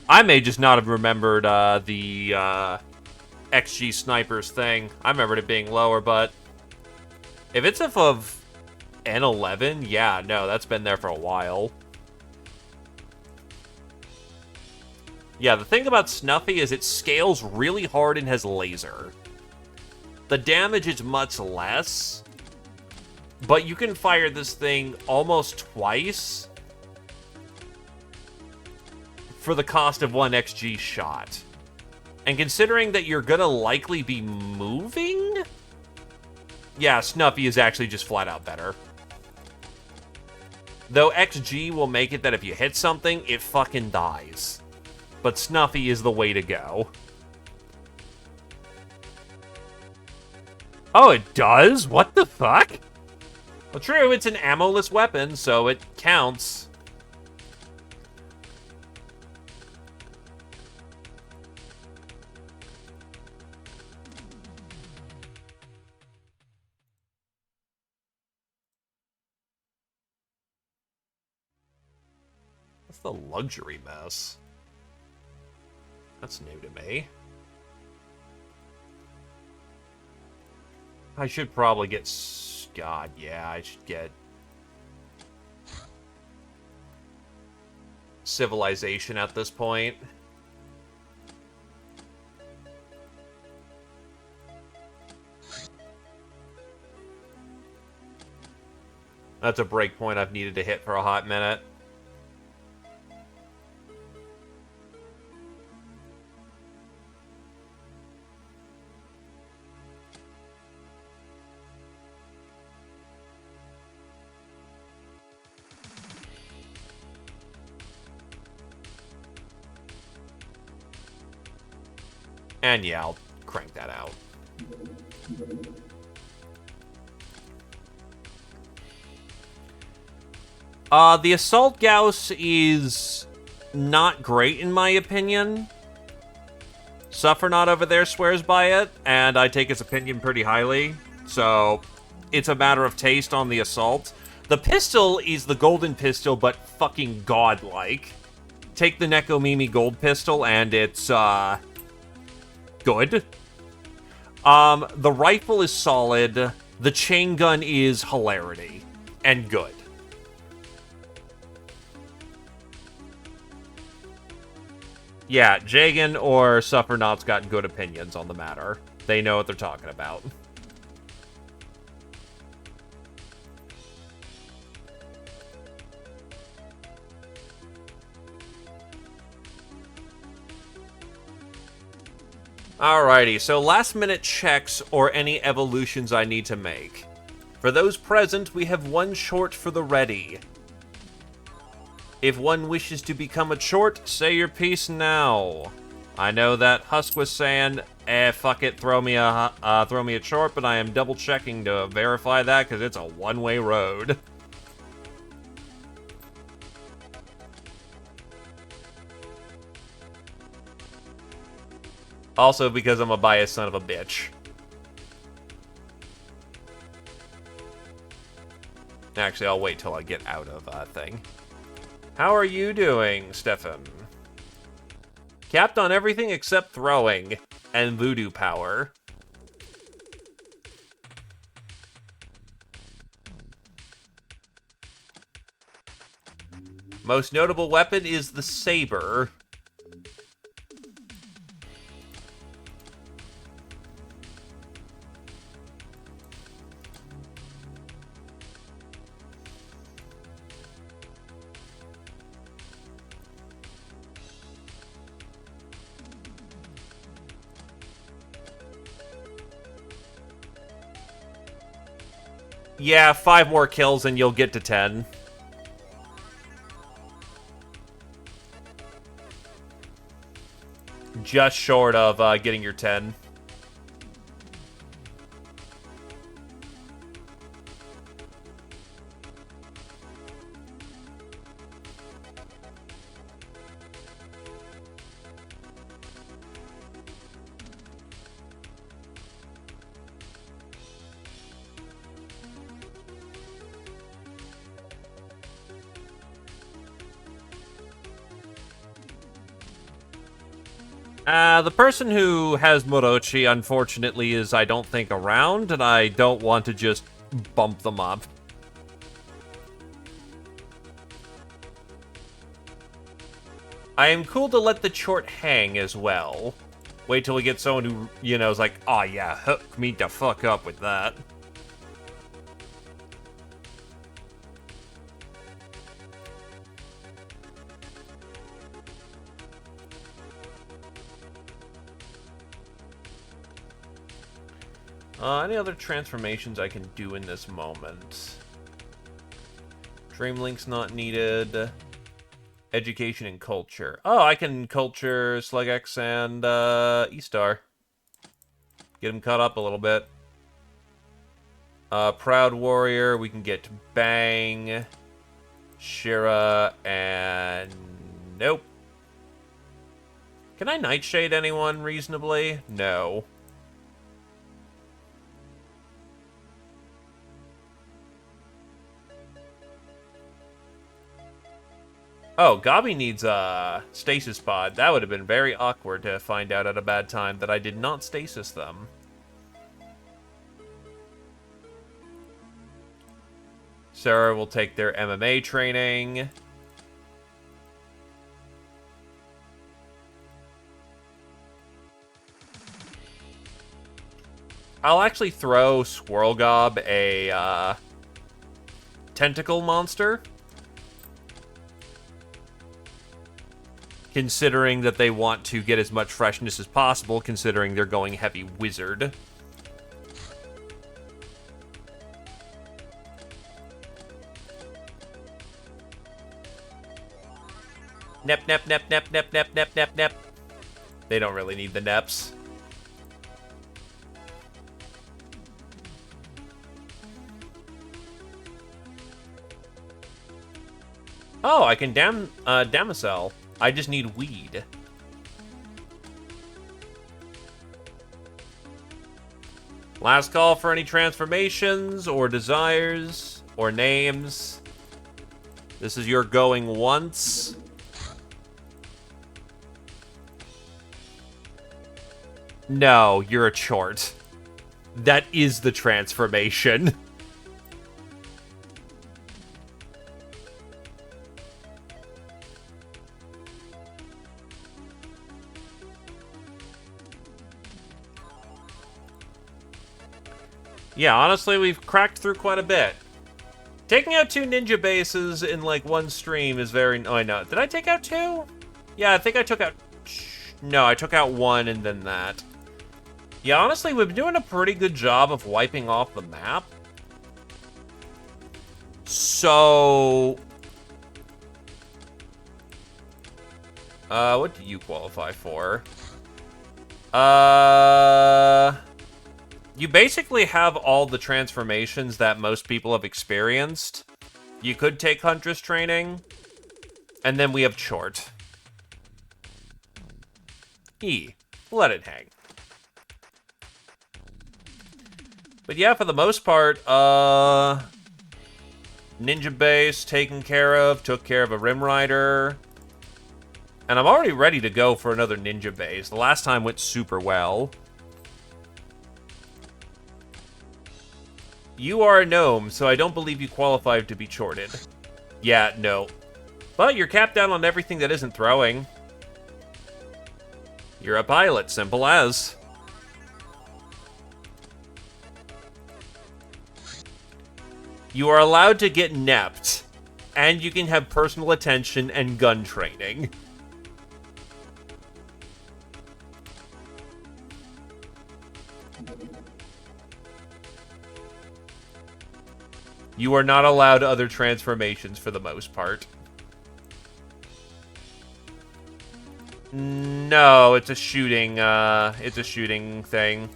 I may just not have remembered the XG Snipers thing. I remembered it being lower, but If it's of N11, yeah, no, that's been there for a while. Yeah, the thing about Snuffy is it scales really hard and has laser. The damage is much less, but you can fire this thing almost twice for the cost of 1 XG shot. And considering that you're gonna likely be moving, yeah, Snuffy is actually just flat out better. Though XG will make it that if you hit something, it fucking dies. But Snuffy is the way to go. Oh, it does? What the fuck? Well, true, it's an ammo-less weapon, so it counts. What's the luxury mess? That's new to me. I should probably get... God, yeah, I should get... Civilization at this point. That's a breakpoint I've needed to hit for a hot minute. And yeah, I'll crank that out. The Assault Gauss is not great in my opinion. Suffernaut over there swears by it, and I take his opinion pretty highly. So, it's a matter of taste on the Assault. The pistol is the golden pistol, but fucking godlike. Take the Nekomimi gold pistol, and it's, good. The rifle is solid. The chain gun is hilarity. And good. Yeah, Jagan or Suffernaut's got good opinions on the matter. They know what they're talking about. Alrighty, so last minute checks or any evolutions I need to make. For those present, we have one short for the ready. If one wishes to become a short, say your piece now. I know that Husk was saying, fuck it, throw me a short, but I am double checking to verify that because it's a one-way road. Also because I'm a biased son of a bitch. Actually, I'll wait till I get out of thing. How are you doing, Stefan? Capped on everything except throwing and voodoo power. Most notable weapon is the saber. Yeah, 5 more kills and you'll get to 10. Just short of getting your 10. The person who has Morochi, unfortunately, is, I don't think, around, and I don't want to just bump them up. I am cool to let the chort hang as well. Wait till we get someone who, you know, is like, oh yeah, hook me the fuck up with that. Any other transformations I can do in this moment? Dreamlink's not needed. Education and culture. Oh, I can culture Slugex and E-Star. Get him caught up a little bit. Proud Warrior, we can get Bang, Shira, and... Nope. Can I Nightshade anyone reasonably? No. Oh, Gabi needs a stasis pod. That would have been very awkward to find out at a bad time that I did not stasis them. Sarah will take their MMA training. I'll actually throw Swirlgob a tentacle monster. Considering that they want to get as much freshness as possible, considering they're going heavy wizard. Nep, nep, nep, nep, nep, nep, nep, nep, nep. They don't really need the neps. Oh, I can Damosel. I just need weed. Last call for any transformations or desires or names. This is your going once. No, you're a chort. That is the transformation. Yeah, honestly, we've cracked through quite a bit. Taking out 2 ninja bases in, like, one stream is very... Oh, I know. Did I take out 2? Yeah, I think I took out... No, I took out 1 and then that. Yeah, honestly, we've been doing a pretty good job of wiping off the map. So... what do you qualify for? You basically have all the transformations that most people have experienced. You could take Huntress training. And then we have Chort. Let it hang. But yeah, for the most part, Ninja Base taken care of, took care of a Rim Rider. And I'm already ready to go for another Ninja Base. The last time went super well. You are a gnome, so I don't believe you qualify to be chorted. Yeah, no. But you're capped down on everything that isn't throwing. You're a pilot, simple as. You are allowed to get nepped, and you can have personal attention and gun training. You are not allowed other transformations for the most part. No, it's a shooting thing.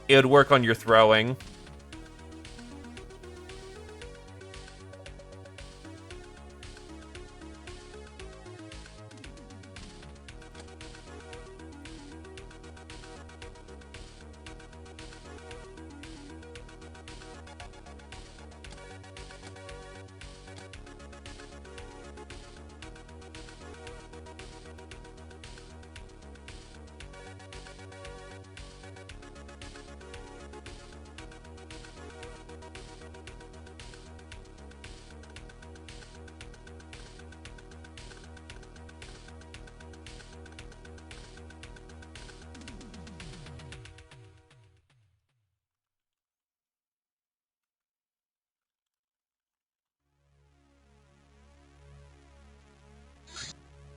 It would work on your throwing.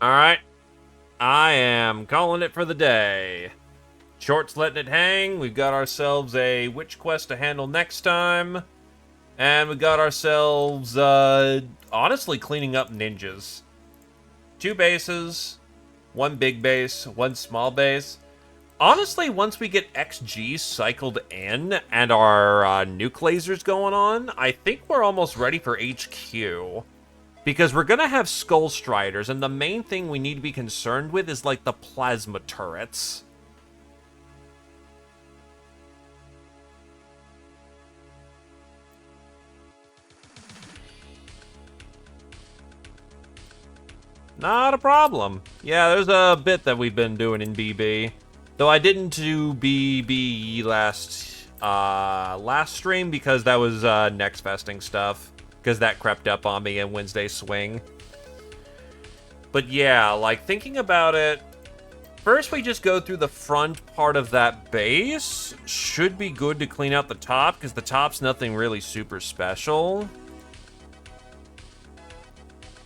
Alright. I am calling it for the day. Short's letting it hang. We've got ourselves a witch quest to handle next time. And we got ourselves, honestly cleaning up ninjas. 2 bases, 1 big base, 1 small base. Honestly, once we get XG cycled in and our nuke lasers going on, I think we're almost ready for HQ. Because we're going to have Skull Striders, and the main thing we need to be concerned with is, like, the plasma turrets. Not a problem. Yeah, there's a bit that we've been doing in BB. Though I didn't do BB last stream because that was next festing stuff. Because that crept up on me in Wednesday swing. But yeah, like, thinking about it, first we just go through the front part of that base. Should be good to clean out the top, because the top's nothing really super special.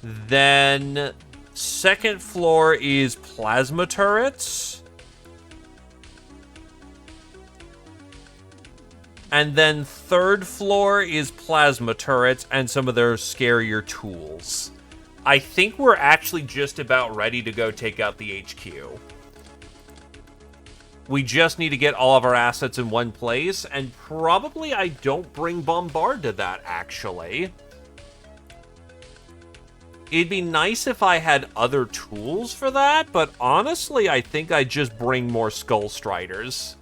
Then, second floor is plasma turrets. And then third floor is plasma turrets and some of their scarier tools. I think we're actually just about ready to go take out the HQ. We just need to get all of our assets in one place, and probably I don't bring Bombard to that, actually. It'd be nice if I had other tools for that, but honestly, I think I just bring more Skull Striders.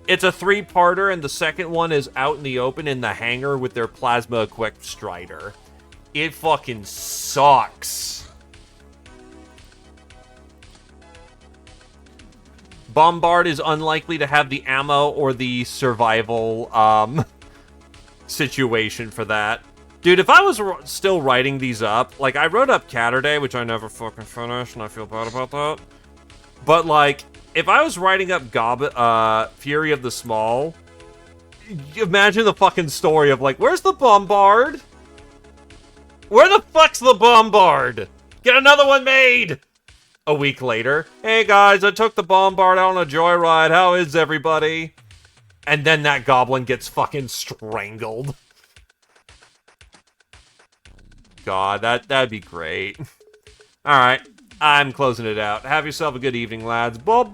It's a 3-parter, and the second one is out in the open in the hangar with their plasma-equipped Strider. It fucking sucks. Bombard is unlikely to have the ammo or the survival, situation for that. Dude, if I was still writing these up, like, I wrote up Catterday, which I never fucking finished, and I feel bad about that. But, like, if I was writing up Fury of the Smol, imagine the fucking story of, like, where's the Bombard? Where the fuck's the Bombard? Get another one made! A week later, hey guys, I took the Bombard out on a joyride, how is everybody? And then that goblin gets fucking strangled. God, that'd be great. Alright, I'm closing it out. Have yourself a good evening, lads. Bye-bye!